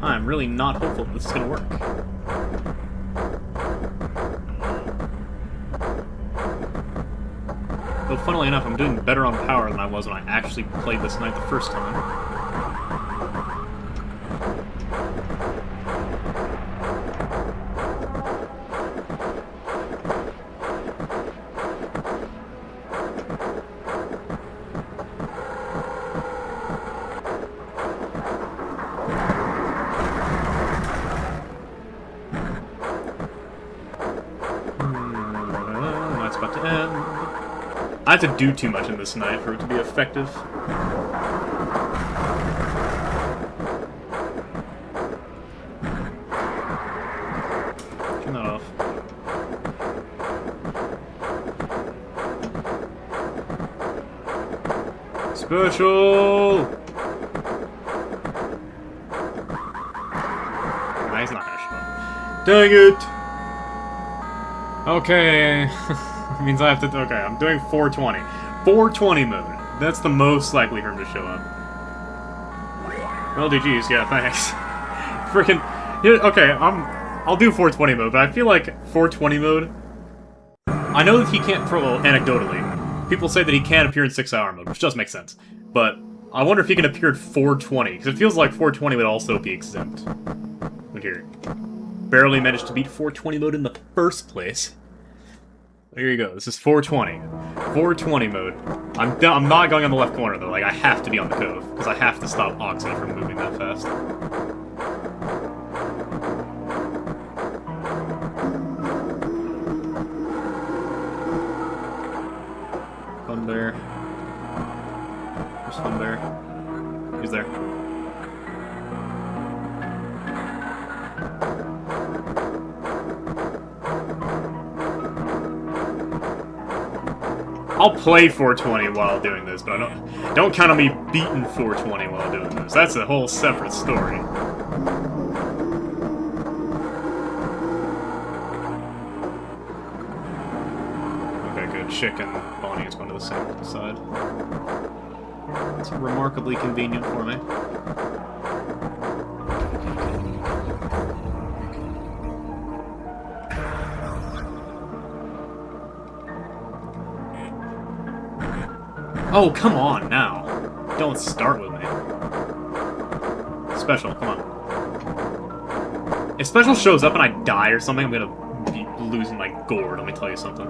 I'm really not hopeful this is gonna work. Though, funnily enough, I'm doing better on power than I was when I actually played this night the first time. Night's about to end. I have to do too much in this night for it to be effective. Turn that off. Special! Nah, he's not gonna show up. Dang it! Okay. Means I have to... Okay, I'm doing 420. 420 mode. That's the most likely for him to show up. Well, GG's, yeah, thanks. Freaking... Okay, I'll do 420 mode, but I feel like 420 mode... I know that he can't... Well, anecdotally, people say that he can appear in 6-hour mode, which does make sense. But I wonder if he can appear at 420, because it feels like 420 would also be exempt. Look here. Barely managed to beat 420 mode in the first place. There you go. This is 420. 420 mode. I'm not going on the left corner, though. Like, I have to be on the cove, because I have to stop Oxy from moving that fast. Fun Bear. Where's Fun Bear? He's there. I'll play 420 while doing this, but I don't count on me beating 420 while doing this. That's a whole separate story. Okay, good. Chick and Bonnie is going to the same side. It's remarkably convenient for me. Oh, come on, now. Don't start with me. Special, come on. If Special shows up and I die or something, I'm gonna be losing my gourd, let me tell you something.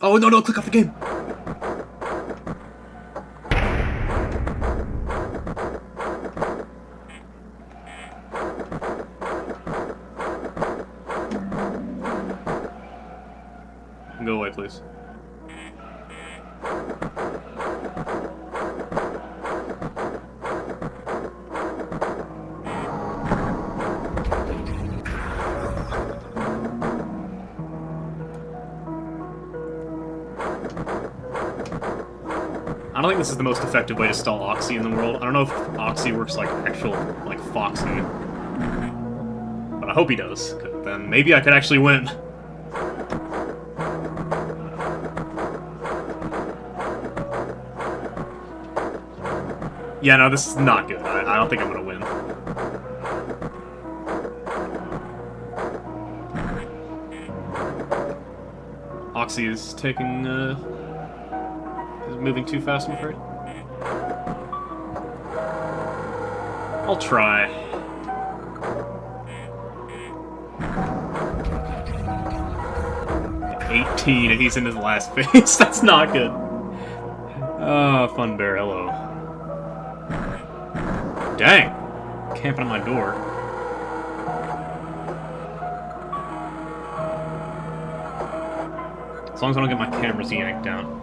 Oh, no, click off the game! Go away, please. don't think this is the most effective way to stall Oxy in the world. I don't know if Oxy works like actual, like, Foxy. But I hope he does, 'cause then maybe I could actually win. Yeah, no, this is not good. I don't think I'm gonna win. Oxy is taking, is moving too fast, I'm afraid. I'll try. $18 and he's in his last phase. That's not good. Oh, Fun Bear, hello. Dang! Camping on my door. As long as I don't get my cameras yanked down.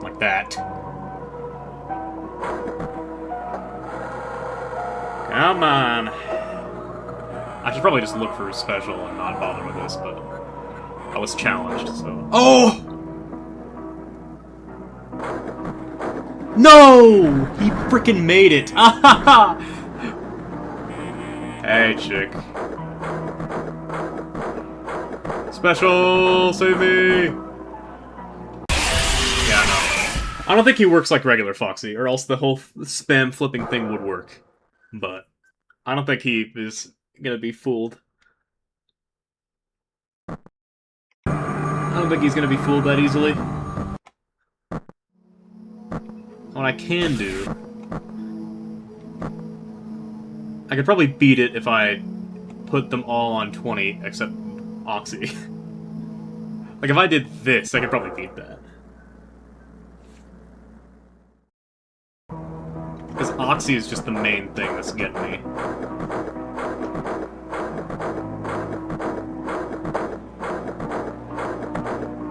Like that. Come on! I should probably just look for a special and not bother with this, but I was challenged, so... Oh! No! He frickin' made it! Hey, chick. Special! Save me! Yeah, no. I don't think he works like regular Foxy, or else the whole spam flipping thing would work. But I don't think he is gonna be fooled. I don't think he's gonna be fooled that easily. What I can do... I could probably beat it if I put them all on 20, except Oxy. Like, if I did this, I could probably beat that. Because Oxy is just the main thing that's getting me.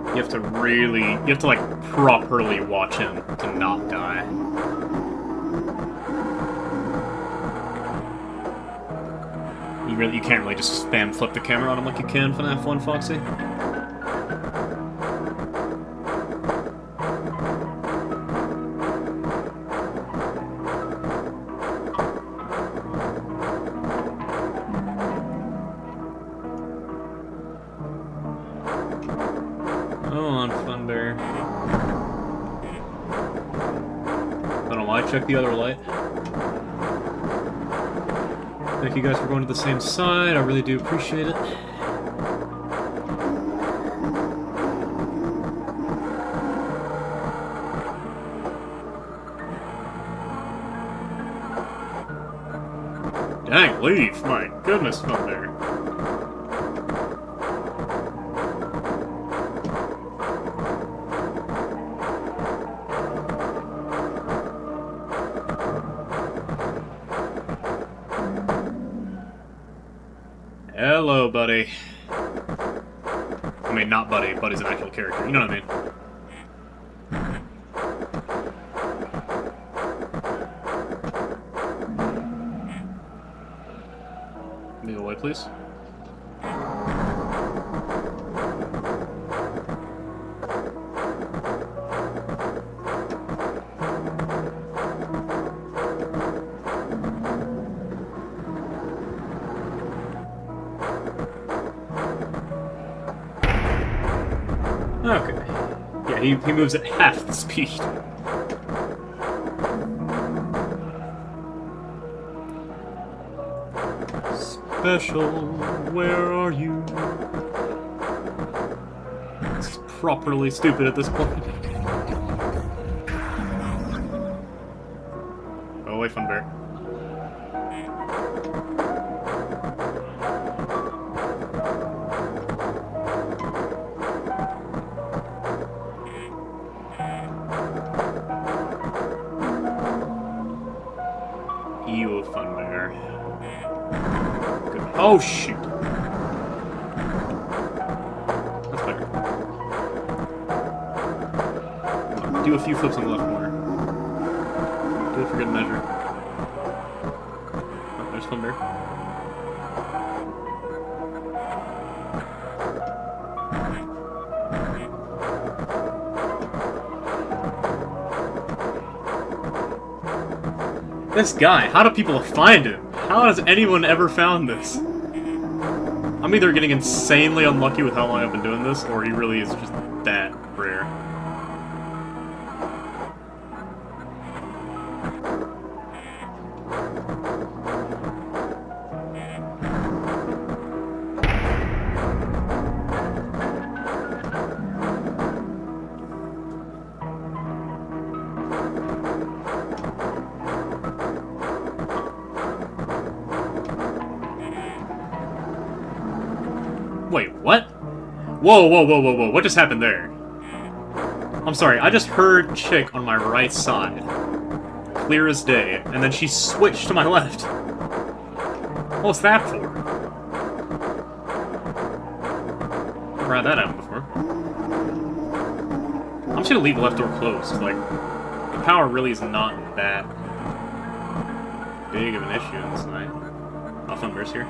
You have to really... You have to, like, properly watch him to not die. You can't really just spam flip the camera on him like you can for FNaF 1, Foxy. Come on, Fun Bear. I don't know why I checked the other light. Thank you guys for going to the same side, I really do appreciate it. Dang, leave! My goodness, Fun Bear. Hello, buddy. I mean, not Buddy. Buddy's an actual character. You know what I mean. Move away, please. Okay. Yeah, he moves at half the speed. Special, where are you? This is properly stupid at this point. Go away, Fun Bear. You, Fun Bear. Good. Oh, shoot. That's better. Come on, do a few flips on the left corner. Do it for good measure. Oh, there's Fun Bear. This guy, how do people find him? How has anyone ever found this? I'm either getting insanely unlucky with how long I've been doing this, or he really is just that rare. Wait, what? Whoa, whoa, whoa, whoa, whoa, what just happened there? I'm sorry, I just heard chick on my right side. Clear as day, and then she switched to my left. What's that for? Never had that happen before. I'm just gonna leave the left door closed. Like, the power really is not that big of an issue in this night. Oh, Thunder's here.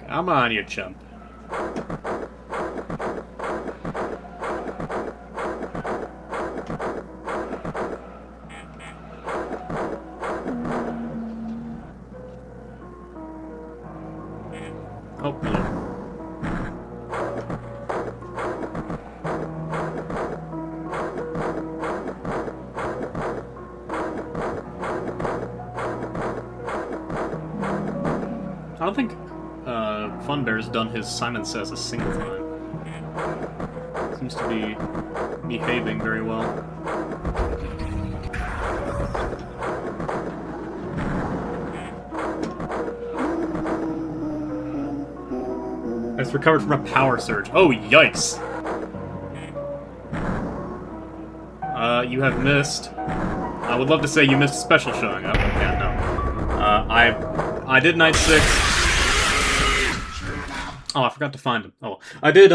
Come on, you chump. Oh, hello. I don't think Fun Bear's done his Simon Says a single time. Seems to be behaving very well. It's recovered from a power surge. Oh, yikes! You have missed. I would love to say you missed a special showing up. Yeah, no. I did Night 6. Oh, I forgot to find him. Oh, I did,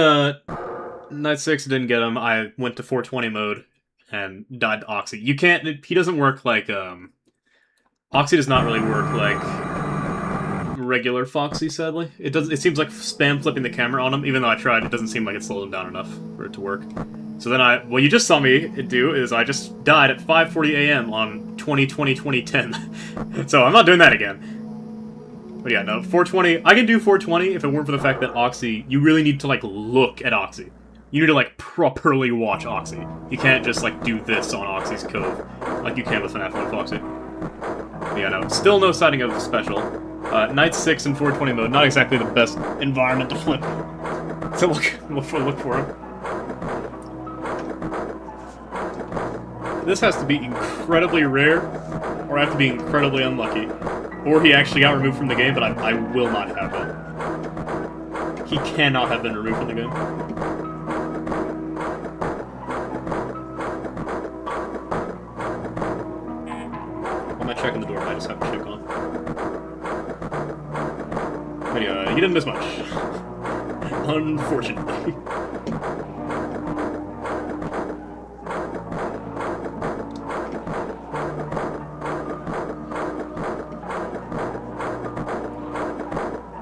Night 6, didn't get him. I went to 420 mode and died to Oxy. You can't, he doesn't work like, Oxy does not really work like regular Foxy, sadly. It seems like spam flipping the camera on him, even though I tried, it doesn't seem like it slowed him down enough for it to work. So then what you just saw me do is I just died at 5:40 AM on 20/20/2010. So I'm not doing that again. But yeah, no, 420, I can do 420 if it weren't for the fact that Oxy, you really need to, like, look at Oxy. You need to, like, properly watch Oxy. You can't just, like, do this on Oxy's Cove, like you can with FNaF 1 Foxy. But yeah, no, still no sighting of special. Night 6 in 420 mode, not exactly the best environment to flip. To look for him. This has to be incredibly rare, or I have to be incredibly unlucky. Or he actually got removed from the game, but I will not have it. He cannot have been removed from the game. Why am I checking the door? I just have to check on. But yeah, you didn't miss much. Unfortunately.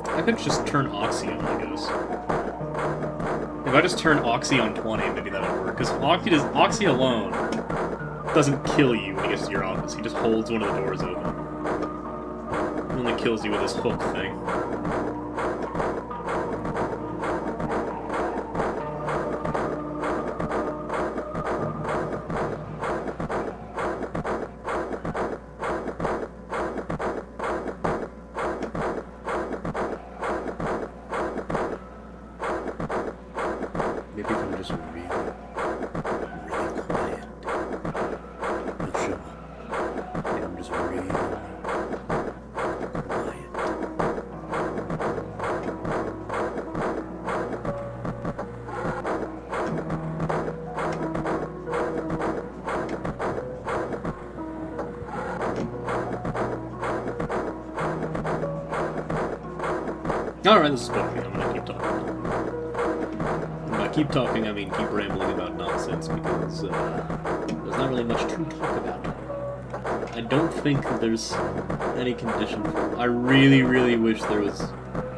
I could just turn Oxy on, I guess. If I just turn Oxy on 20, maybe that'll work. Because Oxy alone doesn't kill you when he gets to your office. He just holds one of the doors open. He only kills you with his hook thing. Maybe if I'm just really quiet. Not sure. Maybe I'm just really quiet. Alright, this is bullshit. I'm gonna keep talking. I'm gonna keep talking, I mean keep rambling about nonsense, because there's not really much to talk about. I don't think that there's any condition for it. I really, really wish there was,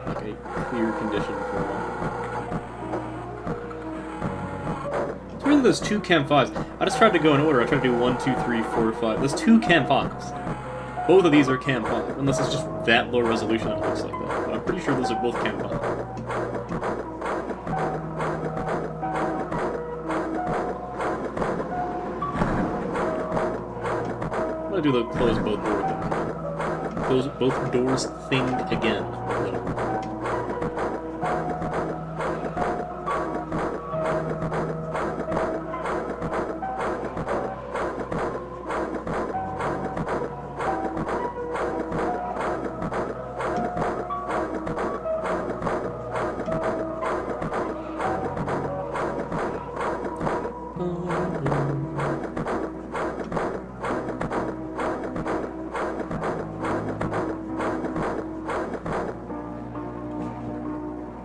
like, a clear condition for it. It's really those two Cam 5s. I just tried to go in order. I tried to do 1, 2, 3, 4, 5. There's two Cam 5s. Both of these are Cam 5, unless it's just that low resolution that it looks like that. But I'm pretty sure those are both Cam 5. I'm gonna do the close both doors thing. Close both doors thing again.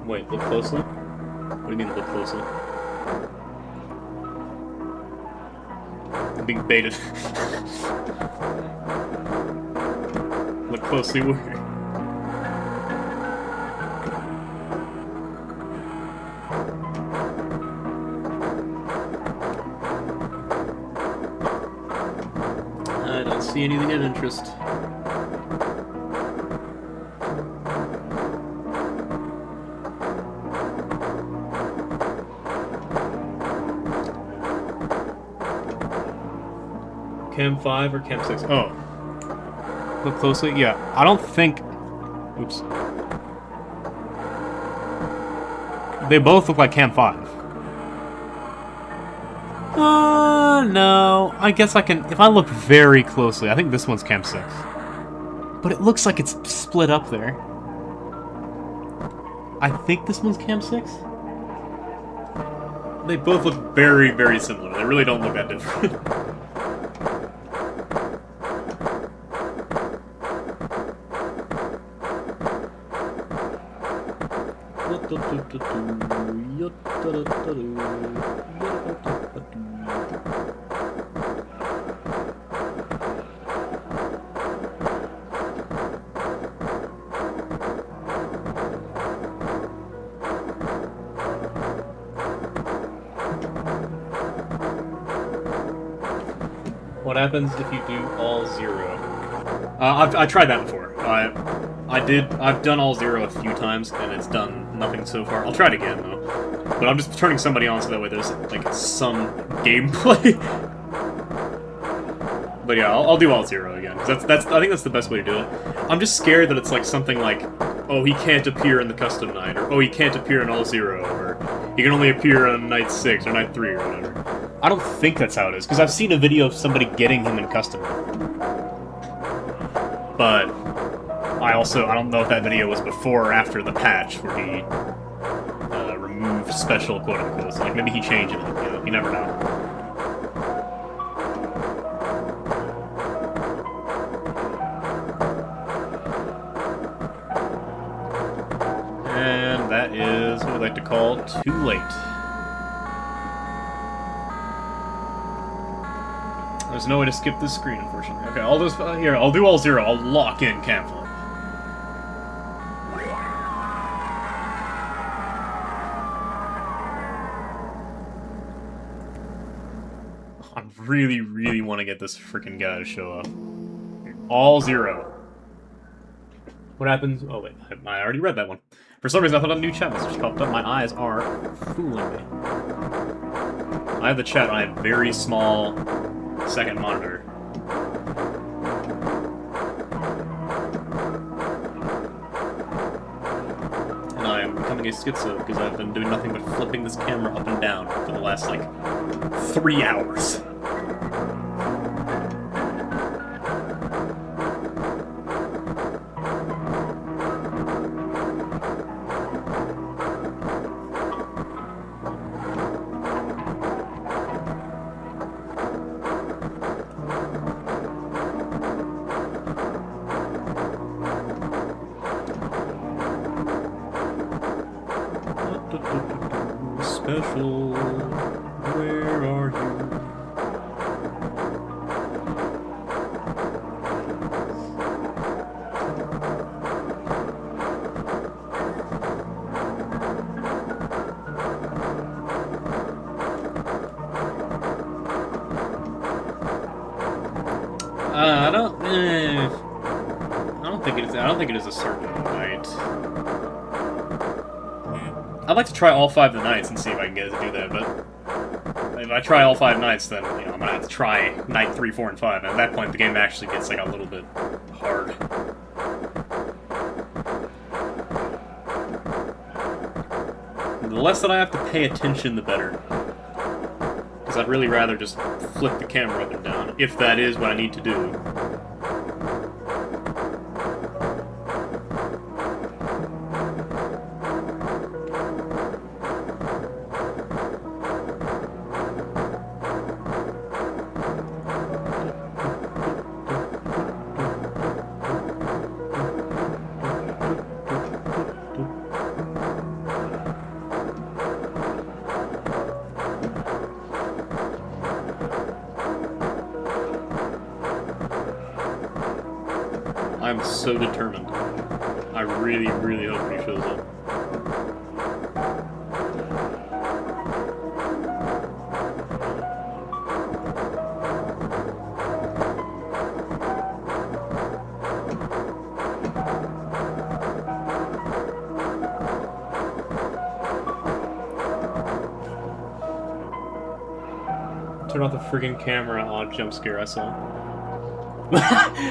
Wait, look closely? What do you mean look closely? I'm being baited. Look closely where? I don't see anything of interest. Cam 5 or Cam 6? Oh. Look closely? Yeah. I don't think... Oops. They both look like Cam 5. No. I guess I can... If I look very closely, I think this one's Cam 6. But it looks like it's split up there. I think this one's Cam 6? They both look very, very similar. They really don't look that different. What happens if you do all 0? I tried that before. I've done all 0 a few times, and it's done nothing so far. I'll try it again, though. But I'm just turning somebody on so that way there's, like, some gameplay. But yeah, I'll do all 0 again, because I think that's the best way to do it. I'm just scared that it's like something like, oh, he can't appear in the custom night, or oh, he can't appear in all 0, or he can only appear on night 6 or night 3 or whatever. I don't think that's how it is, because I've seen a video of somebody getting him in custom. But I don't know if that video was before or after the patch where he removed special quote-unquote. So, like, maybe he changed it, you know, you never know. And that is what we like to call too late. There's no way to skip this screen, unfortunately. Okay, all those... here, I'll do all 0. I'll lock in Cam Flip. I really, really want to get this freaking guy to show up. All 0. What happens... Oh, wait. I already read that one. For some reason, I thought a new chat message popped up. My eyes are fooling me. I have the chat on a very small... second monitor. And I am becoming a schizo because I've been doing nothing but flipping this camera up and down for the last, like, 3 hours. special? Where are you? I don't think it is a certain night. I'd like to try all 5 of the nights and see if I can get it to do that, but if I try all 5 nights, then I'm gonna have to try night 3, 4, and 5, and at that point the game actually gets like a little bit hard. The less that I have to pay attention, the better. Because I'd really rather just flip the camera up and down, if that is what I need to do. I'm so determined. I really, really hope he shows up. Turn off the friggin' camera on jump scare I saw.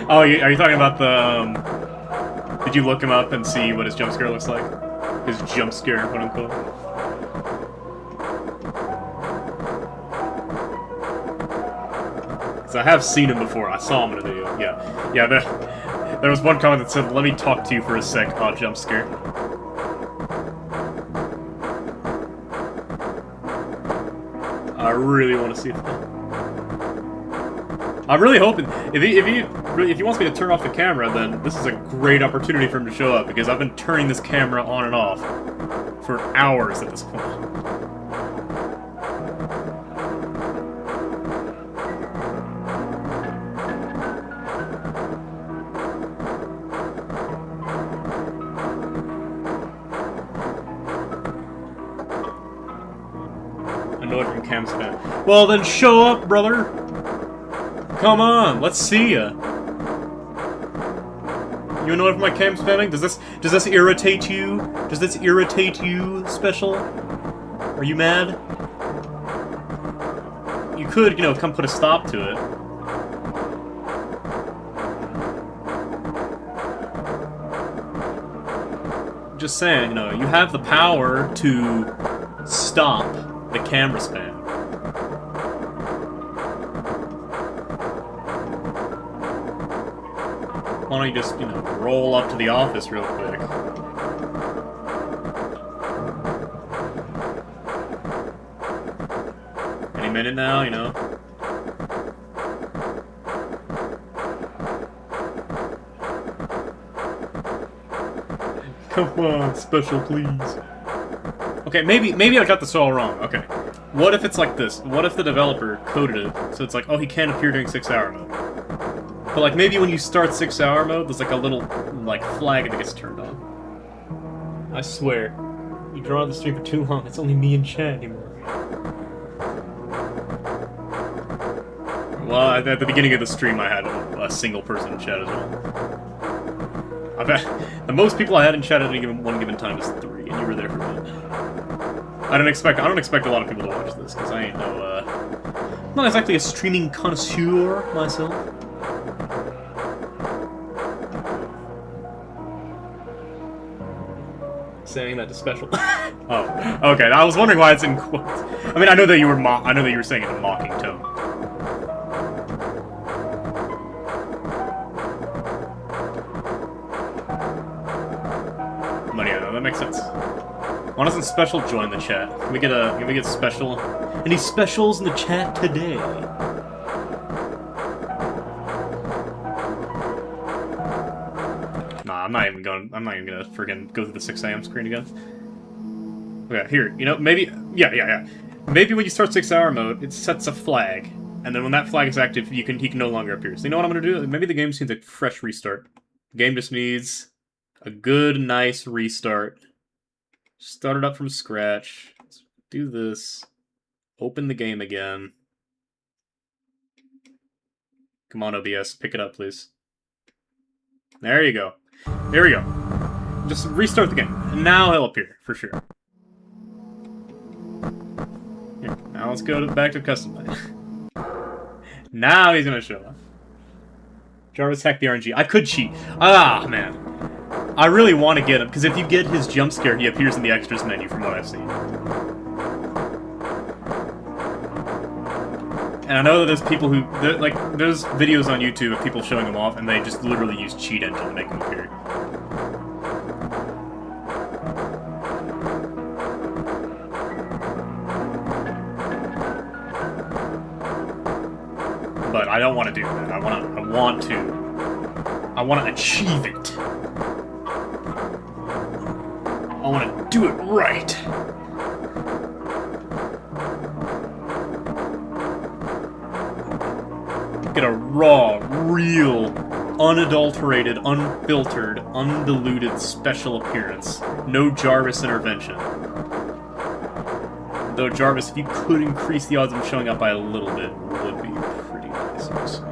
Oh, are you talking about the, did you look him up and see what his jump scare looks like? His jump scare, quote unquote? Because I have seen him before, I saw him in a video, yeah. Yeah, there was one comment that said, "Let me talk to you for a sec, jump scare." I really want to see that. I'm really hoping if he wants me to turn off the camera, then this is a great opportunity for him to show up, because I've been turning this camera on and off for hours at this point. Annoyed from cam spam. Well then show up, brother! Come on, let's see ya. You annoyed from my cam spamming? Does this irritate you? Does this irritate you, Special? Are you mad? You could, you know, come put a stop to it. Just saying, you know, you have the power to stop the camera spam. Why don't you just, you know, roll up to the office real quick? Any minute now, you know? Come on, Special, please. Okay, maybe I got this all wrong. Okay. What if it's like this? What if the developer coded it so it's like, oh, he can't appear during 6-hour mode? But, like, maybe when you start 6-hour mode, there's, like, a little, like, flag that gets turned on. I swear, you draw the stream for too long, it's only me and Chad anymore. Well, at the beginning of the stream, I had a single person in chat as well. I've had, the most people I had in chat at any one given time is 3, and you were there for a minute. I don't expect a lot of people to watch this, because I ain't no, not exactly a streaming connoisseur myself. Saying that to Special. Oh, okay. I was wondering why it's in quotes. I mean, I know that you were saying it in a mocking tone. But yeah, that makes sense. Why doesn't Special join the chat? Can we get Special? Any specials in the chat today? I'm not even gonna friggin' go through the 6 AM screen again. Okay, here, you know, maybe... Yeah. Maybe when you start 6-hour mode, it sets a flag. And then when that flag is active, he can no longer appear. So you know what I'm going to do? Maybe the game just needs a fresh restart. The game just needs a good, nice restart. Start it up from scratch. Let's do this. Open the game again. Come on, OBS. Pick it up, please. There you go. There we go. Just restart the game. And now he'll appear, for sure. Here, now let's go back to custom night. Now he's gonna show up. Jarvis hacked the RNG. I could cheat. Ah, man. I really want to get him, because if you get his jump scare, he appears in the extras menu from what I've seen. And I know that there's people who... there's videos on YouTube of people showing him off, and they just literally use cheat engine to make him appear. But I don't want to do that. I want to achieve it. I want to do it right. Get a raw, real, unadulterated, unfiltered, undiluted special appearance. No Jarvis intervention. Though Jarvis, if you could increase the odds of him showing up by a little bit, would be pretty nice also.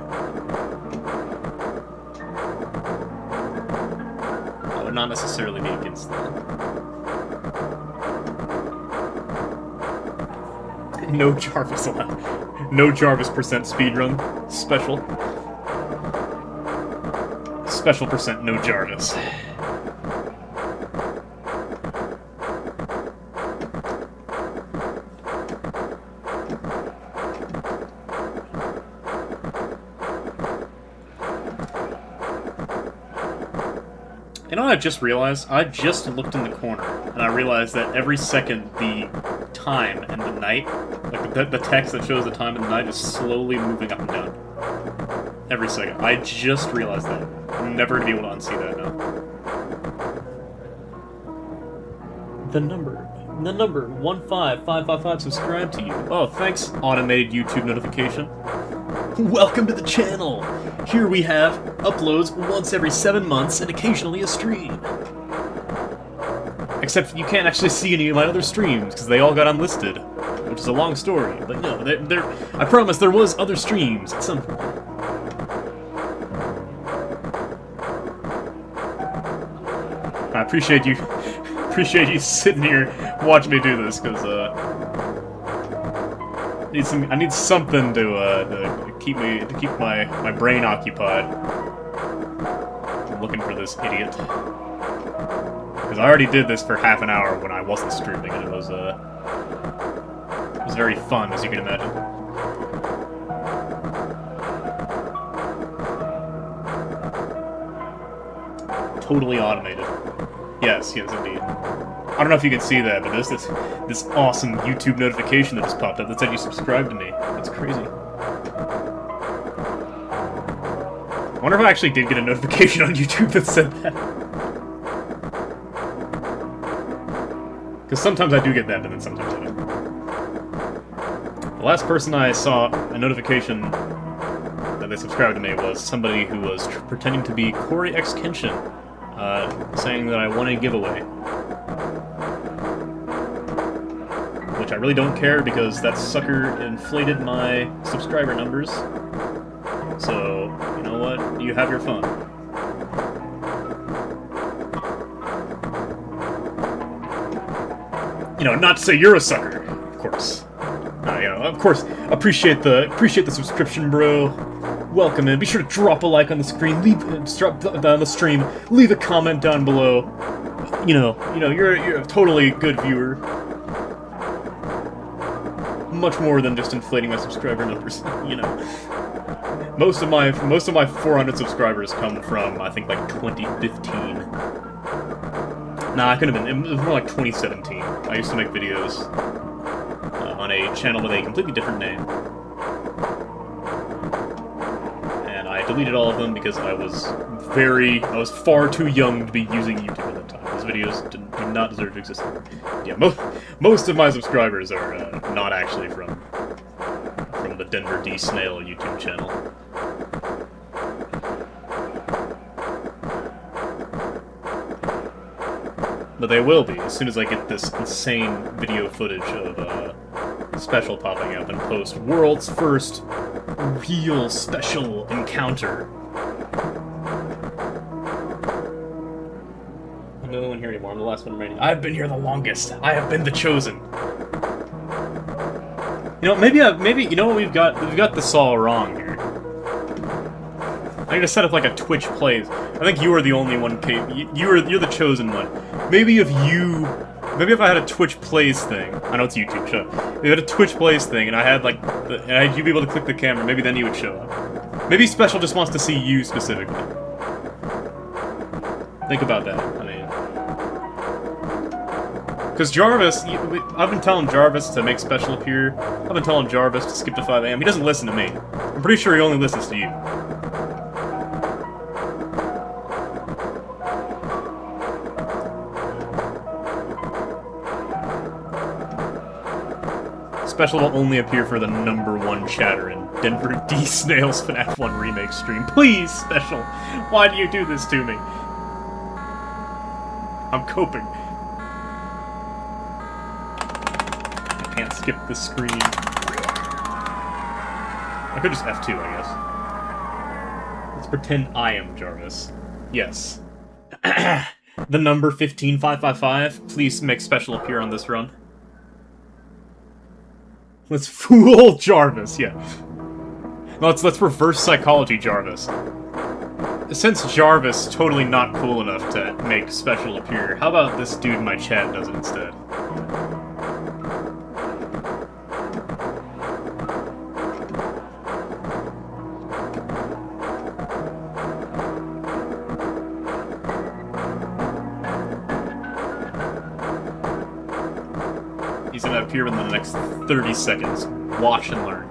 I would not necessarily be against that. No Jarvis allowed. No Jarvis percent speedrun. Special. Special percent no Jarvis. You know what I just realized? I just looked in the corner, and I realized that every second the time and the night, like the text that shows the time and the night, is slowly moving up and down. Every second. I just realized that. I'm never going to be able to unsee that now. The number 15555 subscribe to you. Oh, thanks, automated YouTube notification. Welcome to the channel! Here we have uploads once every 7 months and occasionally a stream. Except you can't actually see any of my other streams, because they all got unlisted. Which is a long story, but no, I promise there was other streams at some point. I appreciate you sitting here watching me do this, because I need something to keep my brain occupied. I'm looking for this idiot. Because I already did this for half an hour when I wasn't streaming, and it was very fun, as you can imagine. Totally automated. Yes, indeed. I don't know if you can see that, but there's this awesome YouTube notification that just popped up that said you subscribed to me. That's crazy. I wonder if I actually did get a notification on YouTube that said that. Because sometimes I do get that, but then sometimes I don't. The last person I saw a notification that they subscribed to me was somebody who was pretending to be Corey X Kenshin, saying that I won a giveaway. Which I really don't care, because that sucker inflated my subscriber numbers. So, you know what? You have your fun. You know, not to say you're a sucker, of course. You know, of course, appreciate the subscription, bro. Welcome in. Be sure to drop a like on the screen, drop down the stream, leave a comment down below. You know, you're a totally good viewer. Much more than just inflating my subscriber numbers. You know, most of my 400 subscribers come from, I think, like 2015. Nah, it could have been. It was more like 2017. I used to make videos on a channel with a completely different name. And I deleted all of them because I was far too young to be using YouTube at that time. I was videos do not deserve to exist. Yeah, most of my subscribers are not actually from the Denver D Snail YouTube channel. But they will be as soon as I get this insane video footage of Special popping up and post world's first real Special encounter. I'm the only one here anymore. I'm the last one remaining. I've been here the longest. I have been the chosen. You know, maybe you know what we've got? We've got this all wrong here. I need to set up like a Twitch plays. I think you are the only one. You're the chosen one. Maybe if I had a Twitch plays thing. I know it's YouTube. Shut up. If you had a Twitch plays thing, and I had like, you'd be able to click the camera. Maybe then you would show up. Maybe Special just wants to see you specifically. Think about that. I mean, because Jarvis, I've been telling Jarvis to make Special appear. I've been telling Jarvis to skip to 5 AM. He doesn't listen to me. I'm pretty sure he only listens to you. Special will only appear for the #1 chatter in Denver D Snail's FNaF 1 Remake stream. Please, Special! Why do you do this to me? I'm coping. I can't skip the screen. I could just F2, I guess. Let's pretend I am Jarvis. Yes. The number 15555. Please make Special appear on this run. Let's fool Jarvis, yeah. Let's reverse psychology Jarvis. Since Jarvis is totally not cool enough to make Special appear, how about this dude in my chat does it instead? He's gonna appear in the next 30 seconds. Watch and learn.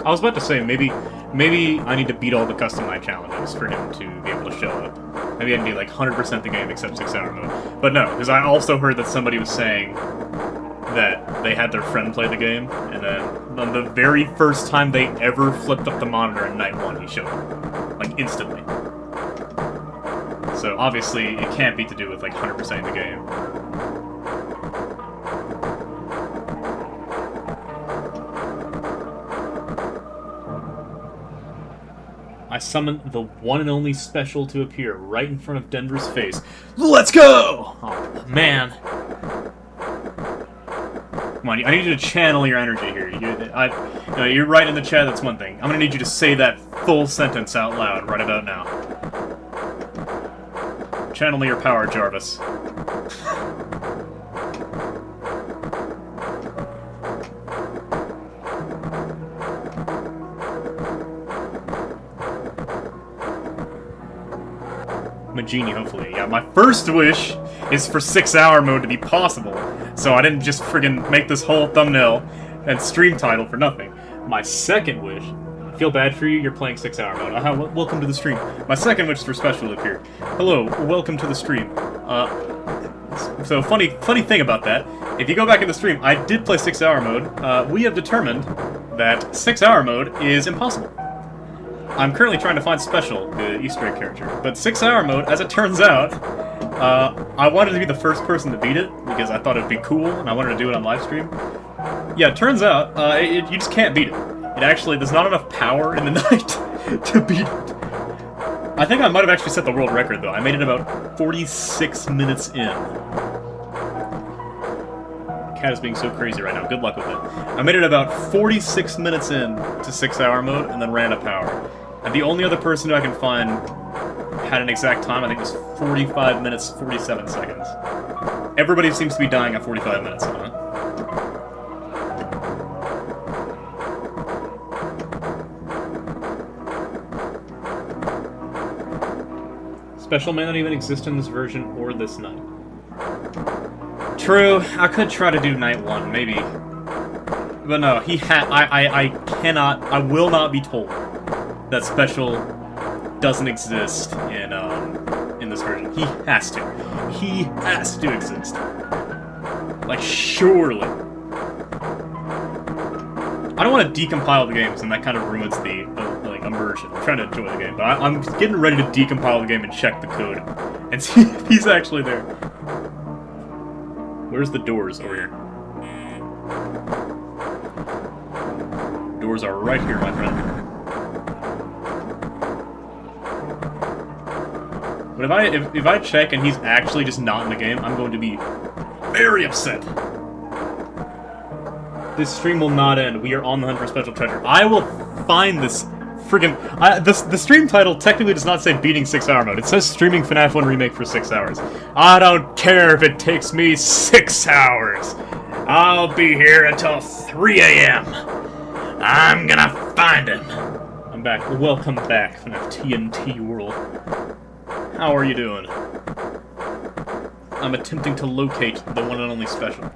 I was about to say, maybe I need to beat all the custom night challenges for him to be able to show up. Maybe I can be like 100% the game except 6-hour mode. But no, because I also heard that somebody was saying that they had their friend play the game, and then on the very first time they ever flipped up the monitor in night 1, he showed up. Like, instantly. So, obviously, it can't be to do with, like, 100% of the game. I summoned the one and only Special to appear right in front of Denver's face. Let's go! Oh, man. Come on, I need you to channel your energy here. You're right in the chat, that's one thing. I'm gonna need you to say that full sentence out loud right about now. Channel your power, Jarvis. I'm a genie, hopefully. Yeah, my first wish is for 6-hour mode to be possible, so I didn't just friggin' make this whole thumbnail and stream title for nothing. My second wish... I feel bad for you, you're playing 6-hour mode. Welcome to the stream. My second wish is for Special to appear. Hello, welcome to the stream. So, funny thing about that, if you go back in the stream, I did play 6-hour mode. We have determined that 6-hour mode is impossible. I'm currently trying to find Special, the Easter egg character, but 6-hour mode, as it turns out, I wanted to be the first person to beat it, because I thought it'd be cool, and I wanted to do it on live stream. Yeah, it turns out, you just can't beat it. It actually, there's not enough power in the night to beat it. I think I might have actually set the world record, though. I made it about 46 minutes in. Cat is being so crazy right now. Good luck with it. I made it about 46 minutes in to 6-hour mode, and then ran out of power. And the only other person who I can find had an exact time, I think it was 45 minutes, 47 seconds. Everybody seems to be dying at 45 minutes, huh? Special may not even exist in this version or this night. True, I could try to do night 1, maybe. But no, I cannot, I will not be told that special doesn't exist in this version. He has to. He has to exist. Like, surely. I don't want to decompile the games, and that kind of ruins the, like, immersion. I'm trying to enjoy the game, but I'm getting ready to decompile the game and check the code and see if he's actually there. Where's the doors over here? Doors are right here, my friend. But if I check and he's actually just not in the game, I'm going to be very upset. This stream will not end. We are on the hunt for special treasure. I will find this friggin'... the stream title technically does not say beating 6-hour mode. It says streaming FNaF 1 Remake for 6 hours. I don't care if it takes me 6 hours. I'll be here until 3 AM. I'm gonna find him. I'm back. Welcome back, FNaF TNT world. How are you doing? I'm attempting to locate the one and only special.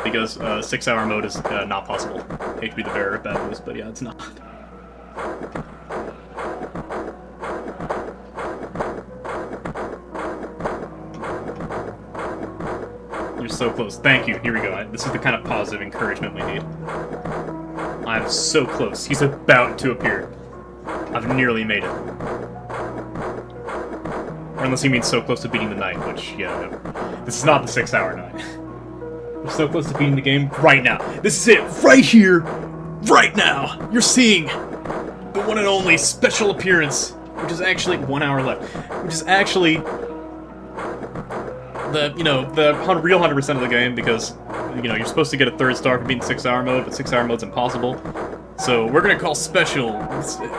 Because 6-hour mode is not possible. Hate to be the bearer of bad news, but yeah, it's not. You're so close. Thank you. Here we go. This is the kind of positive encouragement we need. I'm so close. He's about to appear. I've nearly made it. Or unless he means so close to beating the night, which, yeah, this is not the 6-hour night. We're so close to beating the game right now. This is it, right here, right now. You're seeing the one and only special appearance, which is actually 1 hour left, which is actually the, you know, the real 100% of the game, because, you know, you're supposed to get a 3rd star for beating 6-hour mode, but 6-hour mode's impossible. So we're gonna call special.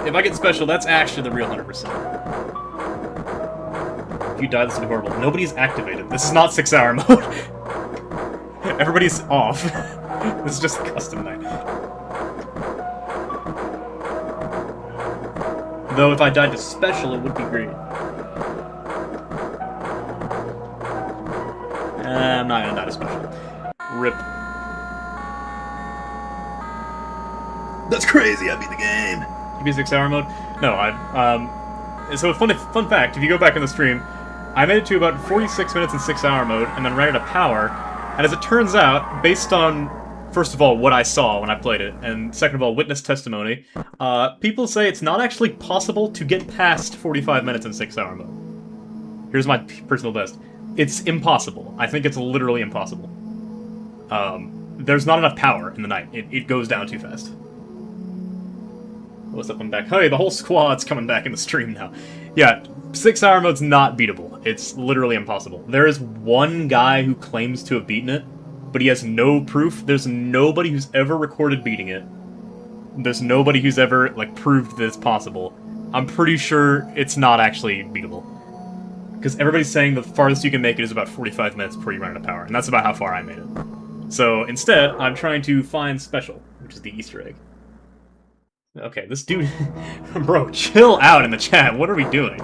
If I get special, that's actually the real 100%. If you die, this would be horrible. Nobody's activated. This is not 6-hour mode. Everybody's off. This is just a custom night. Though if I died to special, it would be great. I'm not gonna die to special. RIP. That's crazy, I beat the game! You beat 6-hour mode? No, so fun fact, if you go back in the stream, I made it to about 46 minutes in 6-hour mode, and then ran out of power, and as it turns out, based on, first of all, what I saw when I played it, and second of all, witness testimony, people say it's not actually possible to get past 45 minutes in 6-hour mode. Here's my personal best. It's impossible. I think it's literally impossible. There's not enough power in the night. It goes down too fast. What's up, I'm back. Hey, the whole squad's coming back in the stream now. Yeah, 6-hour mode's not beatable. It's literally impossible. There is one guy who claims to have beaten it, but he has no proof. There's nobody who's ever recorded beating it. There's nobody who's ever, like, proved that it's possible. I'm pretty sure it's not actually beatable. Because everybody's saying the farthest you can make it is about 45 minutes before you run out of power, and that's about how far I made it. So, instead, I'm trying to find special, which is the Easter egg. Okay, this dude... Bro, chill out in the chat. What are we doing?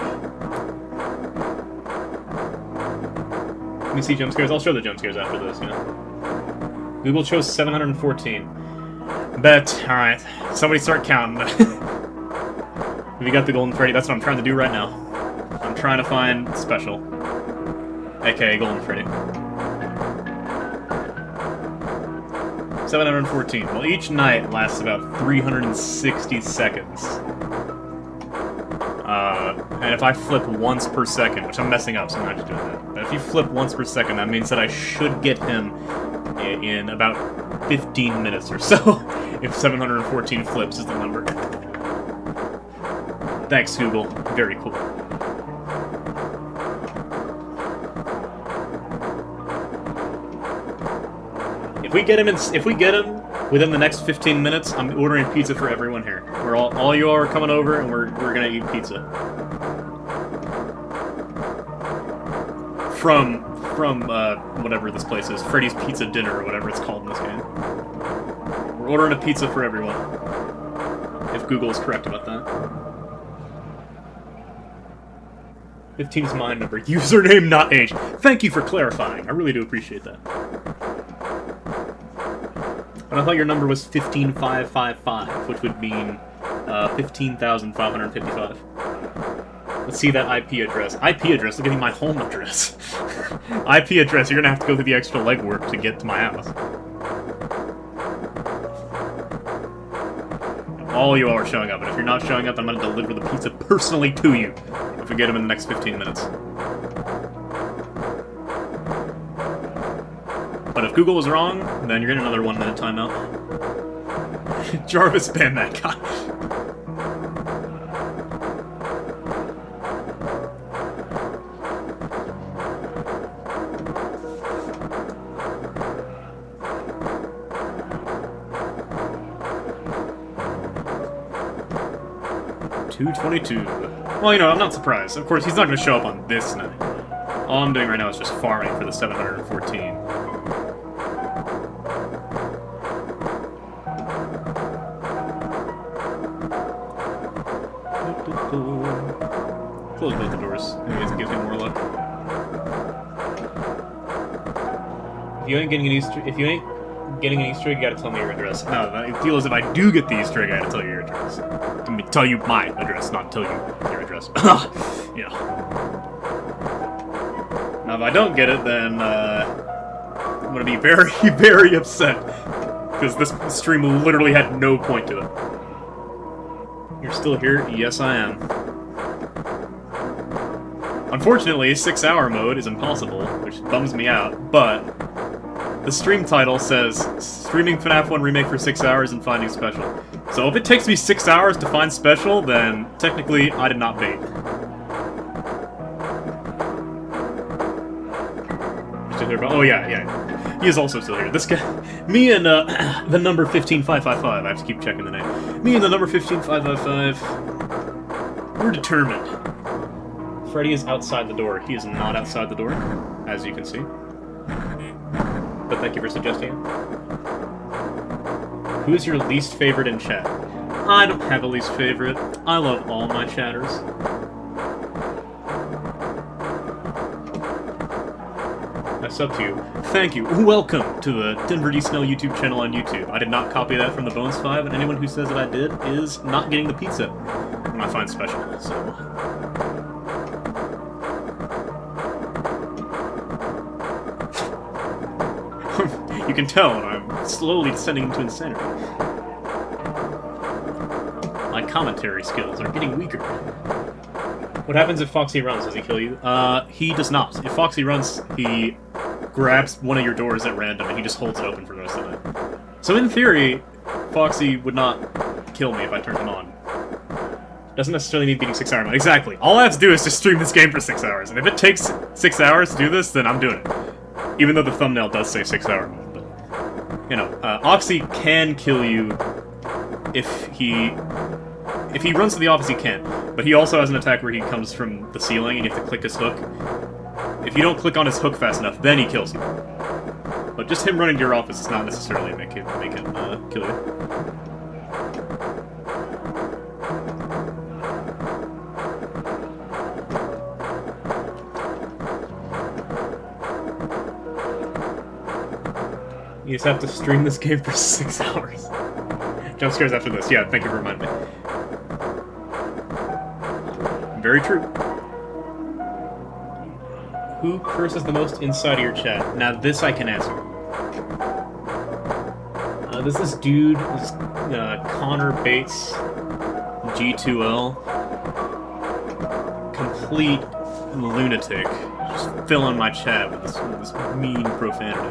Let me see jump scares. I'll show the jump scares after this, you know. Google chose 714. Bet. Alright. Somebody start counting. Have you got the Golden Freddy? That's what I'm trying to do right now. I'm trying to find special. AKA Golden Freddy. 714. Well, each night lasts about 360 seconds. And if I flip once per second, which I'm messing up, so I'm not just doing that. But if you flip once per second, that means that I should get him in about 15 minutes or so, if 714 flips is the number. Thanks, Google. Very cool. If we get him within the next 15 minutes, I'm ordering pizza for everyone here. We're all you are coming over, and we're gonna eat pizza. From whatever this place is, Freddy's Pizza Dinner, or whatever it's called in this game. We're ordering a pizza for everyone. If Google is correct about that. 15 is my number. Username, not age. Thank you for clarifying. I really do appreciate that. But I thought your number was 15555, which would mean 15,555. Let's see that IP address. IP address? Look at my home address. IP address, you're gonna have to go through the extra legwork to get to my house. All you all are showing up, and if you're not showing up, I'm gonna deliver the pizza personally to you if we get them in the next 15 minutes. But if Google was wrong, then you're getting another 1 minute timeout. Jarvis banned that guy. $222. Well, you know, I'm not surprised. Of course, he's not going to show up on this night. All I'm doing right now is just farming for the 714. Close both the doors. Maybe it gives me more luck. If you ain't getting an Easter egg, you gotta tell me your address. No, the deal is if I do get the Easter egg, I gotta tell you your address. Let me tell you my address, not tell you your address. Yeah. Now, if I don't get it, then I'm gonna be very, very upset because this stream literally had no point to it. You're still here? Yes, I am. Unfortunately, 6-hour mode is impossible, which bums me out, but the stream title says, streaming FNaF 1 Remake for 6 hours and finding special. So if it takes me 6 hours to find special, then technically I did not bait. Still here, but oh yeah. He is also still here. This guy, me and the number 15555, I have to keep checking the name. Me and the number 15555, we're determined. Freddy is outside the door. He is not outside the door, as you can see. But thank you for suggesting it. Who is your least favorite in chat? I don't have a least favorite. I love all my chatters. That's up to you. Thank you. Welcome to the Denver D. Snell YouTube channel on YouTube. I did not copy that from the Bones 5, and anyone who says that I did is not getting the pizza when I find special, so... You can tell I'm slowly descending into insanity. My commentary skills are getting weaker. What happens if Foxy runs? Does he kill you? He does not. If Foxy runs, he grabs one of your doors at random and he just holds it open for the rest of the night. So in theory, Foxy would not kill me if I turned him on. Doesn't necessarily need beating 6 hour mode. Exactly. All I have to do is just stream this game for 6 hours. And if it takes 6 hours to do this, then I'm doing it. Even though the thumbnail does say 6 hour mode. But, you know, Oxy can kill you if he runs to the office, he can. But he also has an attack where he comes from the ceiling and you have to click his hook. If you don't click on his hook fast enough, then he kills you. But just him running to your office does not necessarily make him kill you. You just have to stream this game for 6 hours. Jump scares after this. Yeah, thank you for reminding me. Very true. Who curses the most inside of your chat? Now this I can answer. There's this dude, this Connor Bates, G2L. Complete lunatic. Just filling my chat with this mean profanity.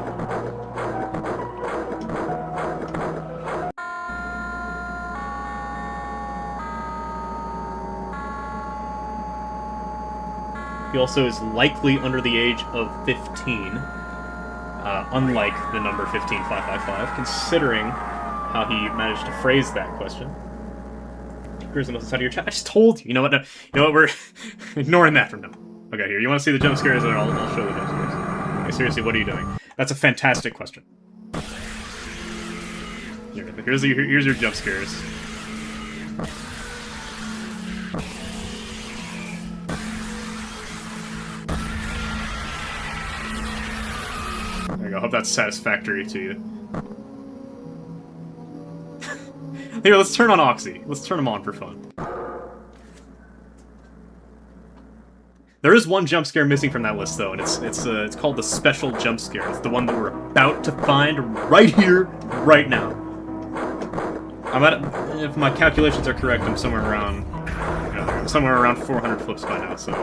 He also is likely under the age of 15, unlike the number 15555, considering how he managed to phrase that question. Here's the most inside of your chat. I just told you. You know what? No, you know what? We're ignoring that from now. Okay, here. You want to see the jump scares? I'll show the jump scares. Okay, seriously, what are you doing? That's a fantastic question. Here's your jump scares. There you go. Hope that's satisfactory to you. Here, let's turn on Oxy. Let's turn him on for fun. There is one jump scare missing from that list, though, and it's called the special jump scare. It's the one that we're about to find right here, right now. If my calculations are correct, I'm somewhere around, I'm somewhere around 400 flips by now, so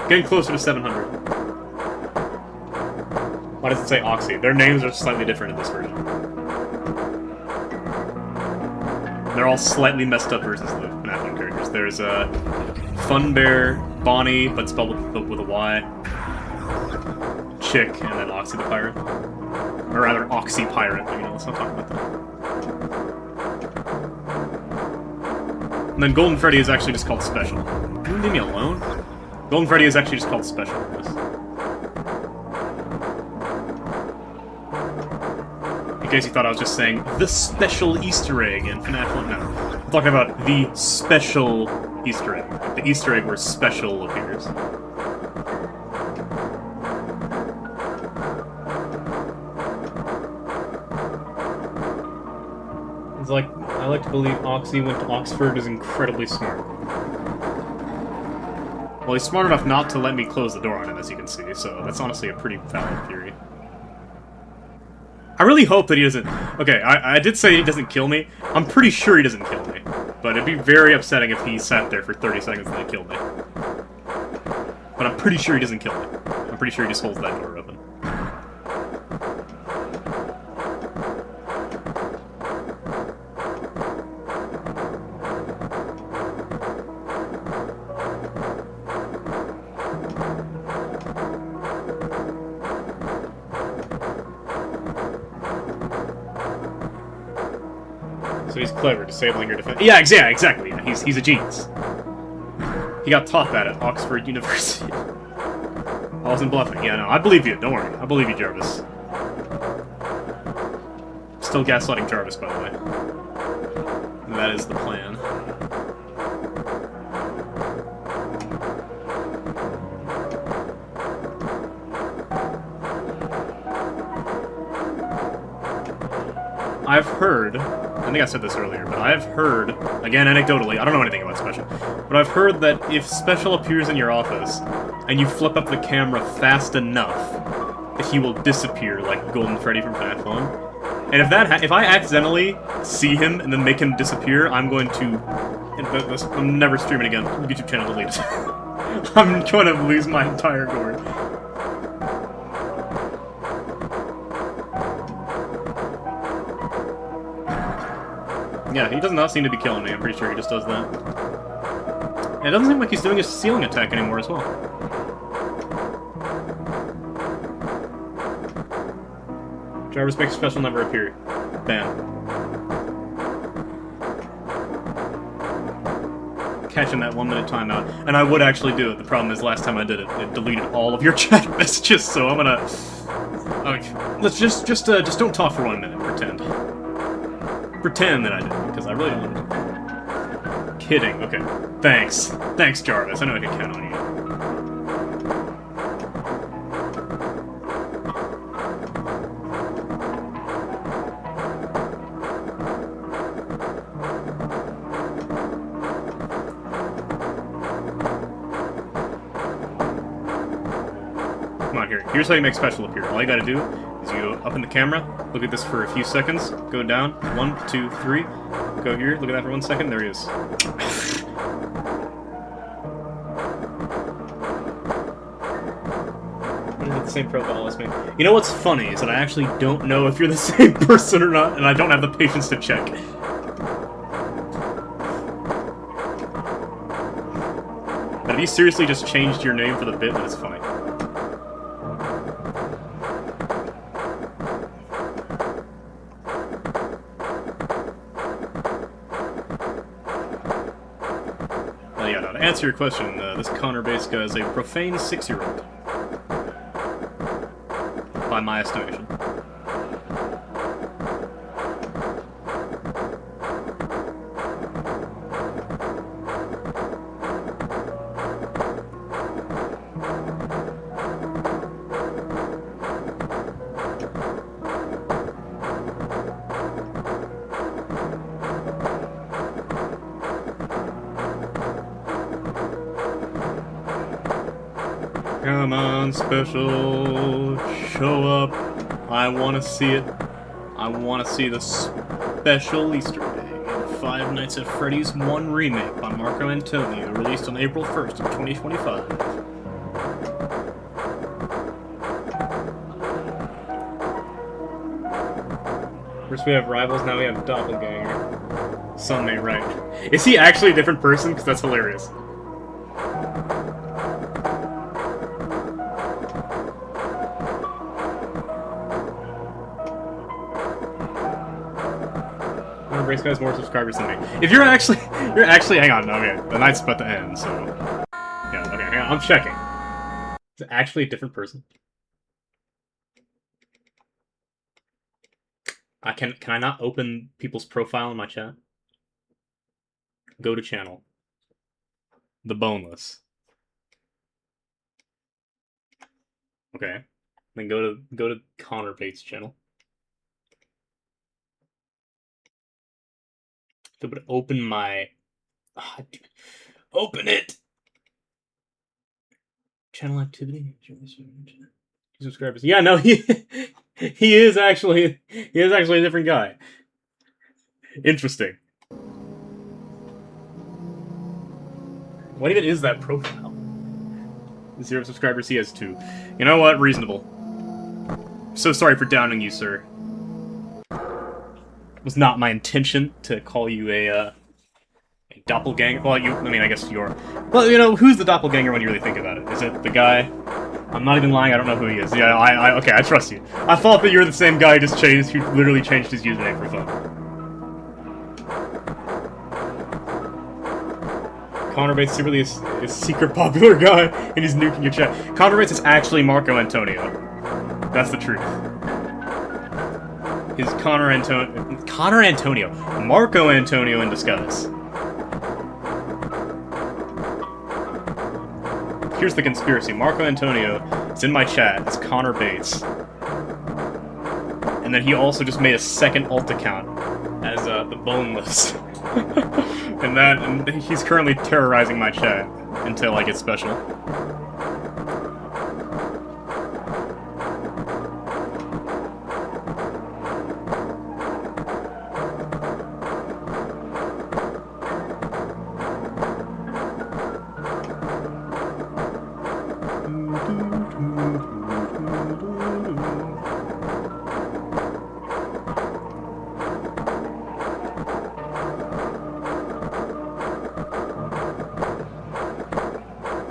getting closer to 700. Why does it say Oxy? Their names are slightly different in this version. They're all slightly messed up versions of the FNaF 1 characters. There's Fun Bear, Bonnie, but spelled with a Y, Chick, and then Oxy the Pirate. Or rather, Oxy Pirate, let's not talk about that. And then Golden Freddy is actually just called Special. Can you leave me alone? Golden Freddy is actually just called Special in this. In case you thought I was just saying the special Easter egg in FNaF 1. No. I'm talking about the special Easter egg. The Easter egg where Special appears. It's like, I like to believe Oxy went to Oxford is incredibly smart. Well, he's smart enough not to let me close the door on him, as you can see, so that's honestly a pretty valid theory. I really hope that he doesn't... Okay, I did say he doesn't kill me. I'm pretty sure he doesn't kill me. But it'd be very upsetting if he sat there for 30 seconds and then killed me. But I'm pretty sure he doesn't kill me. I'm pretty sure he just holds that door open. So he's clever, disabling your defense. Yeah, exactly. Yeah, he's a genius. He got taught that at Oxford University. I wasn't bluffing. Yeah, no, I believe you. Don't worry. I believe you, Jarvis. Still gaslighting Jarvis, by the way. That is the plan. I've heard... I think I said this earlier, but I've heard, again anecdotally, I don't know anything about Special, but I've heard that if Special appears in your office, and you flip up the camera fast enough, that he will disappear like Golden Freddy from FNaF 1. And if I accidentally see him and then make him disappear, I'm going to... I'm never streaming again. YouTube channel deleted. I'm going to lose my entire gourd. Yeah, he does not seem to be killing me. I'm pretty sure he just does that. And it doesn't seem like he's doing his ceiling attack anymore as well. Jarvis makes Special never appear. Bam. Catching that 1 minute timeout. And I would actually do it. The problem is last time I did it, it deleted all of your chat messages, so I'm gonna... Okay, let's just don't talk for 1 minute. Pretend that I did, because I really don't want to. Kidding. Okay. Thanks. Thanks, Jarvis. I know I can count on you. Come on, here. Here's how you make Special appear. All you gotta do is you go up in the camera, look at this for a few seconds, go down, 1, 2, 3, go here, look at that for 1 second, there he is. The same profile as me. You know what's funny is that I actually don't know if you're the same person or not, and I don't have the patience to check. But if you seriously just changed your name for the bit, then it's funny. To answer your question, this Connor Baska is a profane 6-year-old. By my estimation. Come on, special, show up. I want to see it. I want to see the special Easter egg in Five Nights at Freddy's 1 Remake by Marco Antonio, released on April 1st of 2025. First we have rivals, now we have doppelganger. Some ain't right. Is he actually a different person? Because that's hilarious. Race guy has more subscribers than me. If you're actually, hang on, okay, the night's about to end, so yeah, okay, hang on, I'm checking. Is it actually a different person? Can I not open people's profile in my chat? Go to channel. The Boneless. Okay, then go to Connor Bates' channel. But open my... open it! Channel activity? Subscribers. Yeah, no, he is actually a different guy. Interesting. What even is that profile? 0 subscribers, he has 2. You know what? Reasonable. So sorry for downing you, sir. It was not my intention to call you a doppelganger. Well, I mean, I guess you're... Well, you know, who's the doppelganger when you really think about it? Is it the guy? I'm not even lying, I don't know who he is. Yeah, okay, I trust you. I thought that you're the same guy who literally changed his username for fun. Connor Bates secretly is a secret popular guy, and he's nuking your chat. Connor Bates is actually Marco Antonio. That's the truth. Is Marco Antonio in disguise. Here's the conspiracy. Marco Antonio is in my chat as Connor Bates. And then he also just made a second alt account as the Boneless. and he's currently terrorizing my chat until I get special.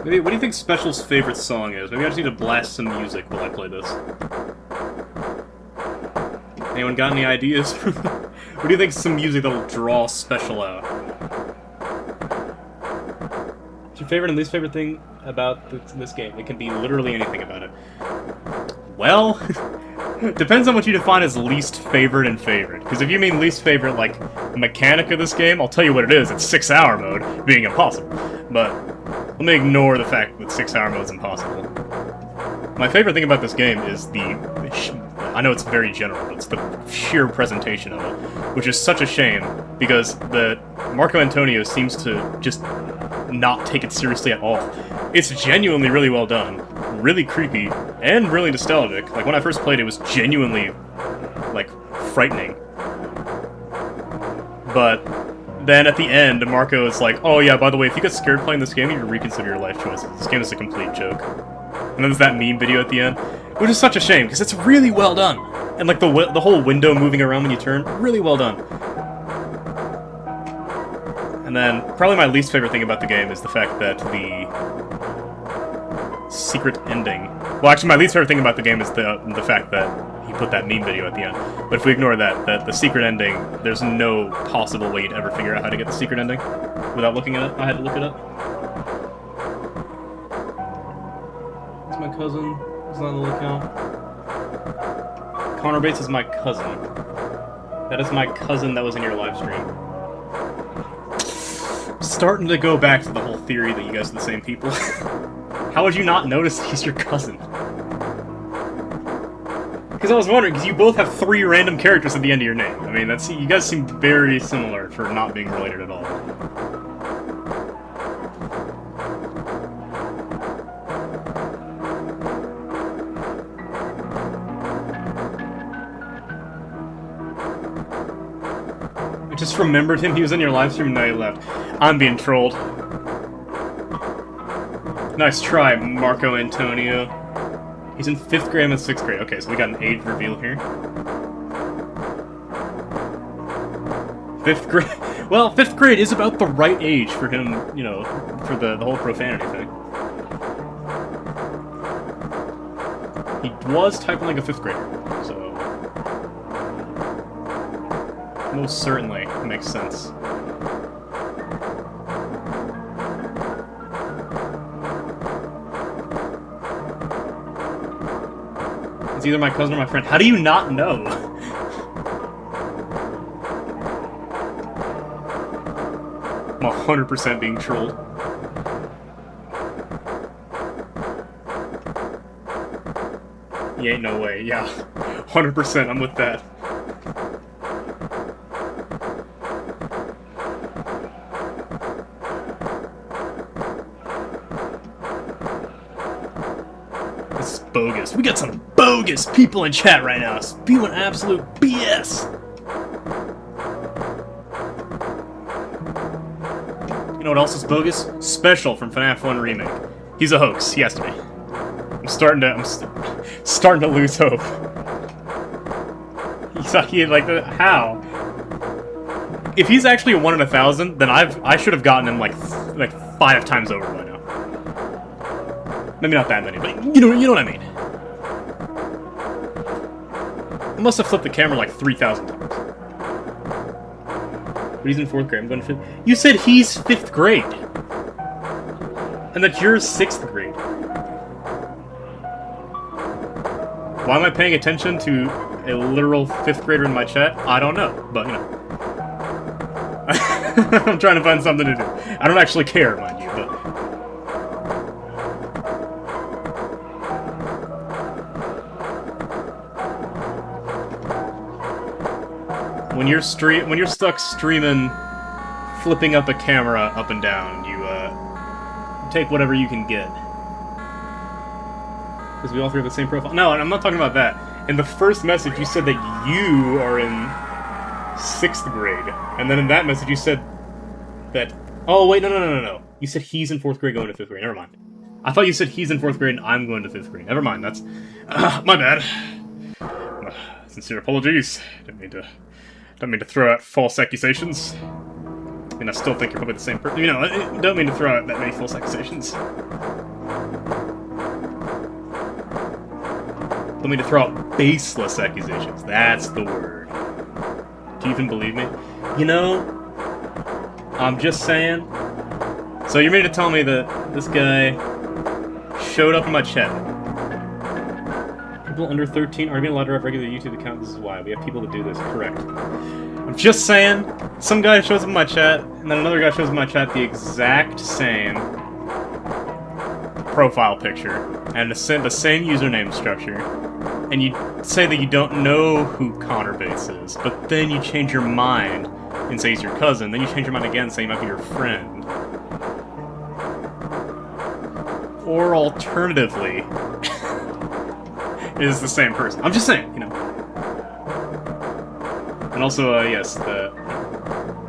What do you think Special's favorite song is? Maybe I just need to blast some music while I play this. Anyone got any ideas? What do you think is some music that'll draw Special out? What's your favorite and least favorite thing about this game? It can be literally anything about it. Well, depends on what you define as least favorite and favorite. Because if you mean least favorite, like, mechanic of this game, I'll tell you what it is. It's 6-hour mode, being impossible. But let me ignore the fact that 6-hour mode is impossible. My favorite thing about this game is I know it's very general, but it's the sheer presentation of it, which is such a shame, because Marco Antonio seems to just not take it seriously at all. It's genuinely really well done, really creepy, and really nostalgic. Like, when I first played it was genuinely, like, frightening. But then at the end, Marco is like, oh yeah, by the way, if you get scared playing this game, you need to reconsider your life choices. This game is a complete joke. And then there's that meme video at the end, which is such a shame, because it's really well done. And like the whole window moving around when you turn, really well done. And then, probably my least favorite thing about the game is the fact that the secret ending... Well, actually, my least favorite thing about the game is the fact that he put that meme video at the end. But if we ignore that the secret ending, there's no possible way you'd ever figure out how to get the secret ending without looking at it. I had to look it up. It's my cousin. He's on the lookout. Connor Bates is my cousin. That is my cousin that was in your live stream. I'm starting to go back to the whole theory that you guys are the same people. How would you not notice he's your cousin? Because I was wondering, because you both have 3 random characters at the end of your name. I mean, you guys seem very similar for not being related at all. Just remembered him. He was in your live stream and now he left. I'm being trolled. Nice try, Marco Antonio. He's in 5th grade and 6th grade. Okay, so we got an age reveal here. 5th grade. Well, 5th grade is about the right age for him, you know, for the whole profanity thing. He was typing like a 5th grader, so most certainly makes sense. It's either my cousin or my friend. How do you not know? I'm 100% being trolled. You ain't no way. Yeah, 100%. I'm with that. This is bogus. We got some bogus people in chat right now, spewing absolute BS. You know what else is bogus? Special from FNaF 1 Remake. He's a hoax. He has to be. I'm starting to lose hope. He like how? If he's actually a 1 in 1,000, then I should have gotten him like 5 times over by now. Maybe not that many, but you know what I mean. I must have flipped the camera like 3,000 times. But he's in 4th grade. I'm going to 5th. You said he's 5th grade, and that you're 6th grade. Why am I paying attention to a literal 5th grader in my chat? I don't know, but you know. I'm trying to find something to do. I don't actually care, mind you, but... When you're stuck streaming, flipping up a camera up and down, you take whatever you can get. Because we all three have the same profile. No, I'm not talking about that. In the first message, you said that you are in 6th grade. And then in that message, you said that... Oh, wait, no. You said he's in 4th grade going to 5th grade. Never mind. I thought you said he's in 4th grade and I'm going to 5th grade. Never mind, that's... my bad. Sincere apologies. Didn't mean to throw out false accusations. I mean, I still think you're probably the same person. You know, I don't mean to throw out that many false accusations. Don't mean to throw out baseless accusations. That's the word. Do you even believe me? You know, I'm just saying. So you mean to tell me that this guy showed up in my chat? People under 13 are being allowed to have regular YouTube accounts. This is why. We have people that do this. Correct. I'm just saying. Some guy shows up in my chat, and then another guy shows up in my chat the exact same profile picture, and the same username structure, and you say that you don't know who Connor Bates is, but then you change your mind and say he's your cousin, then you change your mind again and say he might be your friend. Or alternatively... is the same person. I'm just saying, you know. And also, yes, the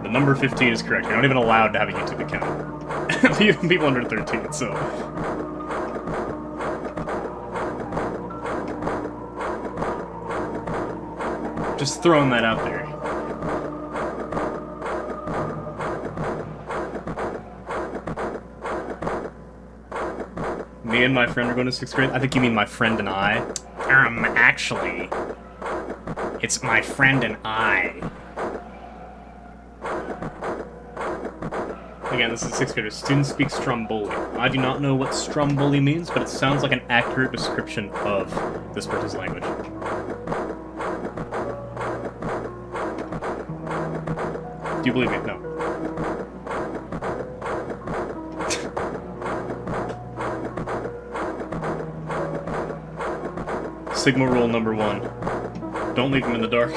number 15 is correct. You're not even allowed to have a YouTube account. Even people under 13, so... Just throwing that out there. Me and my friend are going to 6th grade? I think you mean my friend and I. Actually, it's my friend and I. Again, this is 6th graders. Students speak Stromboli. I do not know what Stromboli means, but it sounds like an accurate description of this person's language. Do you believe me? No. Sigma rule number 1. Don't leave him in the dark.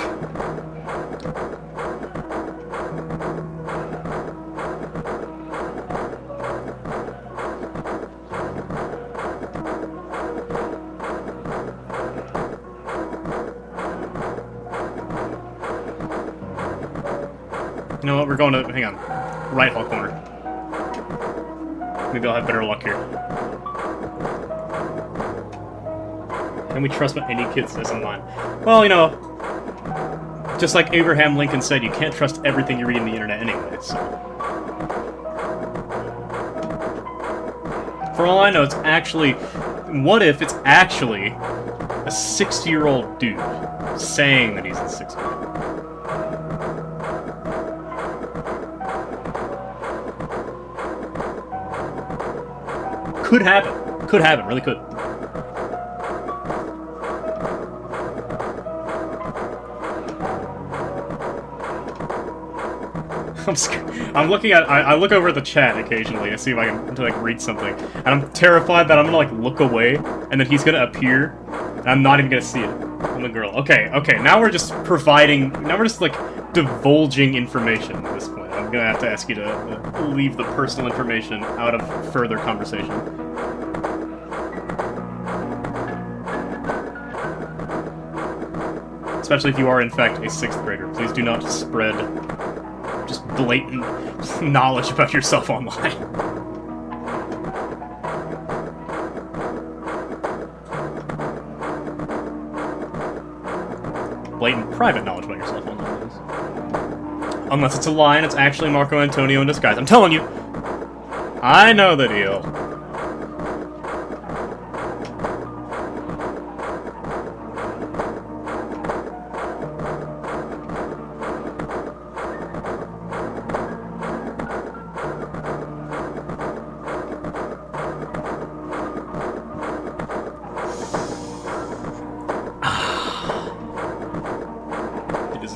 You know what? We're going to... Hang on. Right whole corner. Maybe I'll have better luck here. Can we trust what any kid says online? Well, you know, just like Abraham Lincoln said, you can't trust everything you read on the internet anyway, so... For all I know, it's actually... What if it's actually a 60-year-old dude saying that he's in 6th grade? Could happen. Could happen. Really could. I'm looking at... I look over at the chat occasionally to see if I can like read something, and I'm terrified that I'm gonna like look away, and then he's gonna appear, and I'm not even gonna see it. I'm a girl. Okay, okay. Now we're just providing... Now we're just like divulging information at this point. I'm gonna have to ask you to leave the personal information out of further conversation. Especially if you are in fact a 6th grader. Please do not spread just blatant knowledge about yourself online. Blatant private knowledge about yourself online. Unless it's a lie and it's actually Marco Antonio in disguise. I'm telling you! I know the deal.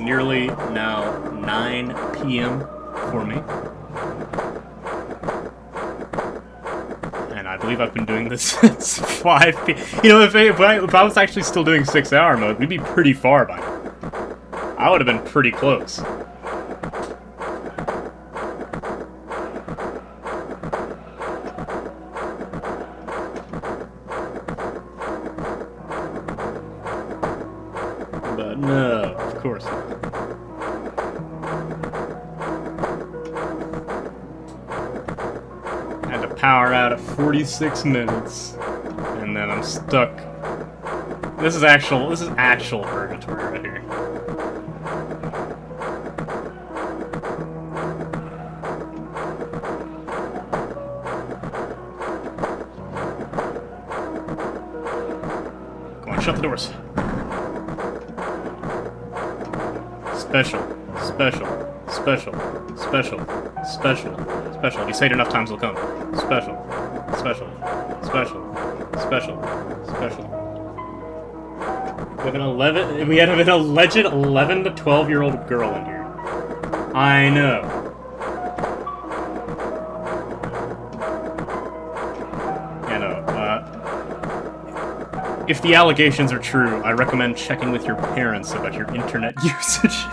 Nearly now 9 p.m. for me. And I believe I've been doing this since 5 p.m. You know, if I was actually still doing 6-hour mode, we'd be pretty far by now. I would have been pretty close. But no, of course not. Power out at 46 minutes, and then I'm stuck. This is actual purgatory right here. Come on, shut the doors. Special, special, special, special, special, special. If you say it enough times, it'll come. Special, special, special, special, special. We have an 11. We have an alleged 11 to 12-year-old girl in here. I know. Yeah, no. If the allegations are true, I recommend checking with your parents about your internet usage.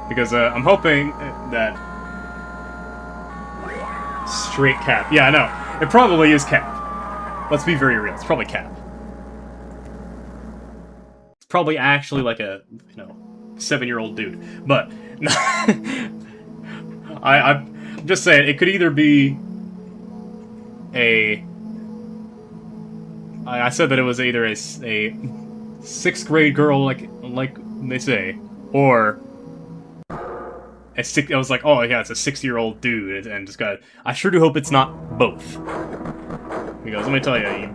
Because I'm hoping that straight cap. Yeah, I know. It probably is cap. Let's be very real. It's probably cap. It's probably actually like a, 7-year-old dude. But I'm just saying it could either be a. I said that it was either a 6th grade girl, like they say, or. I was like, oh yeah, it's a 60-year-old dude, and just got. I sure do hope it's not both. Because let me tell you,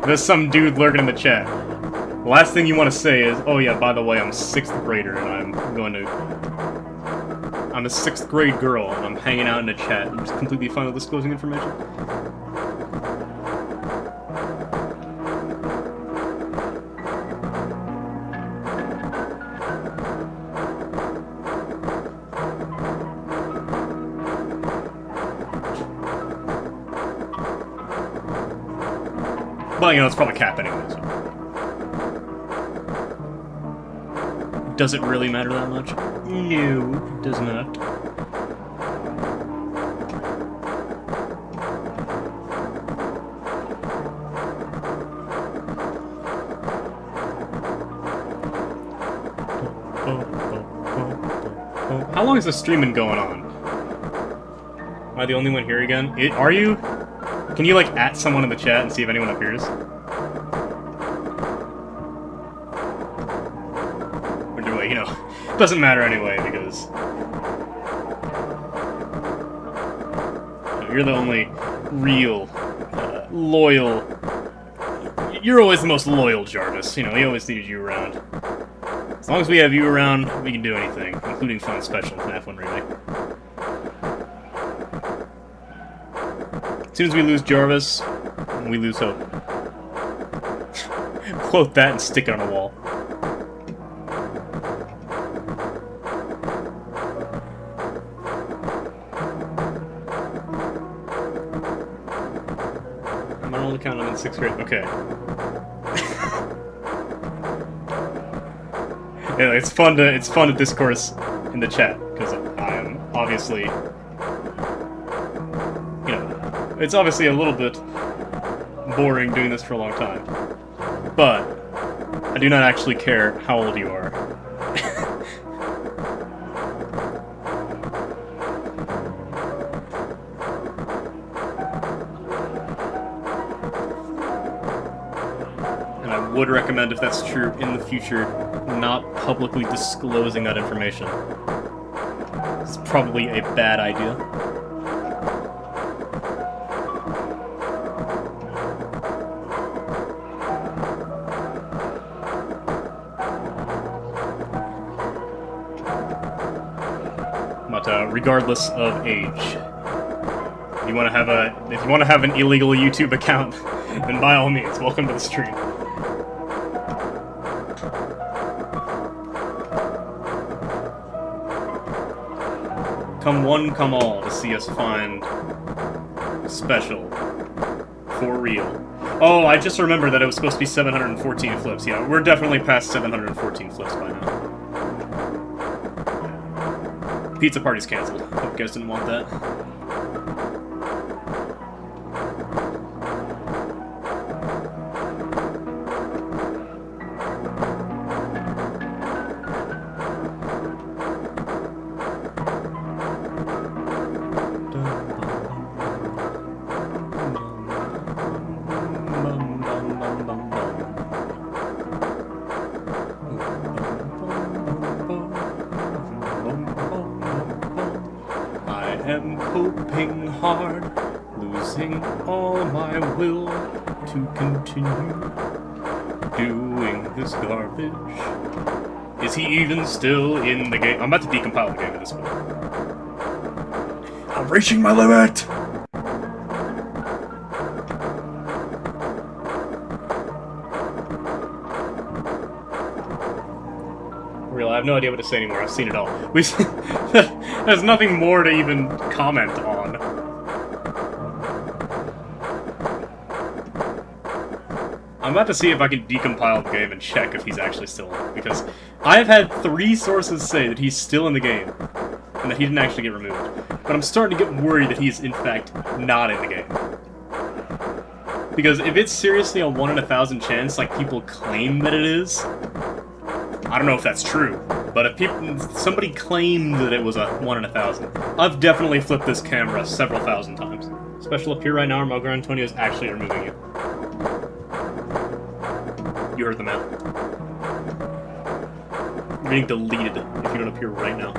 there's some dude lurking in the chat. The last thing you want to say is, oh yeah, by the way, I'm a 6th grader, and I'm a 6th grade girl, and I'm hanging out in the chat. I'm just completely fine with disclosing information. But, it's probably cap anyway, so. Does it really matter that much? No, it does not. How long has the stream been going on? Am I the only one here again? Are you? Can you, like, at someone in the chat and see if anyone appears? Or do I, you know, it doesn't matter anyway, because... You're the only real, loyal... You're always the most loyal, Jarvis. You know, we always needed you around. As long as we have you around, we can do anything, including Fun Special FNaF 1 Remake. As soon as we lose Jarvis, we lose hope. Quote that and stick it on a wall. I'm only counting in 6th grade. Okay. Yeah, it's fun to discourse in the chat because I am obviously, you know, it's obviously a little bit boring doing this for a long time, but I do not actually care how old you are. And I would recommend, if that's true in the future, not publicly disclosing that information. It's probably a bad idea. But regardless of age, if you want to have an illegal YouTube account, then by all means, welcome to the stream. Come one, come all to see us find special for real. Oh, I just remembered that it was supposed to be 714 flips. Yeah, we're definitely past 714 flips by now. Pizza party's canceled. Hope you guys didn't want that. Coping hard, losing all my will to continue doing this garbage. Is he even still in the game? I'm about to decompile the game at this point. I'm reaching my limit! Real, I have no idea what to say anymore. I've seen it all. There's nothing more to even comment on. I'm about to see if I can decompile the game and check if he's actually still in it, because I've had 3 sources say that he's still in the game, and that he didn't actually get removed. But I'm starting to get worried that he's, in fact, not in the game. Because if it's seriously a 1 in 1,000 chance, like people claim that it is, I don't know if that's true, but if somebody claimed that it was a 1 in 1,000, I've definitely flipped this camera several thousand times. Special up here right now, Mogar Antonio is actually removing you. You heard the man. You're getting deleted if you don't appear right now.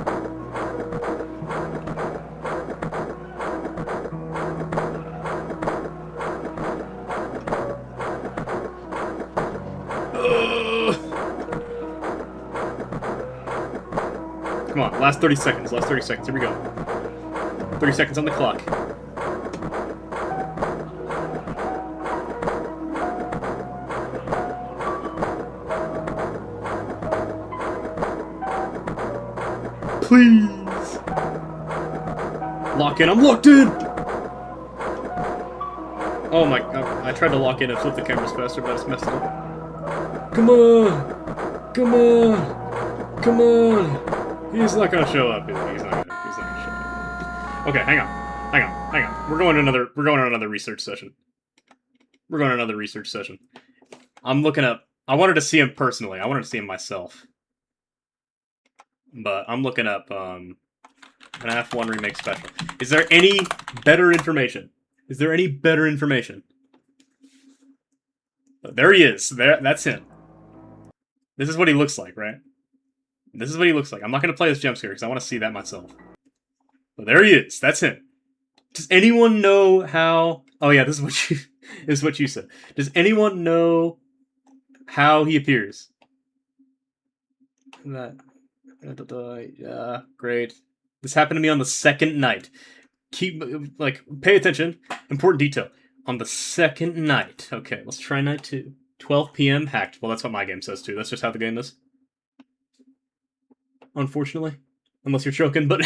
Come on, last 30 seconds, last 30 seconds, here we go. 30 seconds on the clock. Please! Lock in, I'm locked in! Oh my god, I tried to lock in and flip the cameras faster, but I just messed it up. Come on! Come on! Come on! He's not gonna show up, dude. He's not gonna show up. Okay, hang on. We're going on another research session. I'm looking up. I wanted to see him personally. I wanted to see him myself. But I'm looking up FNaF 1 Remake Special. Is there any better information? Is there any better information? There he is. That's him. This is what he looks like, right? This is what he looks like. I'm not going to play this jump scare because I want to see that myself. But there he is. That's him. Does anyone know how... Oh yeah, this is what you said. Does anyone know how he appears? Yeah, great. This happened to me on the second night. Pay attention. Important detail. On the second night. Okay, let's try night 2. 12 p.m. hacked. Well, that's what my game says too. That's just how the game is. Unfortunately. Unless you're choking, but...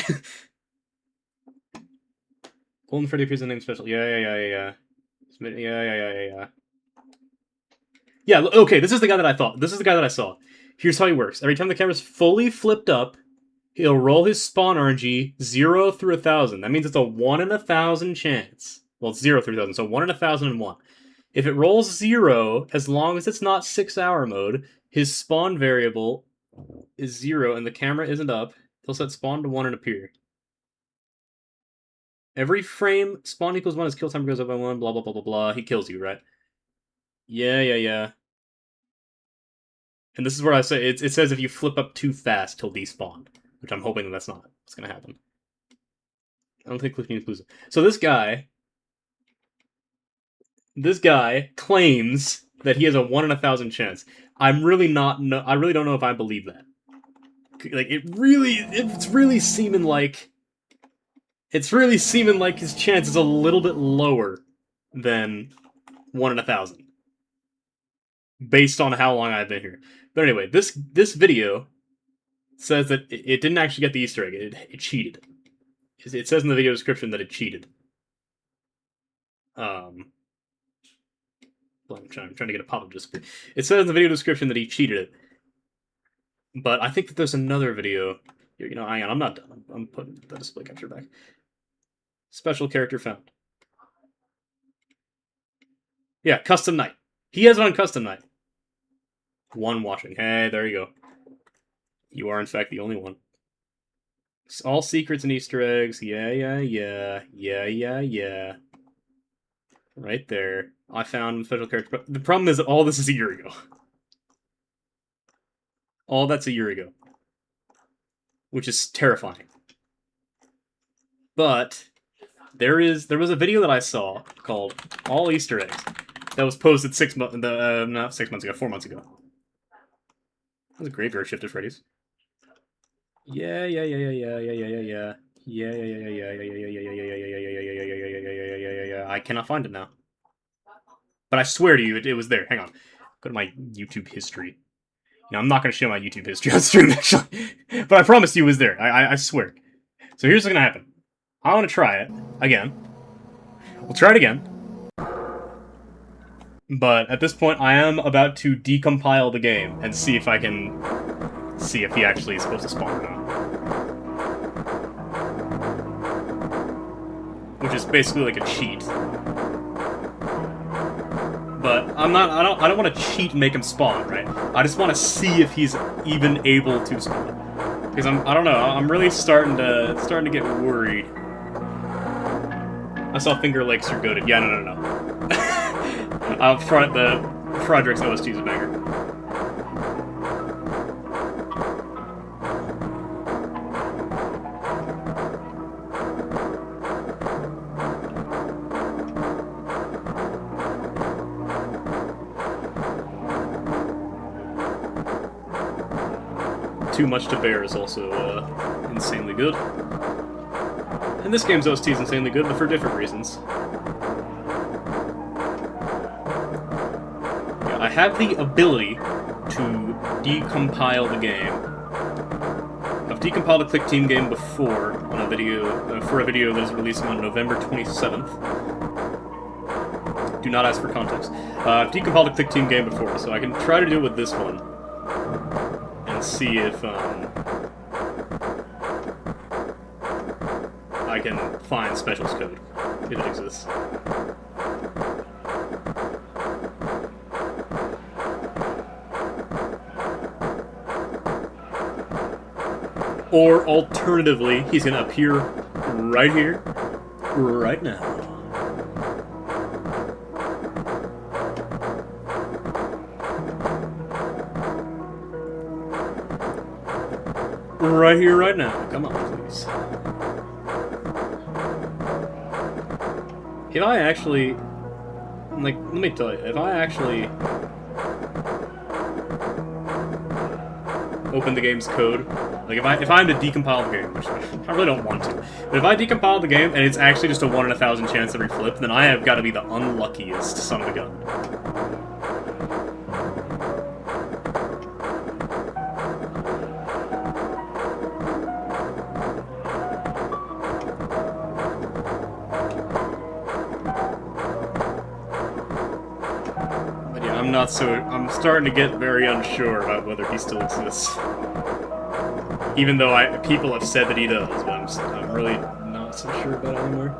Golden Freddy appears in the name special. Yeah. Yeah, okay, this is the guy that I thought. This is the guy that I saw. Here's how he works. Every time the camera's fully flipped up, he'll roll his spawn RNG 0 through 1,000. That means it's a 1 in 1,000 chance. Well, it's 0 through 1,000, so 1 in 1,001. If it rolls 0, as long as it's not 6-hour mode, his spawn variable is 0 and the camera isn't up, he'll set spawn to 1 and appear. Every frame, spawn equals 1, his kill timer goes up by 1, blah, blah, blah, blah, blah. He kills you, right? Yeah. And this is where I say, it says if you flip up too fast, he'll despawn. Which I'm hoping that's not what's going to happen. I don't think Cliff needs inclusive. So this guy claims that he has a 1 in 1,000 chance. I really don't know if I believe that. Like, it's really seeming like his chance is a little bit lower than 1 in 1,000. Based on how long I've been here. But anyway, this video says that it didn't actually get the Easter egg. It cheated. It says in the video description that it cheated. I'm trying to get a pop-up display. It says in the video description that he cheated it. But I think that there's another video. You know, hang on, I'm not done. I'm putting the display capture back. Special character found. Yeah, custom night. He has it on custom night. One watching. Hey, there you go. You are, in fact, the only one. All secrets and Easter eggs. Yeah. Right there. I found special character. But the problem is that all this is a year ago. All that's a year ago. Which is terrifying. But there was a video that I saw called All Easter Eggs that was posted 4 months ago. That was a graveyard shift at Freddy's. Yeah. I cannot find it now. But I swear to you, it was there. Hang on. Go to my YouTube history. You know, I'm not going to show my YouTube history on stream, actually. But I promise you it was there. I swear. So here's what's going to happen. I want to try it again. We'll try it again. But at this point, I am about to decompile the game and see if I can see if he actually is supposed to spawn or not. Which is basically like a cheat. But I don't want to cheat and make him spawn, right? I just want to see if he's even able to spawn. Because I don't know, I'm really starting to get worried. I saw Finger Lakes are goated. Yeah, no. The Frederick's OST is a banger. Too Much to Bear is also insanely good. And this game's OST is insanely good, but for different reasons. Yeah, I have the ability to decompile the game. I've decompiled a Click Team game before on a video for a video that is releasing on November 27th. Do not ask for context. I've decompiled a Click Team game before, so I can try to do it with this one. See if I can find specials code, if it exists. Or alternatively, he's gonna appear right here, right now. Right here, right now. Come on, please. If I actually... Like, let me tell you, if I actually open the game's code, like if I'm to decompile the game, which I really don't want to, but if I decompile the game and it's actually just a 1 in 1,000 chance every flip, then I have got to be the unluckiest son of a gun. I'm starting to get very unsure about whether he still exists. Even though people have said that he does, but I'm really not so sure about it anymore.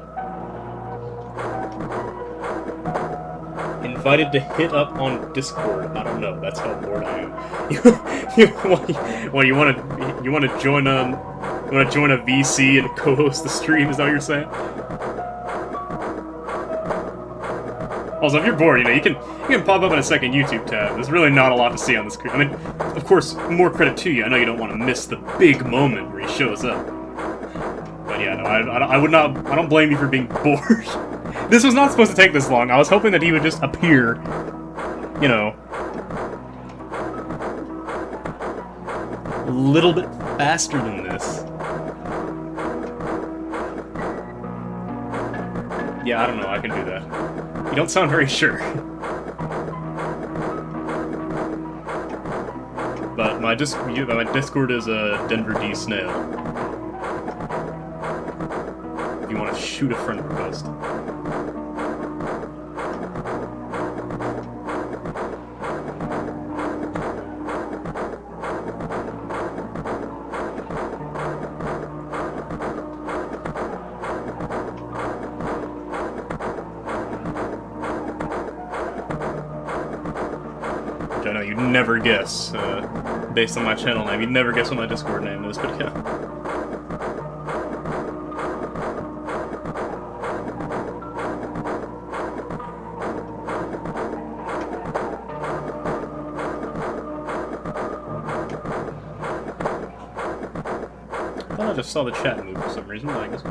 Invited to hit up on Discord. I don't know. That's how bored I am. You want to join a VC and co-host the stream? Is that what you're saying? Also, if you're bored, you can pop up in a second YouTube tab. There's really not a lot to see on the screen. I mean, of course, more credit to you. I know you don't want to miss the big moment where he shows up. But yeah, no, I don't blame you for being bored. This was not supposed to take this long. I was hoping that he would just appear, you know, a little bit faster than this. Yeah, I don't know. I can do that. You don't sound very sure. But my Discord is a Denver D Snail. If you want to shoot a friend request. I know you'd never guess, based on my channel name, you'd never guess what my Discord name is, but yeah. I thought I just saw the chat move for some reason, but I guess...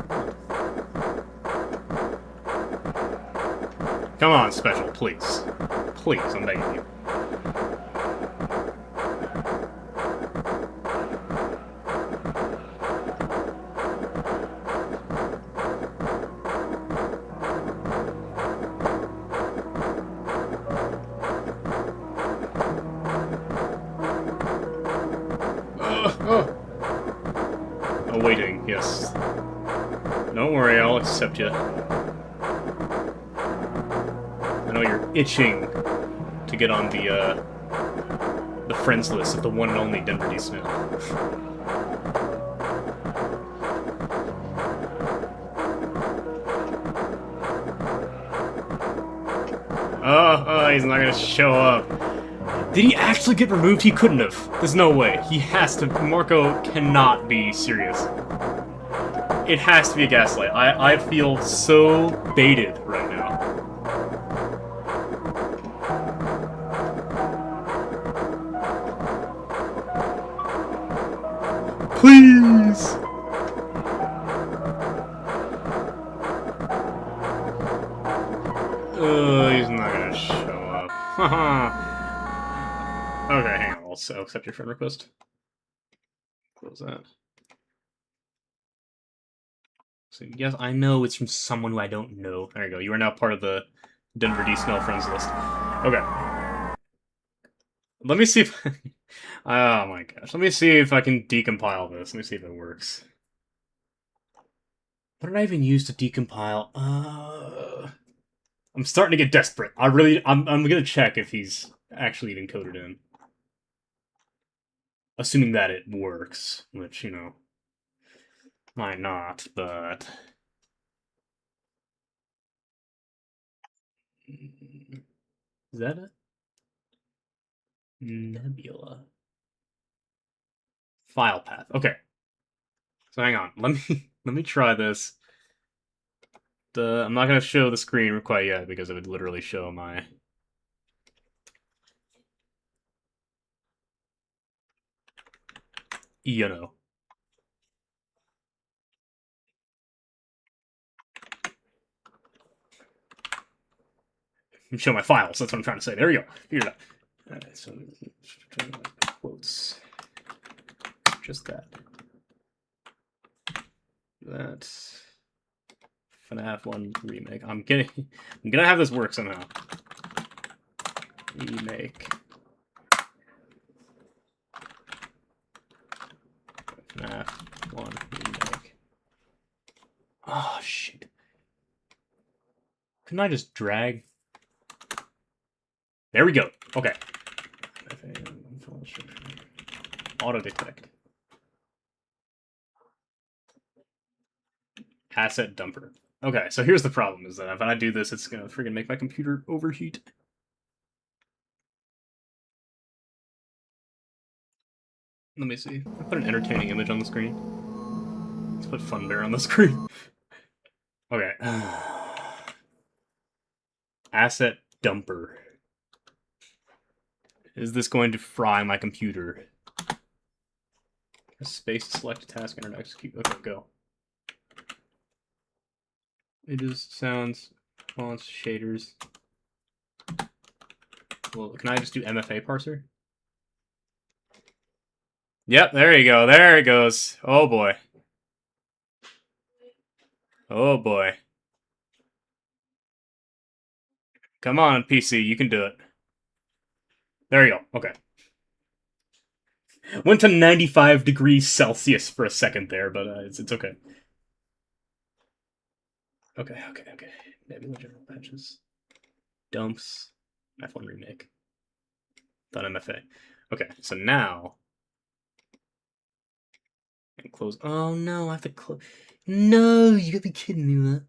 Come on, Special, please. Please, I'm begging you. Awaiting, yes. Don't worry, I'll accept you. I know you're itching to get on the friends list of the one and only Denver D Snail. Oh, he's not gonna show up. Did he actually get removed? He couldn't have. There's no way. He has to. Marco cannot be serious. It has to be a gaslight. I feel so baited right now. Please! He's not gonna show up. Haha. Okay, hang on. I'll accept your friend request. Close that. So, yes, I know it's from someone who I don't know. There you go. You are now part of the Denver D Snail friends list. Okay. Let me see if... oh my gosh. Let me see if I can decompile this. Let me see if it works. What did I even use to decompile? I'm starting to get desperate. I'm gonna check if he's actually even coded in. Assuming that it works, which, you know, might not, but... Is that it? Nebula. File path. Okay. So hang on, let me try this. I'm not gonna show the screen quite yet because it would literally show my. You know. Show my files. That's what I'm trying to say. There you go. Figured it out. Alright, so quotes. Just that. That's FNaF 1 remake. I'm gonna have this work somehow. Remake. FNaF 1 remake. Oh shit. Couldn't I just drag? There we go. Okay. Auto detect. Asset dumper. Okay, so here's the problem, is that if I do this, it's gonna freaking make my computer overheat. Let me see. I put an entertaining image on the screen. Let's put Fun Bear on the screen. Okay. Asset dumper. Is this going to fry my computer? Space, select task, and execute. Okay, go. Images, sounds, fonts, shaders. Well, can I just do MFA parser? Yep, there you go. There it goes. Oh boy. Oh boy. Come on, PC, you can do it. There you go. Okay. Went to 95 degrees Celsius for a second there, but it's okay. Okay. Nebula general patches. Dumps. F1 remake. Done MFA. Okay, so now. And close. Oh no, I have to close. No, you gotta be kidding me, man.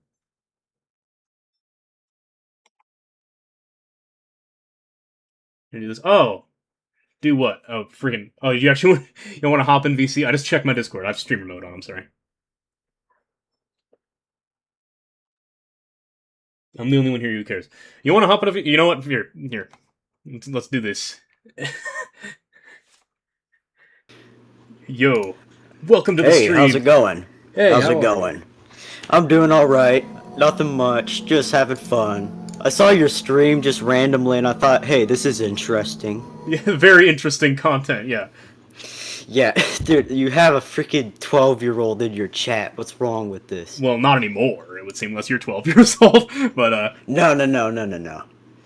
Do this. Oh! Do what? Oh, freaking. Oh, you actually want, you don't want to hop in VC? I just checked my Discord. I have streamer mode on, I'm sorry. I'm the only one here who cares. You want to hop in? You know what? Here. Let's do this. Yo, welcome to the stream. Hey, how's it going? Hey, how's it going? I'm doing alright. Nothing much. Just having fun. I saw your stream just randomly and I thought, hey, this is interesting. Yeah, very interesting content, yeah. Yeah, dude, you have a freaking 12-year-old in your chat. What's wrong with this? Well, not anymore, it would seem, unless you're 12 years old, but, No.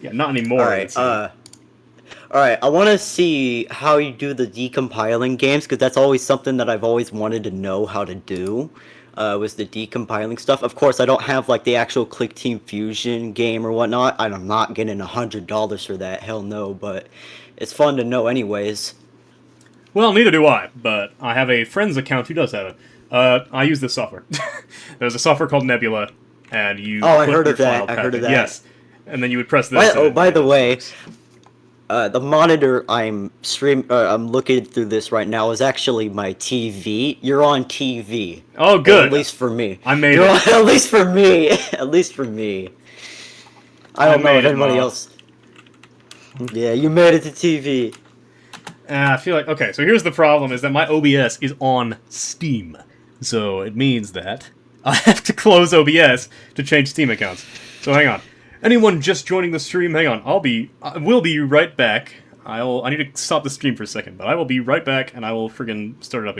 Yeah, not anymore. Alright, I want to see how you do the decompiling games, because that's always something that I've always wanted to know how to do, was the decompiling stuff. Of course, I don't have, like, the actual Click Team Fusion game or whatnot, and I'm not getting $100 for that, hell no, but it's fun to know anyways. Well, neither do I, but I have a friend's account who does have it. I use this software. There's a software called Nebula, and you I heard of that. Yes, and then you would press this. By the way, the monitor I'm looking through this right now is actually my TV. You're on TV. Oh, good. Or at least for me. I made it. At least for me. At least for me. I don't know if anybody else. Yeah, you made it to TV. I feel like, okay, so here's the problem, is that my OBS is on Steam. So it means that I have to close OBS to change Steam accounts. So hang on. Anyone just joining the stream, hang on, I will be right back. I need to stop the stream for a second, but I will be right back, and I will friggin' start it up again.